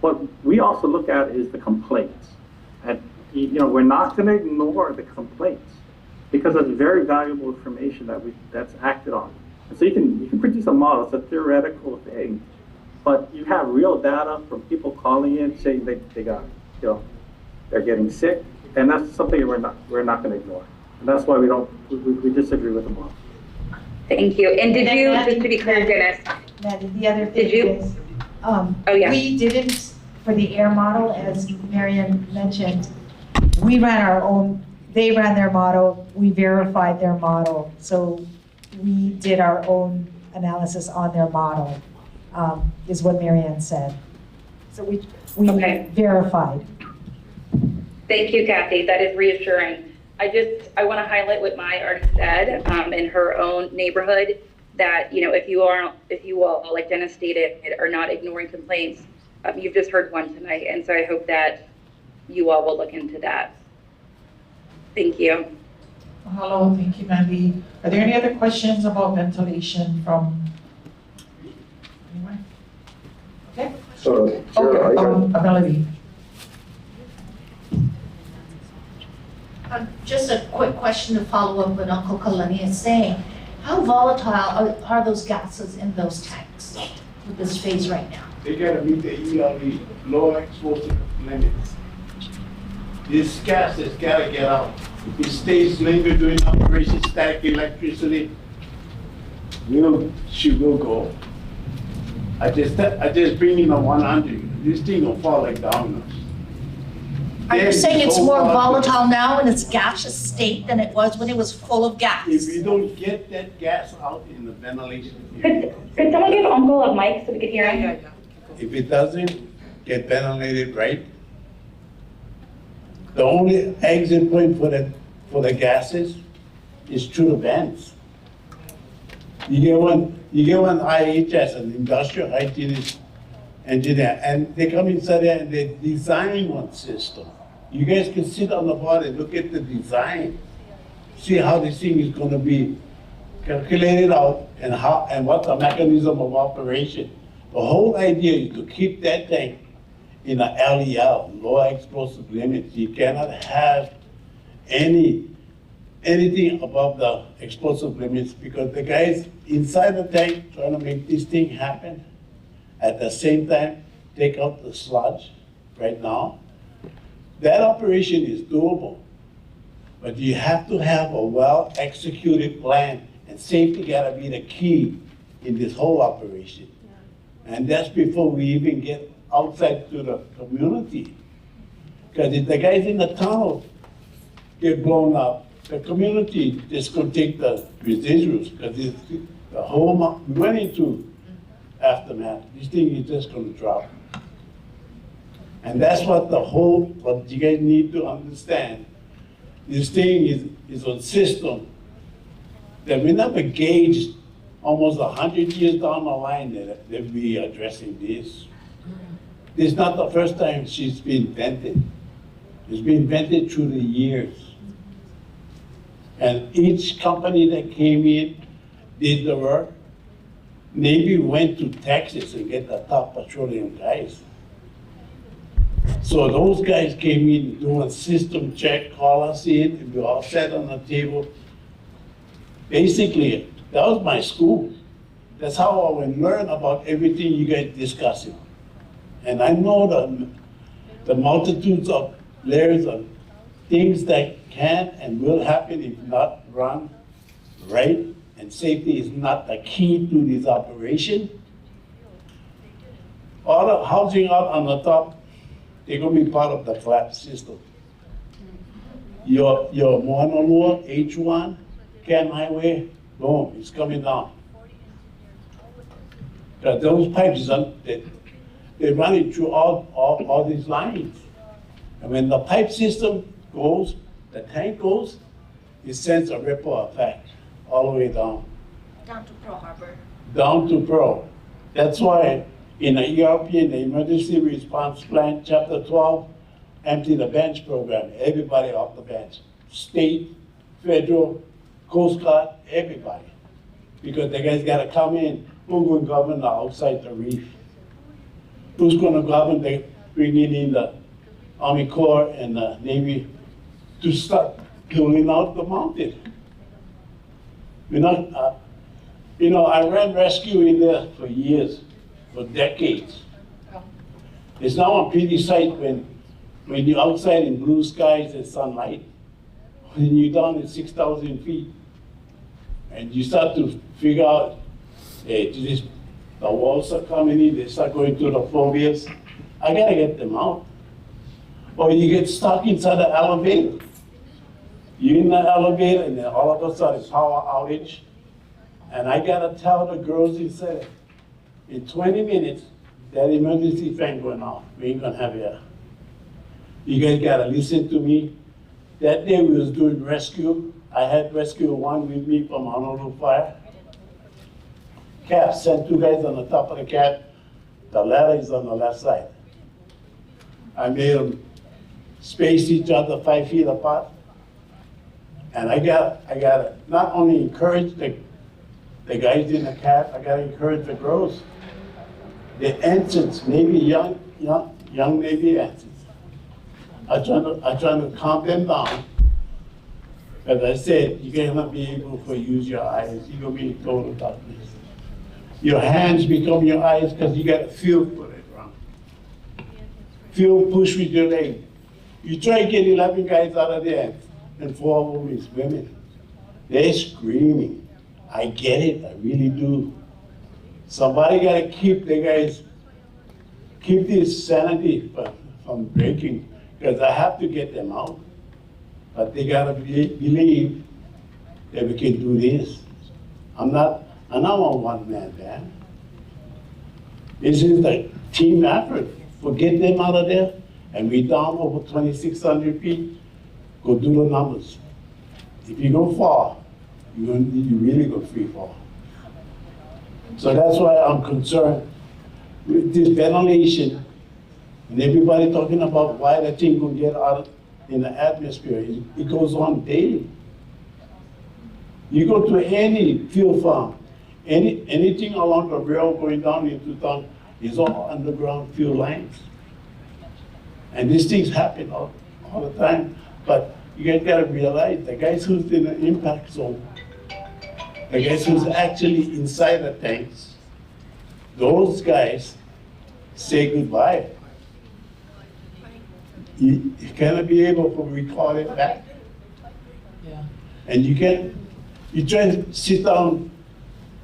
what we also look at is the complaints. And we're not going to ignore the complaints, because that's very valuable information that's acted on. And so you can produce a model. It's a theoretical thing, but you have real data from people calling in saying they got, they're getting sick, and that's something we're not going to ignore. And that's why we disagree with the model. Thank you. And did you, just to be clear, Dennis? Maddie, the other thing is, we didn't, for the air model, as Marian mentioned, we ran our own, they ran their model, we verified their model. So we did our own analysis on their model, is what Marian said. So we verified. Thank you, Kathy. That is reassuring. I want to highlight what Mai already said in her own neighborhood, that, if you all, like Dennis stated, are not ignoring complaints, you've just heard one tonight. And so I hope that you all will look into that. Thank you. Hello, thank you, Mandy. Are there any other questions about ventilation from anyone? Okay. Melody. Just a quick question to follow up what Uncle Kalani is saying. How volatile are those gases in those tanks with this phase right now? They gotta meet the ELD, low explosive limits. This gas has gotta get out. If it stays longer during operation, static electricity, she will go. I just bring in a 100. This thing will fall like dominoes. Are you saying it's more volatile now in its gaseous state than it was when it was full of gas? If you don't get that gas out in the ventilation. Could someone give Uncle a mic so we could hear him? If it doesn't get ventilated right, the only exit point for the gases is through the vents. You get one IHS, an industrial hygienist engineer, and they come inside there and they design one system. You guys can sit on the board and look at the design, see how this thing is going to be calculated out and what the mechanism of operation. The whole idea is to keep that tank in a LEL, low explosive limits. You cannot have anything above the explosive limits, because the guys inside the tank trying to make this thing happen, at the same time take out the sludge right now. That operation is doable, but you have to have a well-executed plan, and safety gotta be the key in this whole operation. And that's before we even get outside to the community. Because if the guys in the tunnel get blown up, the community just could take the residuals, because the whole, we went into aftermath. This thing is just gonna drop. And that's what what you guys need to understand. This thing is a system that we never gauged almost 100 years down the line that we are addressing this. This is not the first time she's been invented. It's been invented through the years. And each company that came in did the work. Navy went to Texas and get the top petroleum guys. So those guys came in doing system check, call us in, and we all sat on the table. Basically, that was my school. That's how I would learn about everything you guys discussing. And I know the multitudes of layers of things that can and will happen if not run right, and safety is not the key to this operation. All the housing out on the top, they're gonna be part of the collapse system. Your Moanolua, H1, Can Highway, boom, it's coming down. But those pipes, they're running through all these lines. And when the pipe system goes, the tank goes, it sends a ripple effect all the way down. Down to Pearl Harbor. Down to Pearl. That's why in the ERP, in the Emergency Response Plan, Chapter 12, empty the bench program, everybody off the bench. State, federal, Coast Guard, everybody. Because the guys gotta come in, who's gonna govern the outside the reef? Who's gonna govern the bringing in the Army Corps and the Navy to start pulling out the mountain? I ran rescue in there for years, for decades. It's now a pretty sight when you're outside in blue skies and sunlight, when you're down at 6,000 feet, and you start to figure out, hey, the walls are coming in, they start going through the phobias. I gotta get them out. Or you get stuck inside the elevator. You're in the elevator and then all of a sudden power outage. And I gotta tell the girls inside, in 20 minutes, that emergency fan going off. We ain't gonna have air. You guys gotta listen to me. That day we was doing rescue. I had rescue one with me from Honolulu Fire. Cab, sent 2 guys on the top of the cab. The ladder is on the left side. I made them space each other 5 feet apart. And I gotta not only encourage the guys in the cab, I gotta encourage the girls. The ensigns, maybe young Navy ensigns. I try to calm them down. As I said, you're gonna be able to use your eyes. You're gonna be in total darkness. Your hands become your eyes because you got to feel for it, right? Feel push with your leg. You try to get 11 guys out of there, and 4 of them is women. They're screaming. I get it, I really do. Somebody got to keep the guys, keep this sanity from breaking, because I have to get them out. But they got to believe that we can do this. I'm not a one-man band. This is a team effort. Forget them out of there, and we down over 2,600 feet. Go do the numbers. If you go far, you really go free fall. So that's why I'm concerned with this ventilation, and everybody talking about why the thing will get out in the atmosphere. It goes on daily. You go to any field farm, anything along the rail going down into town is all underground fuel lines. And these things happen all the time. But you guys gotta realize the guys who's in the impact zone, the guys who's actually inside the tanks, those guys say goodbye. You cannot be able to recall it back. Yeah. And you try to sit down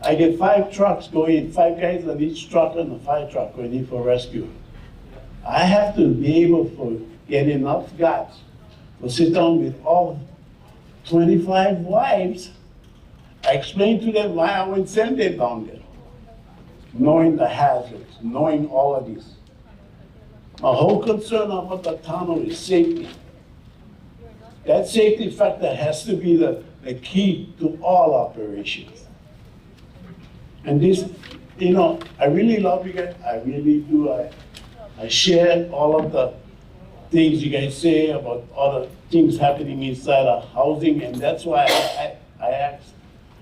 I get 5 trucks going, 5 guys on each truck and a fire truck going in for rescue. I have to be able to get enough guts to sit down with all 25 wives. I explained to them why I would send them down there, knowing the hazards, knowing all of this. My whole concern about the tunnel is safety. That safety factor has to be the key to all operations. And this, you know, I really love you guys, I really do. I share all of the things you guys say about other things happening inside of housing, and that's why I asked,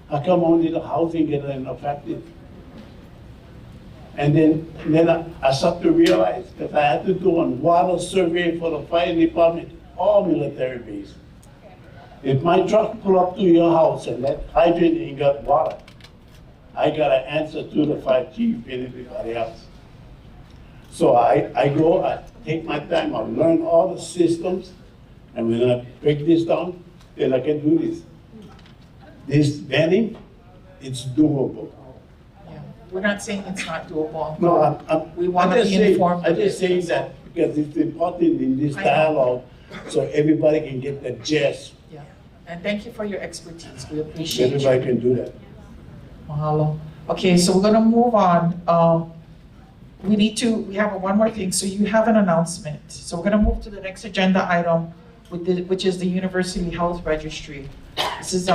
how come only the housing getting affected? And then I started to realize that I had to do a water survey for the fire department, all military base. If my truck pull up to your house and that hydrant ain't got water, I got an answer to the fire chief and everybody else. So I go, I take my time, I learn all the systems, and when I break this down, then I can do this. This venting, it's doable. We're not saying it's not doable. No, we want to be informed. I just say that because it's important in this dialogue, so everybody can get the gist. Yeah, and thank you for your expertise. We appreciate Everybody you. can do that. Mahalo. Okay, so we're gonna move on. We have one more thing. So you have an announcement. So we're gonna move to the next agenda item, which is the University Health Registry. This is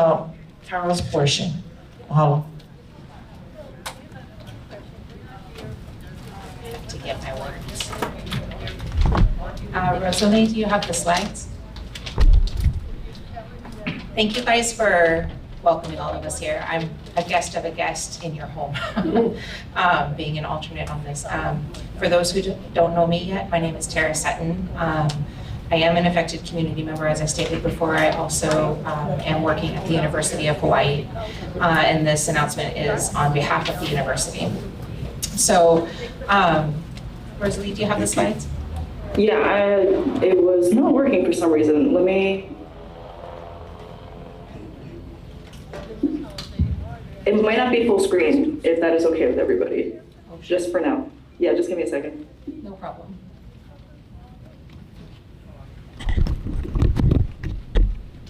Carol's portion. Mahalo. To get my words. Rosalie, do you have the slides? Thank you guys for welcoming all of us here. I'm a guest of a guest in your home, being an alternate on this. For those who don't know me yet, my name is Tara Sutton. I am an affected community member, as I stated before. I also am working at the University of Hawaii, and this announcement is on behalf of the university. So, Rosalie, do you have the slides? Yeah, it was not working for some reason. Let me. It might not be full screen, if that is okay with everybody. Just for now. Yeah, just give me a second. No problem.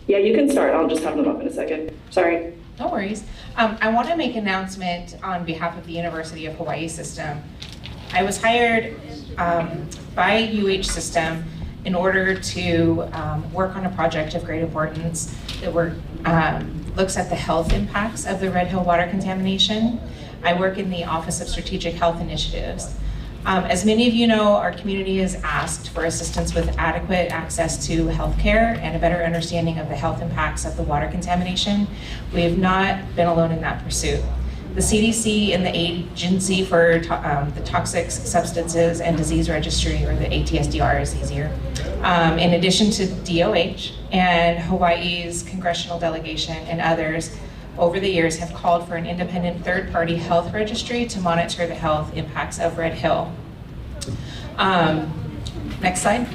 Yeah, you can start. I'll just have them up in a second. Sorry. No worries. I want to make an announcement on behalf of the University of Hawaii system. I was hired by UH System in order to work on a project of great importance that looks at the health impacts of the Red Hill water contamination. I work in the Office of Strategic Health Initiatives. As many of you know, our community has asked for assistance with adequate access to healthcare and a better understanding of the health impacts of the water contamination. We have not been alone in that pursuit. The CDC and the Agency for the Toxic Substances and Disease Registry, or the ATSDR is easier, in addition to DOH and Hawaii's congressional delegation and others, over the years have called for an independent third-party health registry to monitor the health impacts of Red Hill. Next slide.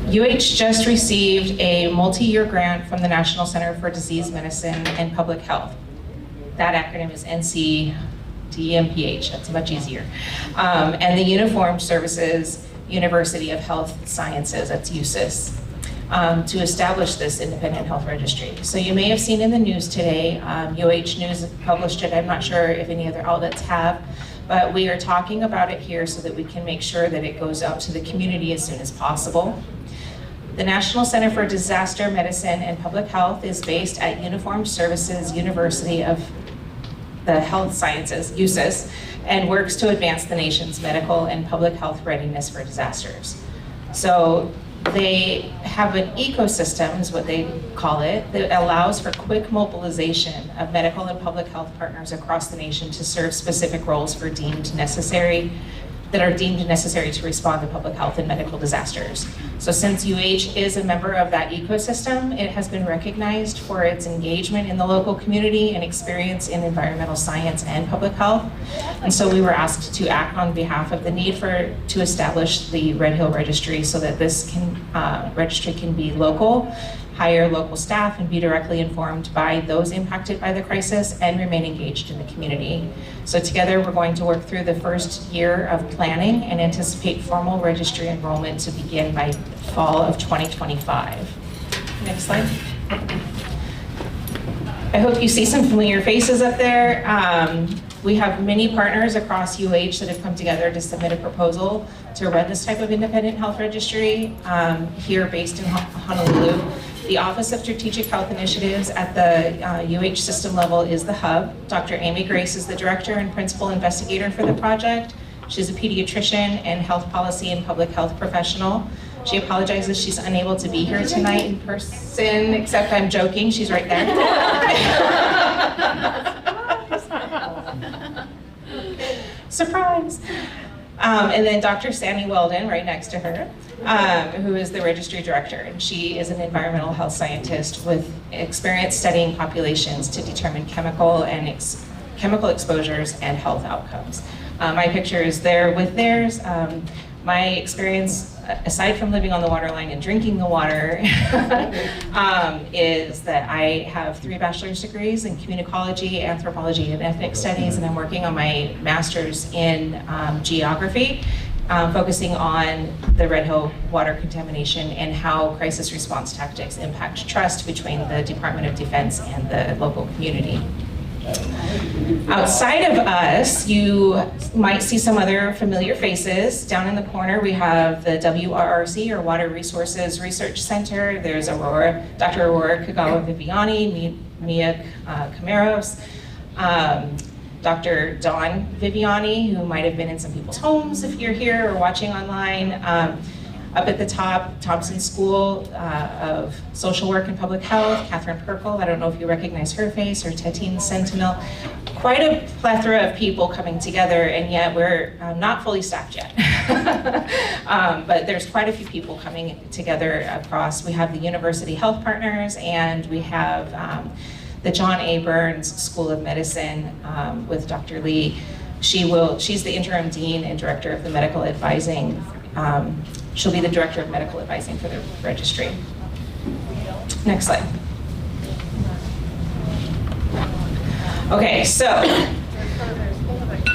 UH just received a multi-year grant from the National Center for Disease Medicine and Public Health. That acronym is NCDMPH, that's much easier. And the Uniformed Services University of Health Sciences, that's USIS, to establish this independent health registry. So you may have seen in the news today, UH News published it, I'm not sure if any other outlets have, but we are talking about it here so that we can make sure that it goes out to the community as soon as possible. The National Center for Disaster Medicine and Public Health is based at Uniformed Services University of the Health Sciences, USIS, and works to advance the nation's medical and public health readiness for disasters. So they have an ecosystem, is what they call it, that allows for quick mobilization of medical and public health partners across the nation to serve specific roles that are deemed necessary to respond to public health and medical disasters. So since UH is a member of that ecosystem, it has been recognized for its engagement in the local community and experience in environmental science and public health. And so we were asked to act on behalf of the need to establish the Red Hill Registry so that this registry can be local hire local staff and be directly informed by those impacted by the crisis and remain engaged in the community. So together we're going to work through the first year of planning and anticipate formal registry enrollment to begin by fall of 2025. Next slide. I hope you see some familiar faces up there. We have many partners across UH that have come together to submit a proposal to run this type of independent health registry here based in Honolulu. The Office of Strategic Health Initiatives at the UH system level is the hub. Dr. Amy Grace is the director and principal investigator for the project. She's a pediatrician and health policy and public health professional. She apologizes she's unable to be here tonight in person, except I'm joking, she's right there. Surprise. And then Dr. Sandy Weldon, right next to her, who is the registry director. And she is an environmental health scientist with experience studying populations to determine chemical exposures and health outcomes. My picture is there with theirs. My experience, aside from living on the water line and drinking the water, is that I have 3 bachelor's degrees in communicology, anthropology, and ethnic studies, and I'm working on my master's in geography, focusing on the Red Hill water contamination and how crisis response tactics impact trust between the Department of Defense and the local community. Outside of us, you might see some other familiar faces. Down in the corner, we have the WRRC, or Water Resources Research Center. There's Dr. Aurora Kagawa-Viviani, Mia Camaros, Dr. Dawn Viviani, who might have been in some people's homes if you're here or watching online. Up at the top, Thompson School of Social Work and Public Health, Catherine Perkle, I don't know if you recognize her face, or Tatine Sentinel. Quite a plethora of people coming together, and yet we're not fully staffed yet. But there's quite a few people coming together across. We have the University Health Partners, and we have the John A. Burns School of Medicine with Dr. Lee. She's the interim dean and director of the medical advising. She'll be the director of medical advising for the registry. Next slide. Okay, so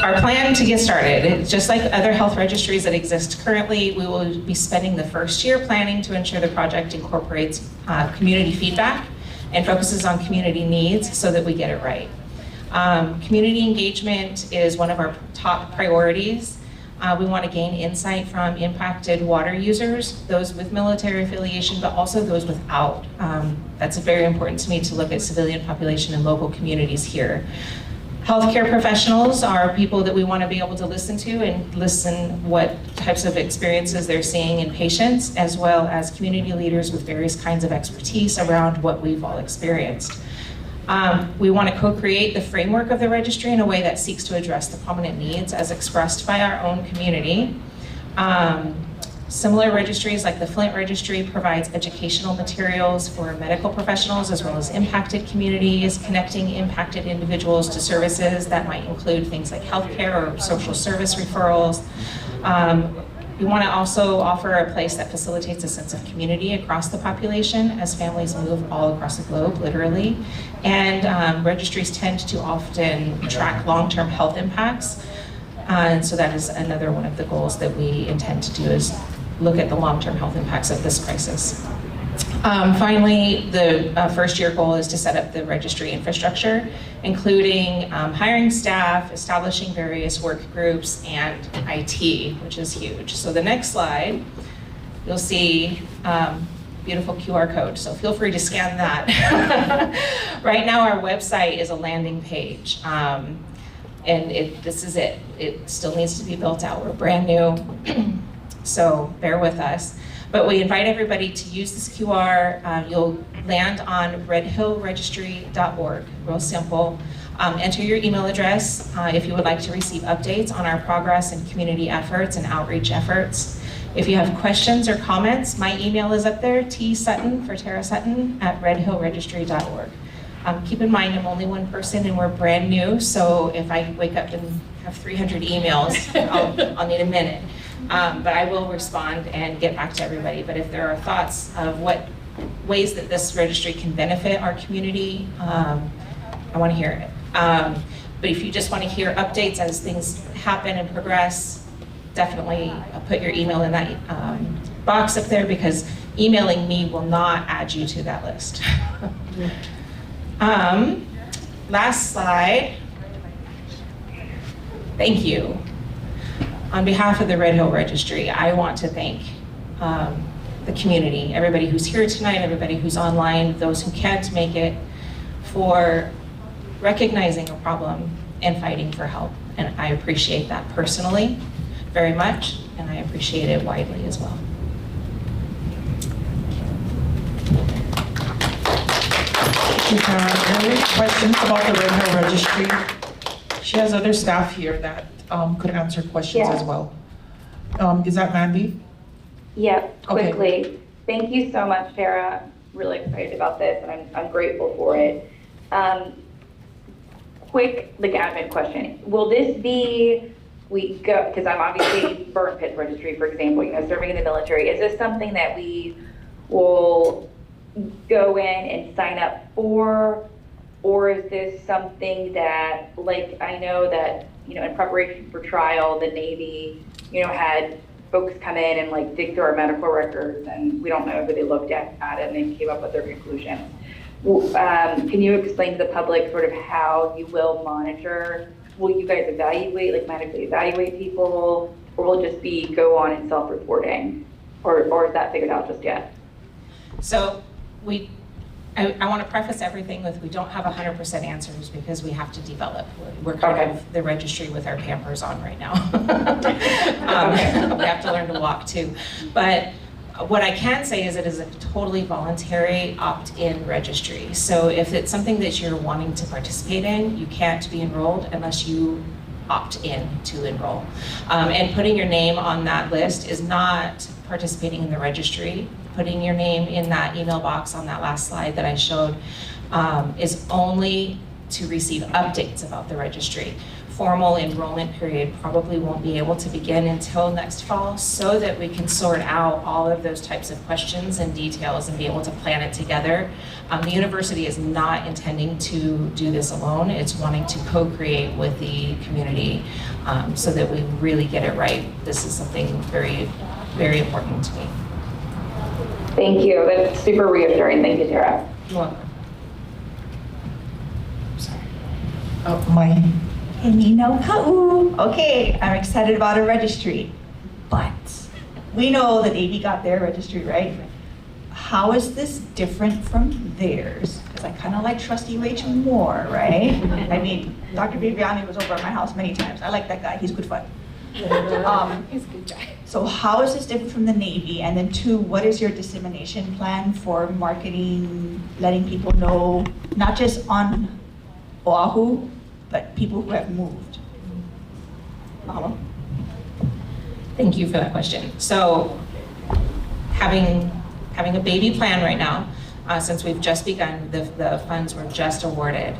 our plan to get started, just like other health registries that exist currently, we will be spending the first year planning to ensure the project incorporates community feedback and focuses on community needs so that we get it right. Community engagement is one of our top priorities. We want to gain insight from impacted water users, those with military affiliation, but also those without. That's very important to me to look at civilian population and local communities here. Healthcare professionals are people that we want to be able to listen to and listen what types of experiences they're seeing in patients, as well as community leaders with various kinds of expertise around what we've all experienced. We want to co-create the framework of the registry in a way that seeks to address the prominent needs as expressed by our own community. Similar registries like the Flint Registry provides educational materials for medical professionals as well as impacted communities, connecting impacted individuals to services that might include things like healthcare or social service referrals. We want to also offer a place that facilitates a sense of community across the population as families move all across the globe, literally. And registries tend to often track long-term health impacts. And so that is another one of the goals that we intend to do, is look at the long-term health impacts of this crisis. Finally, the first year goal is to set up the registry infrastructure, including hiring staff, establishing various work groups, and IT, which is huge. So the next slide, you'll see beautiful QR code, so feel free to scan that. Right now our website is a landing page, and this is it. It still needs to be built out. We're brand new, so bear with us. But we invite everybody to use this QR. You'll land on redhillregistry.org, real simple. Enter your email address if you would like to receive updates on our progress and community efforts and outreach efforts. If you have questions or comments, my email is up there, tsutton, for Tara Sutton, @redhillregistry.org. Keep in mind, I'm only one person and we're brand new, so if I wake up and have 300 emails, I'll need a minute. But I will respond and get back to everybody. But if there are thoughts of what ways that this registry can benefit our community, I want to hear it. But if you just want to hear updates as things happen and progress, definitely put your email in that box up there, because emailing me will not add you to that list. Last slide. Thank you. On behalf of the Red Hill Registry, I want to thank the community, everybody who's here tonight, everybody who's online, those who can't make it, for recognizing a problem and fighting for help. And I appreciate that personally very much, and I appreciate it widely as well. Thank you, Karen. Any questions about the Red Hill Registry? She has other staff here that could answer questions as well. Is that Mandy? Yep, Okay. quickly. Thank you so much, Tara. Really excited about this, and I'm grateful for it. Quick, admin question. Will this be, because I'm obviously burn pit registry, for example, serving in the military. Is this something that we will go in and sign up for? Or is this something that, I know that, in preparation for trial, the Navy, had folks come in and dig through our medical records, and we don't know who they looked at and they came up with their conclusions. Can you explain to the public sort of how you will monitor? Will you guys evaluate, medically evaluate people, or will it just be go on and self-reporting? Or is that figured out just yet? So I want to preface everything with, we don't have 100% answers because we have to develop. We're kind of the registry with our Pampers on right now. We have to learn to walk too. But what I can say is it is a totally voluntary opt-in registry. So if it's something that you're wanting to participate in, you can't be enrolled unless you opt in to enroll. And putting your name on that list is not participating in the registry. Putting your name in that email box on that last slide that I showed is only to receive updates about the registry. Formal enrollment period probably won't be able to begin until next fall, so that we can sort out all of those types of questions and details and be able to plan it together. The university is not intending to do this alone. It's wanting to co-create with the community so that we really get it right. This is something very, very important to me. Thank you. That's super reassuring. Thank you, Tara. You're welcome. Mine. Okay, I'm excited about a registry, but we know the Navy got their registry, right? How is this different from theirs? Because I kind of like Trustee Rach more, right? I mean, Dr. Viviani was over at my house many times. I like that guy. He's good fun. He's a good guy. So how is this different from the Navy? And then two, what is your dissemination plan for marketing, letting people know, not just on Oahu, but people who have moved? Mahalo. Thank you for that question. So having a baby plan right now, since we've just begun, the funds were just awarded.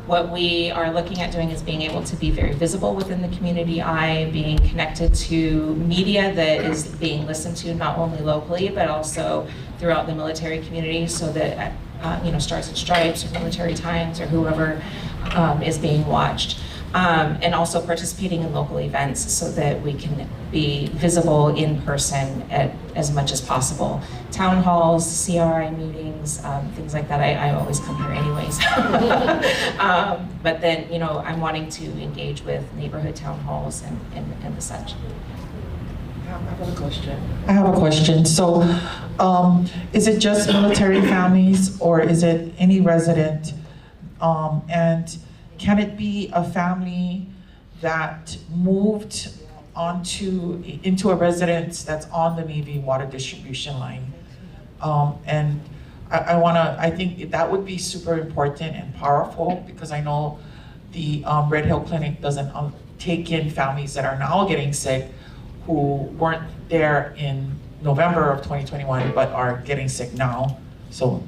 What we are looking at doing is being able to be very visible within the community eye, being connected to media that is being listened to not only locally, but also throughout the military community, so that Stars and Stripes or Military Times or whoever is being watched. And also participating in local events so that we can be visible in person at as much as possible. Town halls, CRI meetings, things like that. I always come here anyways. But then, I'm wanting to engage with neighborhood town halls and the such. I have a question. So, is it just military families, or is it any resident? And can it be a family that moved into a residence that's on the Navy water distribution line? And I think that would be super important and powerful, because I know the Red Hill Clinic doesn't take in families that are now getting sick, who weren't there in November of 2021, but are getting sick now. So,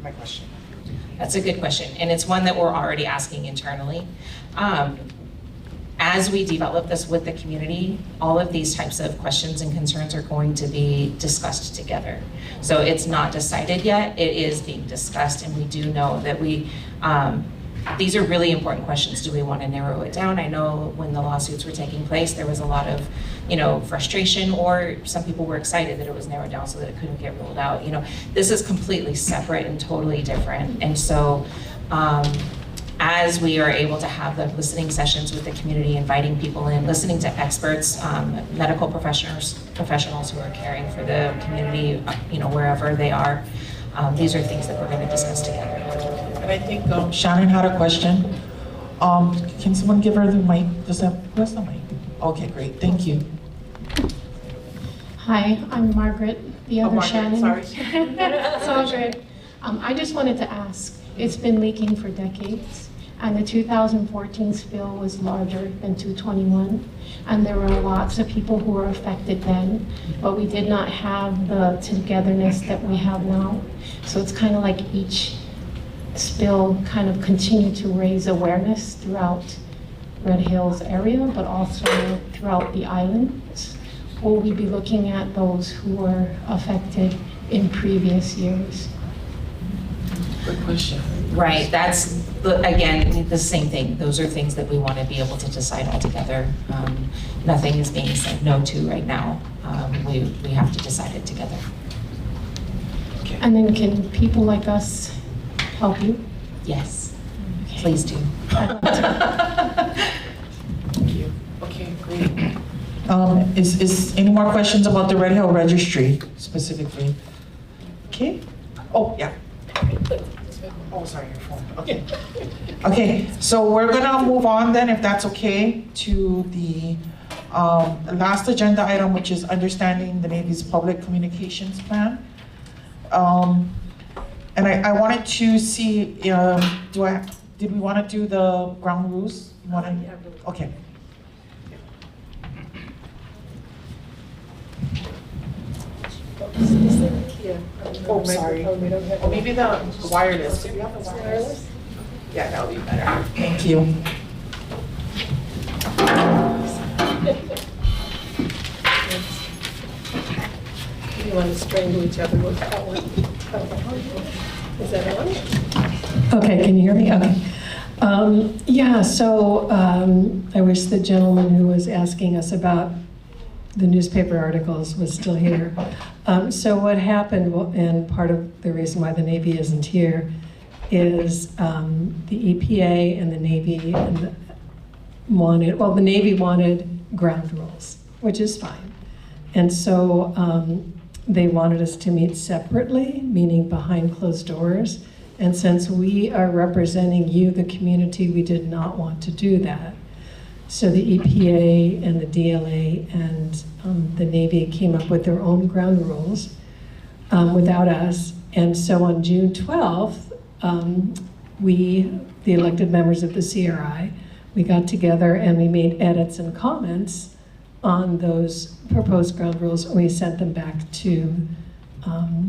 my question. That's a good question, and it's one that we're already asking internally. as we develop this with the community, all of these types of questions and concerns are going to be discussed together. So it's not decided yet, it is being discussed, and we do know that these are really important questions. Do we want to narrow it down? I know when the lawsuits were taking place, there was a lot of, frustration, or some people were excited that it was narrowed down so that it couldn't get ruled out. This is completely separate and totally different. And so, as we are able to have the listening sessions with the community, inviting people in, listening to experts, medical professionals who are caring for the community, wherever they are, these are things that we're going to discuss together. And I think Shannon had a question. Can someone give her the mic? Where's the mic? Okay, great, thank you. Hi, I'm Margaret, the other Margaret, Shannon. sorry. It's all good. I just wanted to ask, it's been leaking for decades, and the 2014 spill was larger than 221, and there were lots of people who were affected then, but we did not have the togetherness that we have now. So it's kind of like each spill kind of continued to raise awareness throughout Red Hills area, but also throughout the islands. Will we be looking at those who were affected in previous years? Good question. Right, that's, again, the same thing. Those are things that we want to be able to decide all together. Nothing is being said no to right now. We have to decide it together. And then can people like us help you? Yes, please do. Thank you. Okay, great. Is any more questions about the Red Hill Registry specifically? Okay. Oh, yeah. Oh, sorry, your phone. Okay. Okay, so we're gonna move on then, if that's okay, to the last agenda item, which is understanding the Navy's public communications plan. And I wanted to see, did we want to do the ground rules? Okay. Oh, sorry. Oh, maybe the wireless. Do you have the wireless? Yeah, that would be better. Thank you. You want to strangle each other with that one? Is that on? Okay, can you hear me? Okay. Yeah, so I wish the gentleman who was asking us about the newspaper articles was still here. So what happened, and part of the reason why the Navy isn't here, is the EPA and the Navy the Navy wanted ground rules, which is fine. And so they wanted us to meet separately, meaning behind closed doors. And since we are representing you, the community, we did not want to do that. So the EPA and the DLA and the Navy came up with their own ground rules without us. And so on June 12th, we, the elected members of the CRI, we got together and we made edits and comments on those proposed ground rules, and we sent them back to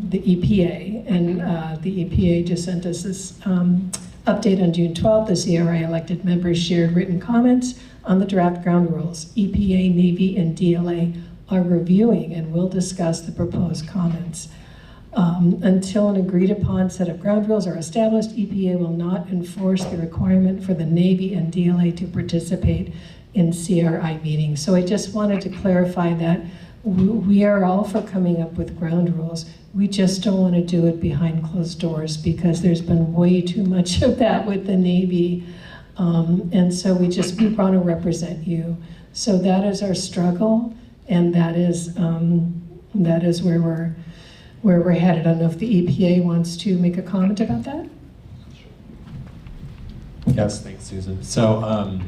the EPA. And the EPA just sent us this update on June 12th. The CRI elected members shared written comments on the draft ground rules. EPA, Navy, and DLA are reviewing and will discuss the proposed comments. Until an agreed upon set of ground rules are established, EPA will not enforce the requirement for the Navy and DLA to participate in CRI meetings. So I just wanted to clarify that we are all for coming up with ground rules. We just don't want to do it behind closed doors because there's been way too much of that with the Navy. And so we want to represent you. So that is our struggle, and that is where we're headed. I don't know if the EPA wants to make a comment about that. Yes, thanks, Susan. So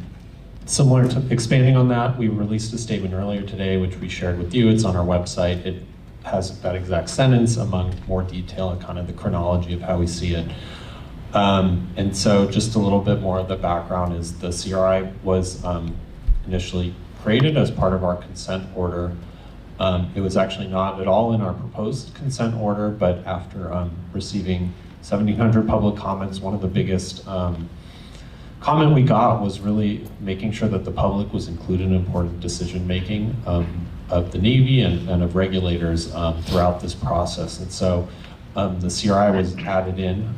similar to expanding on that, we released a statement earlier today, which we shared with you. It's on our website. It has that exact sentence among more detail and kind of the chronology of how we see it. And so just a little bit more of the background is the CRI was initially created as part of our consent order. It was actually not at all in our proposed consent order, but after receiving 1,700 public comments, one of the biggest comment we got was really making sure that the public was included in important decision-making of the Navy and of regulators throughout this process. And so the CRI was added in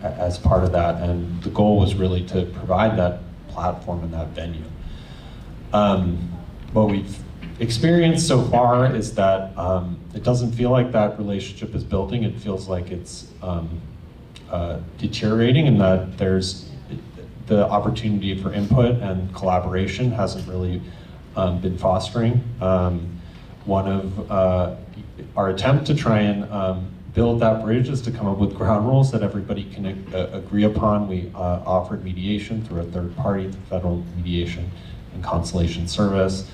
as part of that, and the goal was really to provide that platform and that venue. What we've experienced so far is that it doesn't feel like that relationship is building. It feels like it's deteriorating, and that there's the opportunity for input and collaboration hasn't really been fostering. One of our attempt to try and build that bridge is to come up with ground rules that everybody can agree upon. We offered mediation through a third party, the Federal Mediation and Consolation Service.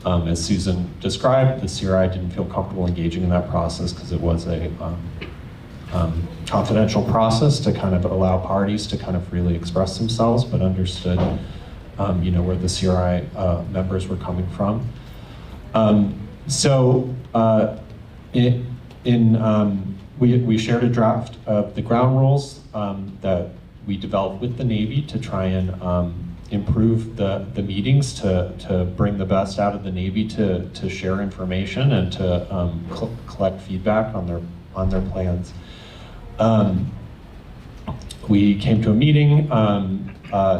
As Susan described, the CRI didn't feel comfortable engaging in that process because it was a confidential process to kind of allow parties to kind of freely express themselves, but understood where the CRI members were coming from. We shared a draft of the ground rules that we developed with the Navy to try and improve the meetings, to bring the best out of the Navy, to share information and to collect feedback on their plans. We came to a meeting.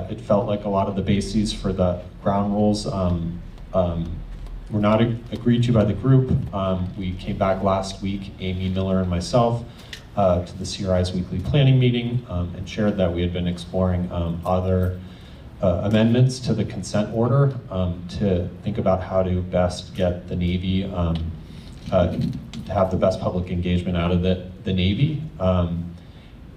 It felt like a lot of the bases for the ground rules were not agreed to by the group. We came back last week, Amy Miller and myself, to the CRI's weekly planning meeting and shared that we had been exploring other amendments to the consent order to think about how to best get the Navy, to have the best public engagement out of the Navy.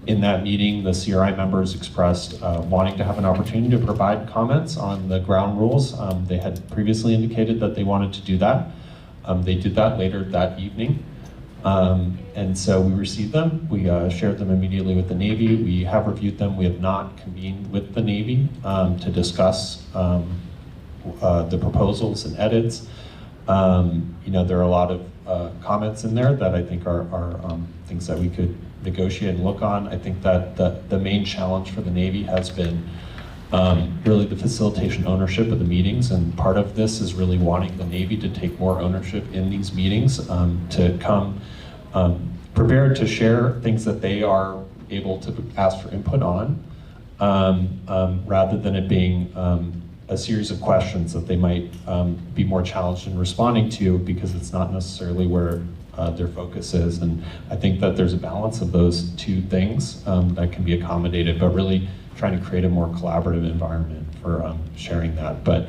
In that meeting, the CRI members expressed wanting to have an opportunity to provide comments on the ground rules. They had previously indicated that they wanted to do that. They did that later that evening. And so we received them. We shared them immediately with the Navy. We have reviewed them. We have not convened with the Navy to discuss the proposals and edits. There are a lot of comments in there that I think are things that we could negotiate and look on. I think that the main challenge for the Navy has been really the facilitation ownership of the meetings, and part of this is really wanting the Navy to take more ownership in these meetings, to come prepared to share things that they are able to ask for input on, rather than it being a series of questions that they might be more challenged in responding to because it's not necessarily where their focus is. And I think that there's a balance of those two things that can be accommodated, but really trying to create a more collaborative environment for sharing that. But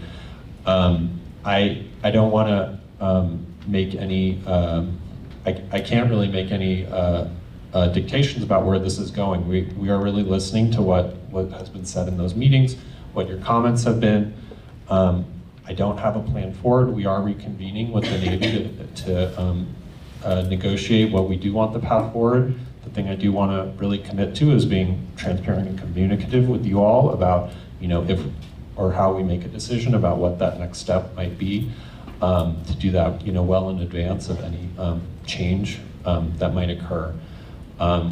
I don't want to make any, I can't really make any dictations about where this is going. We are really listening to what has been said in those meetings, what your comments have been. I don't have a plan forward. We are reconvening with the Navy to negotiate what we do want the path forward. The thing I do want to really commit to is being transparent and communicative with you all about, if or how we make a decision about what that next step might be, to do that, well in advance of any change that might occur.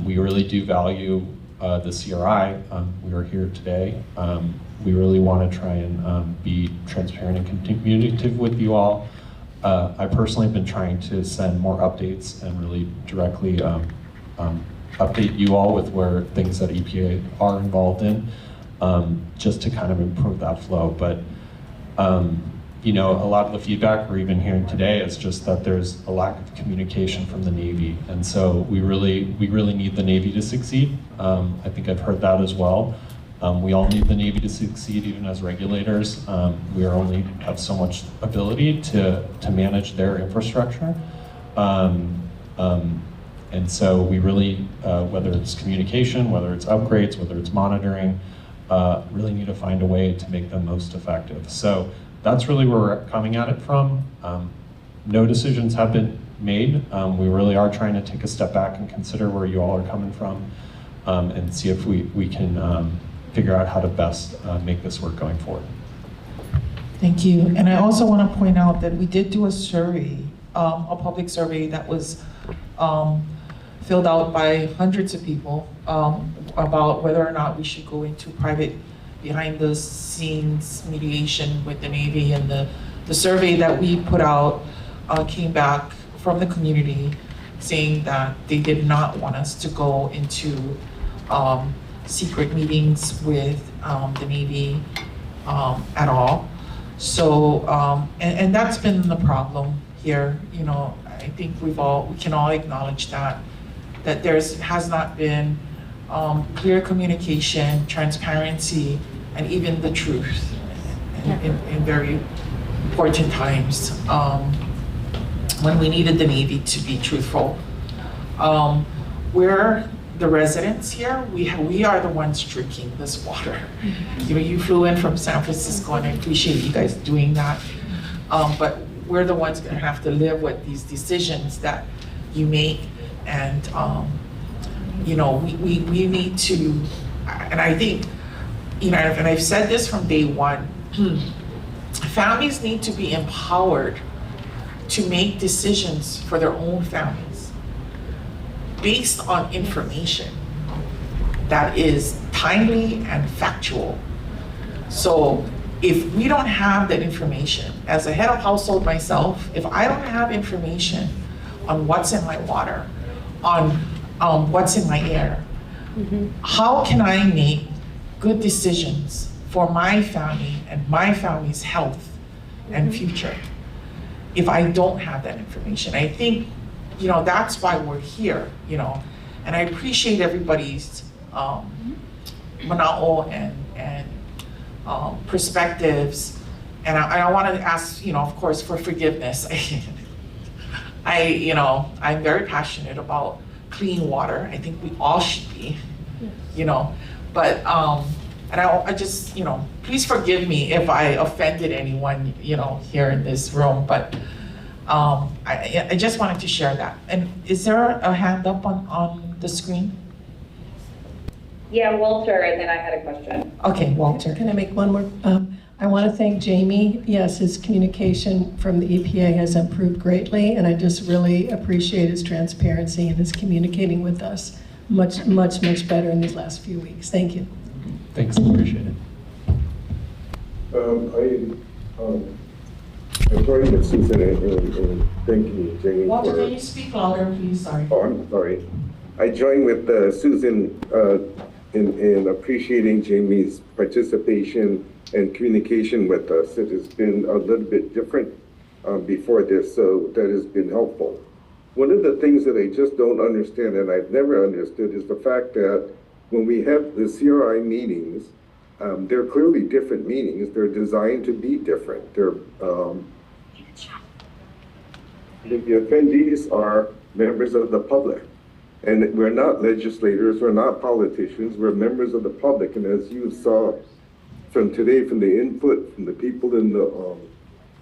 We really do value the CRI. We are here today. We really want to try and be transparent and communicative with you all. I personally have been trying to send more updates and really directly update you all with where things that EPA are involved in, just to kind of improve that flow. But a lot of the feedback we're even hearing today is just that there's a lack of communication from the Navy, and so we really need the Navy to succeed. I think I've heard that as well. We all need the Navy to succeed, even as regulators. We only have so much ability to manage their infrastructure. And so we really, whether it's communication, whether it's upgrades, whether it's monitoring, really need to find a way to make them most effective. So that's really where we're coming at it from. No decisions have been made. We really are trying to take a step back and consider where you all are coming from, and see if we can figure out how to best make this work going forward. Thank you. And I also want to point out that we did do a survey, a public survey that was filled out by hundreds of people about whether or not we should go into private behind the scenes mediation with the Navy, and the survey that we put out came back from the community saying that they did not want us to go into secret meetings with the Navy at all. So, and that's been the problem here. You know, I think we can all acknowledge that has not been clear communication, transparency, and even the truth in very important times when we needed the Navy to be truthful. We're the residents here, we are the ones drinking this water. You know, you flew in from San Francisco, and I appreciate you guys doing that. But we're the ones gonna have to live with these decisions that you make, and you know, we need to, and I think, you know, and I've said this from day one, families need to be empowered to make decisions for their own families based on information that is timely and factual. So if we don't have that information, as a head of household myself, if I don't have information on what's in my water, on what's in my air, how can I make good decisions for my family and my family's health and future if I don't have that information? I think, you know, that's why we're here, you know, and I appreciate everybody's mana'o and perspectives, and I wanted to ask, you know, of course, for forgiveness. You know, I'm very passionate about clean water. I think we all should be, you know, but and I just, you know, please forgive me if I offended anyone, you know, here in this room, but I just wanted to share that. And is there a hand up on the screen? Yeah, Walter, and then I had a question. Okay, Walter. Can I make one more? I want to thank Jamie. Yes, his communication from the EPA has improved greatly, and I just really appreciate his transparency and his communicating with us much, much, much better in these last few weeks. Thank you. Thanks, appreciate it. I'm joining with Susan and thank you, Jamie. Walter, can you speak louder, please? Sorry. Oh, I'm sorry. I join with Susan in appreciating Jamie's participation and communication with us. It has been a little bit different before this, so that has been helpful. One of the things that I just don't understand, and I've never understood, is the fact that when we have the CRI meetings, they're clearly different meetings. They're designed to be different. They're, the attendees are members of the public. And we're not legislators, we're not politicians, we're members of the public. And as you saw from today, from the input from the people in the,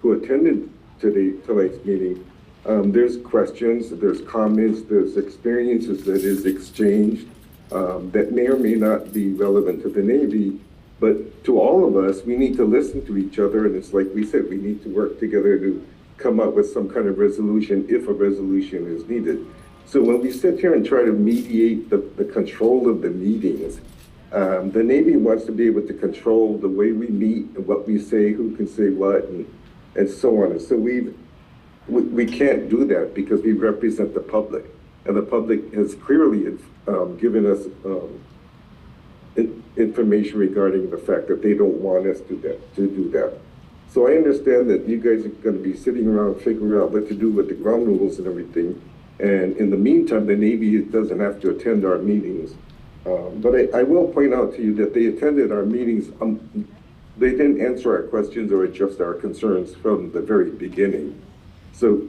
who attended tonight's meeting, there's questions, there's comments, there's experiences that is exchanged that may or may not be relevant to the Navy, but to all of us, we need to listen to each other, and it's like we said, we need to work together to come up with some kind of resolution if a resolution is needed. So when we sit here and try to mediate the control of the meetings, the Navy wants to be able to control the way we meet and what we say, who can say what, and so on. And so we can't do that because we represent the public. And the public has clearly given us information regarding the fact that they don't want us to do that. So I understand that you guys are going to be sitting around figuring out what to do with the ground rules and everything. And in the meantime, the Navy doesn't have to attend our meetings. But I will point out to you that they attended our meetings. They didn't answer our questions or address our concerns from the very beginning. So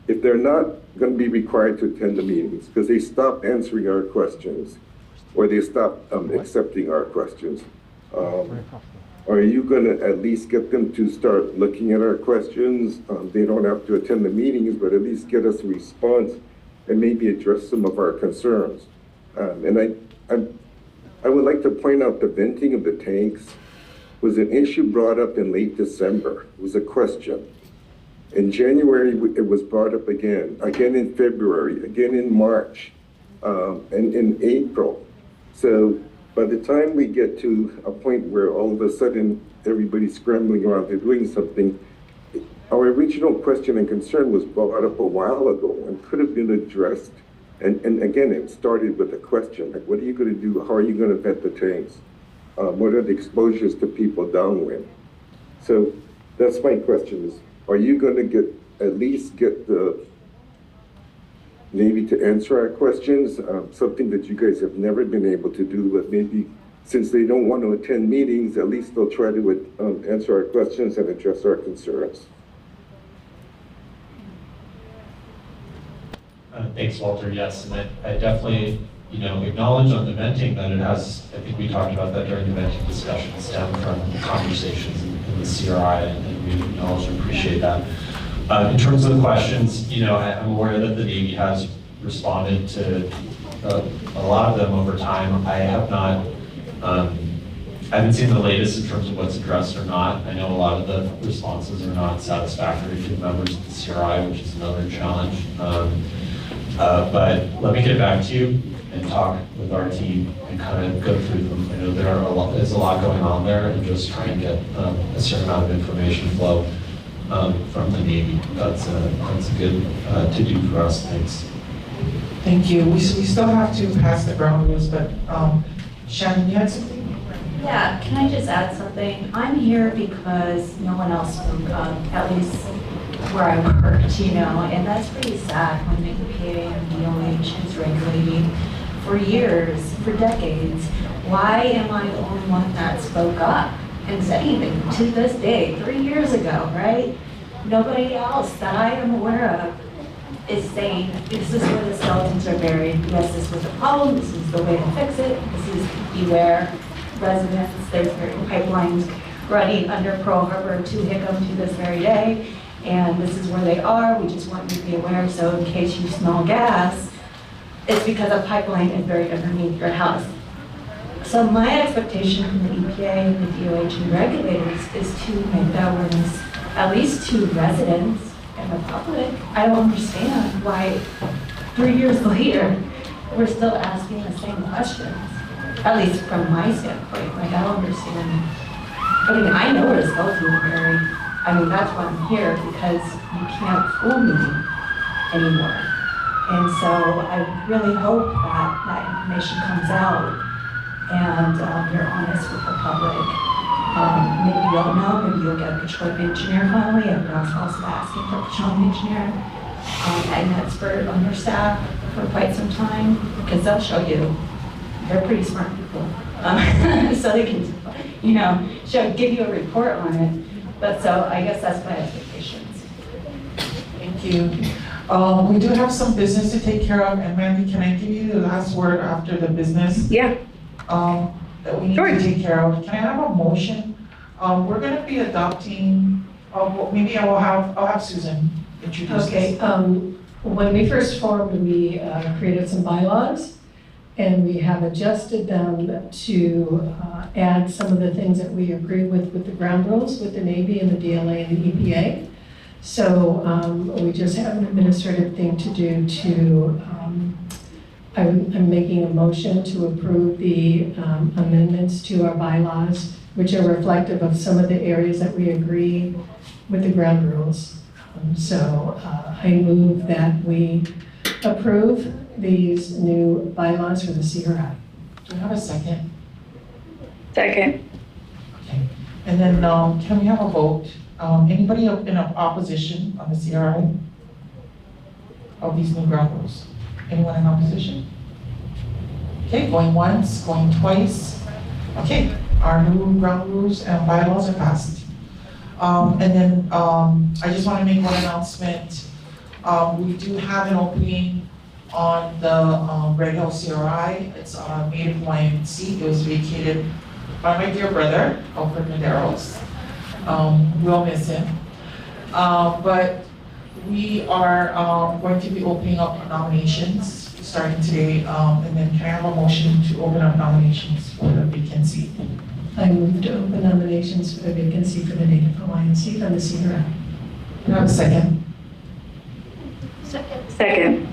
if they're not going to be required to attend the meetings because they stopped answering our questions or they stopped accepting our questions, are you going to at least get them to start looking at our questions? They don't have to attend the meetings, but at least get us a response and maybe address some of our concerns. And I would like to point out the venting of the tanks was an issue brought up in late December. It was a question. In January, it was brought up again in February, again in March, and in April. So by the time we get to a point where all of a sudden everybody's scrambling around to doing something, our original question and concern was brought up a while ago and could have been addressed. And again, it started with a question, like, what are you going to do? How are you going to vet the tanks? What are the exposures to people downwind? So that's my question is, are you going to at least get the Navy to answer our questions? Something that you guys have never been able to do, but maybe since they don't want to attend meetings, at least they'll try to answer our questions and address our concerns. Thanks, Walter. Yes, and I definitely, acknowledge on the venting that it has, I think we talked about that during the venting discussion, stem from conversations in the CRI, and we acknowledge and appreciate that. In terms of the questions, I'm aware that the Navy has responded to a lot of them over time. I have not, I haven't seen the latest in terms of what's addressed or not. I know a lot of the responses are not satisfactory to members of the CRI, which is another challenge. But let me get back to you and talk with our team and kind of go through them. I know there's a lot going on there, and just try and get a certain amount of information flow from the Navy. That's a good to-do for us. Thanks. Thank you. We still have to pass the ground rules, but Shannon, you had something? Yeah, can I just add something? I'm here because no one else spoke up, at least where I worked, and that's pretty sad when the EPA and DOH is regulating for years, for decades. Why am I the only one that spoke up and said anything to this day, 3 years ago, right? Nobody else that I am aware of is saying, this is where the skeletons are buried. Yes, this was a problem, this is the way to fix it, this is beware residents, there's pipelines running under Pearl Harbor to Hickam to this very day, and this is where they are. We just want you to be aware, so in case you smell gas, it's because a pipeline is buried underneath your house. So my expectation from the EPA, the DOH, and regulators is to make that awareness, at least to residents and the public. I don't understand why 3 years later, we're still asking the same questions, at least from my standpoint. Like, I don't understand. I know where the skeletons are buried. That's why I'm here, because you can't fool me anymore. And so I really hope that that information comes out and you're honest with the public. Maybe you don't know, maybe you'll get a petroleum engineer finally. I've been also asking for a petroleum engineer, an expert on your staff for quite some time, because they'll show you. They're pretty smart people. So they can, give you a report on it. But so I guess that's my expectations. Thank you. We do have some business to take care of, and Mandy, can I give you the last word after the business? Yeah. That we need to take care of. Can I have a motion? We're going to be adopting. Maybe I'll have Susan introduce. Okay. When we first formed, we created some bylaws, and we have adjusted them to add some of the things that we agree with the ground rules with the Navy and the DLA and the EPA. So we just have an administrative thing to do to, I'm making a motion to approve the amendments to our bylaws, which are reflective of some of the areas that we agree with the ground rules. So I move that we approve these new bylaws for the CRI. Do you have a second? Second. Okay. And then can we have a vote? Anybody in opposition on the CRI of these new ground rules? Anyone in opposition? Okay, going once, going twice. Okay, our new ground rules and bylaws are passed. And then I just want to make one announcement. We do have an opening on the Red Hill CRI. It's a Native Hawaiian seat. It was vacated by my dear brother, Alfred Maderos. We'll miss him. But we are going to be opening up nominations starting today. And then can I have a motion to open up nominations for the vacancy? I move to open nominations for the vacancy for the Native Hawaiian seat on the CRI. Can I have a second? Second.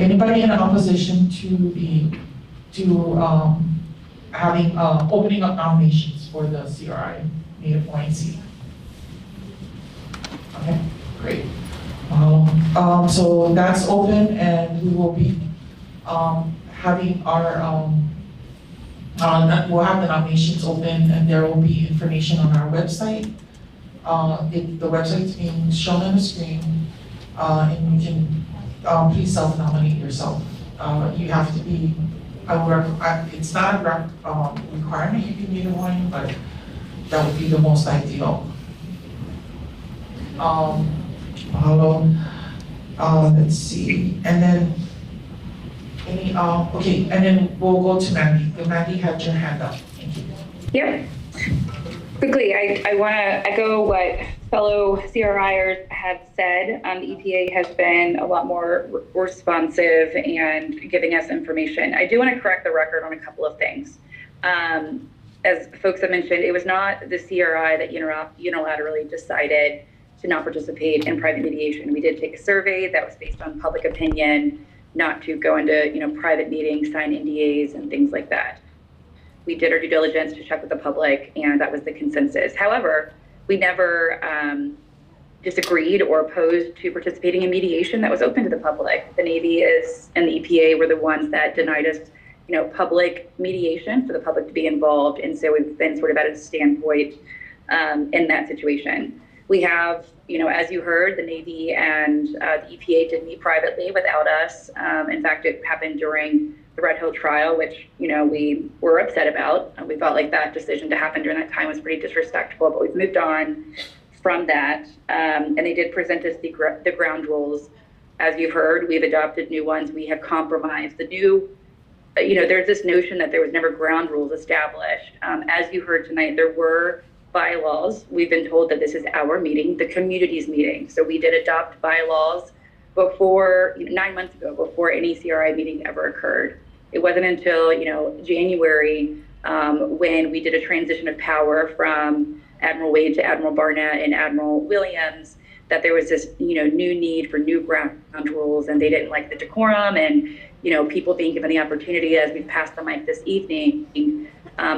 Anybody in opposition to having, opening up nominations for the CRI Native Hawaiian Sea. Okay, great. So that's open, and we will be having our, we'll have the nominations open, and there will be information on our website. The website's being shown on the screen, and you can please self-nominate yourself. You have to be, it's not a requirement you can be the one, but that would be the most ideal. Let's see, and then okay, and then we'll go to Mandy. Mandy had your hand up. Thank you. Yep. Quickly, I want to echo what fellow CRIers have said. The EPA has been a lot more responsive and giving us information. I do want to correct the record on a couple of things. As folks have mentioned, it was not the CRI that unilaterally decided to not participate in private mediation. We did take a survey that was based on public opinion, not to go into private meetings, sign NDAs, and things like that. We did our due diligence to check with the public, and that was the consensus. However, we never disagreed or opposed to participating in mediation that was open to the public. The Navy and the EPA were the ones that denied us, public mediation for the public to be involved, and so we've been sort of at a standpoint in that situation. We have, as you heard, the Navy and the EPA did meet privately without us. In fact, it happened during the Red Hill trial, which, we were upset about. We felt like that decision to happen during that time was pretty disrespectful, but we've moved on from that. And they did present us the ground rules. As you've heard, we've adopted new ones. We have compromised the new, there's this notion that there was never ground rules established. As you heard tonight, there were bylaws. We've been told that this is our meeting, the community's meeting. So we did adopt bylaws before, 9 months ago, before any CRI meeting ever occurred. It wasn't until, January when we did a transition of power from Admiral Wade to Admiral Barnett and Admiral Williams that there was this, new need for new ground rules, and they didn't like the decorum and, people being given the opportunity, as we've passed the mic this evening,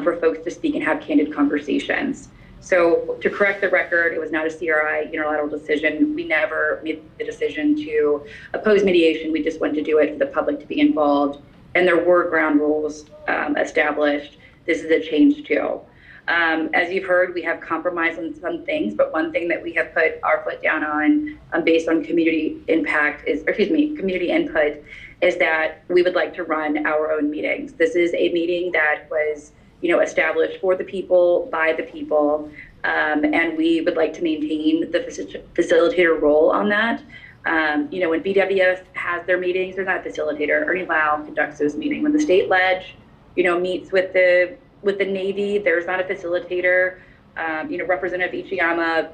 for folks to speak and have candid conversations. So to correct the record, it was not a CRI unilateral decision. We never made the decision to oppose mediation. We just wanted to do it for the public to be involved. And there were ground rules established. This is a change too. As you've heard, we have compromised on some things, but one thing that we have put our foot down on based on community input is that we would like to run our own meetings. This is a meeting that was established for the people, by the people, and we would like to maintain the facilitator role on that. When BWF has their meetings, they're not a facilitator. Ernie Lau conducts those meetings. When the state ledge, meets with the Navy, there's not a facilitator. Representative Ichiyama,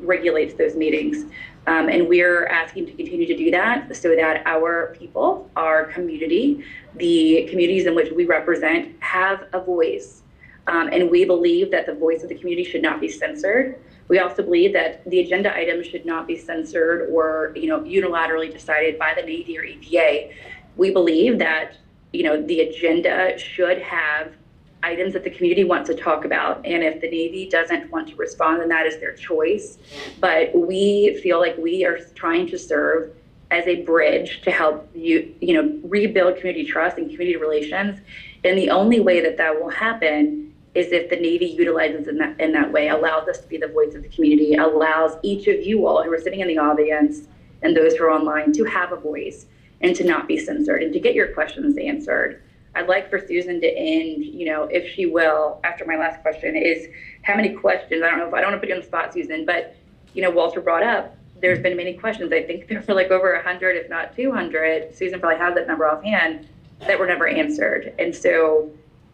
regulates those meetings. And we're asking to continue to do that so that our people, our community, the communities in which we represent have a voice. And we believe that the voice of the community should not be censored. We also believe that the agenda items should not be censored or, unilaterally decided by the Navy or EPA. We believe that, the agenda should have items that the community wants to talk about. And if the Navy doesn't want to respond, then that is their choice. But we feel like we are trying to serve as a bridge to help rebuild community trust and community relations. And the only way that that will happen is if the Navy utilizes in that way, allows us to be the voice of the community, allows each of you all who are sitting in the audience and those who are online to have a voice and to not be censored and to get your questions answered. I'd like for Susan to end, if she will, after my last question, is how many questions, I don't want to put you on the spot, Susan, but, Walter brought up, there's been many questions. I think there were like over 100, if not 200, Susan probably has that number offhand, that were never answered. And so,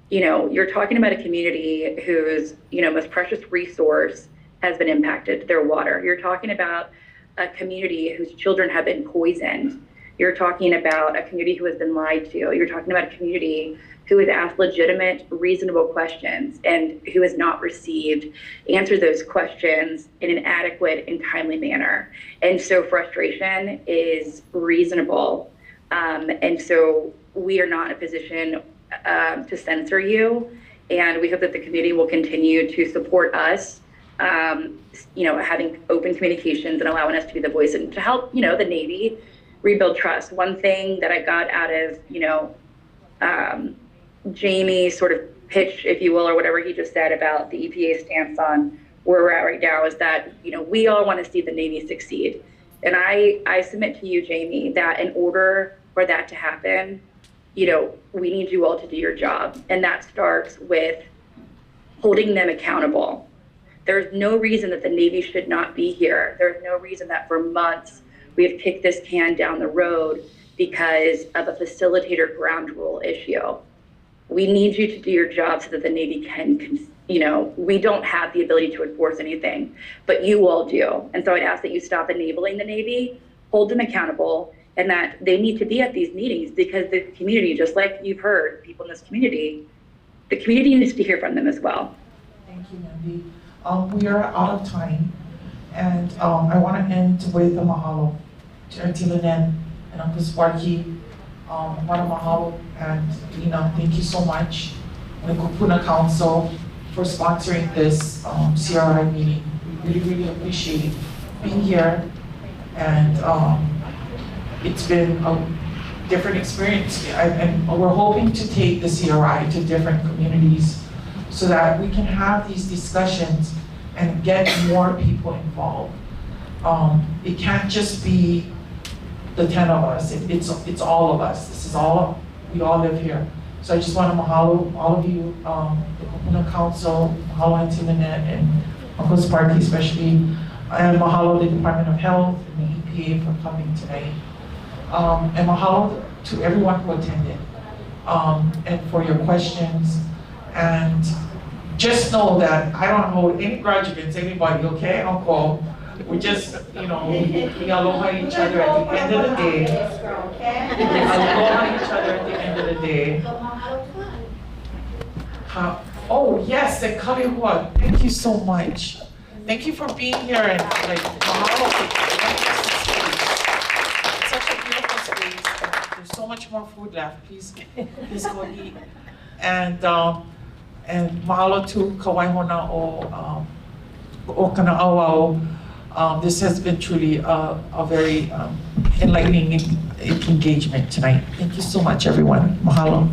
you're talking about a community whose, most precious resource has been impacted, their water. You're talking about a community whose children have been poisoned. You're talking about a community who has been lied to. You're talking about a community who has asked legitimate, reasonable questions and who has not received answer those questions in an adequate and timely manner. And so frustration is reasonable. And so we are not in a position to censor you. And we hope that the community will continue to support us, having open communications and allowing us to be the voice and to help, the Navy rebuild trust. One thing that I got out of, Jamie's sort of pitch, if you will, or whatever he just said about the EPA stance on where we're at right now is that, we all want to see the Navy succeed. And I submit to you, Jamie, that in order for that to happen, we need you all to do your job. And that starts with holding them accountable. There's no reason that the Navy should not be here. There's no reason that for months we have kicked this can down the road because of a facilitator ground rule issue. We need you to do your job so that the Navy can, we don't have the ability to enforce anything, but you all do. And so I'd ask that you stop enabling the Navy, hold them accountable, and that they need to be at these meetings because the community, just like you've heard, people in this community, the community needs to hear from them as well. Thank you, Mandy. We are out of time, and I want to end with a mahalo to Auntie Lynette and Uncle Sparky. What a mahalo, and Lena, thank you so much. And the Kupuna Council for sponsoring this CRI meeting. We really, really appreciate being here, and it's been a different experience, and we're hoping to take the CRI to different communities so that we can have these discussions and get more people involved. It can't just be the 10 of us, it's all of us. This is we all live here. So I just want to mahalo all of you, the Kupuna Council, mahalo Auntie Lynette and Uncle Sparky especially, and mahalo the Department of Health and the EPA for coming tonight. And mahalo to everyone who attended, and for your questions. And just know that I don't hold any grudge against anybody, okay, Uncle? We just, we aloha each other at the end of the day. We aloha each other at the end of the day. Oh, yes, and Kalihua, thank you so much. Thank you for being here and mahalo for it's such a beautiful space. There's so much more food left. Please go eat. And mahalo to Kawaihona o Kana'auao. This has been truly a very enlightening engagement tonight. Thank you so much, everyone. Mahalo.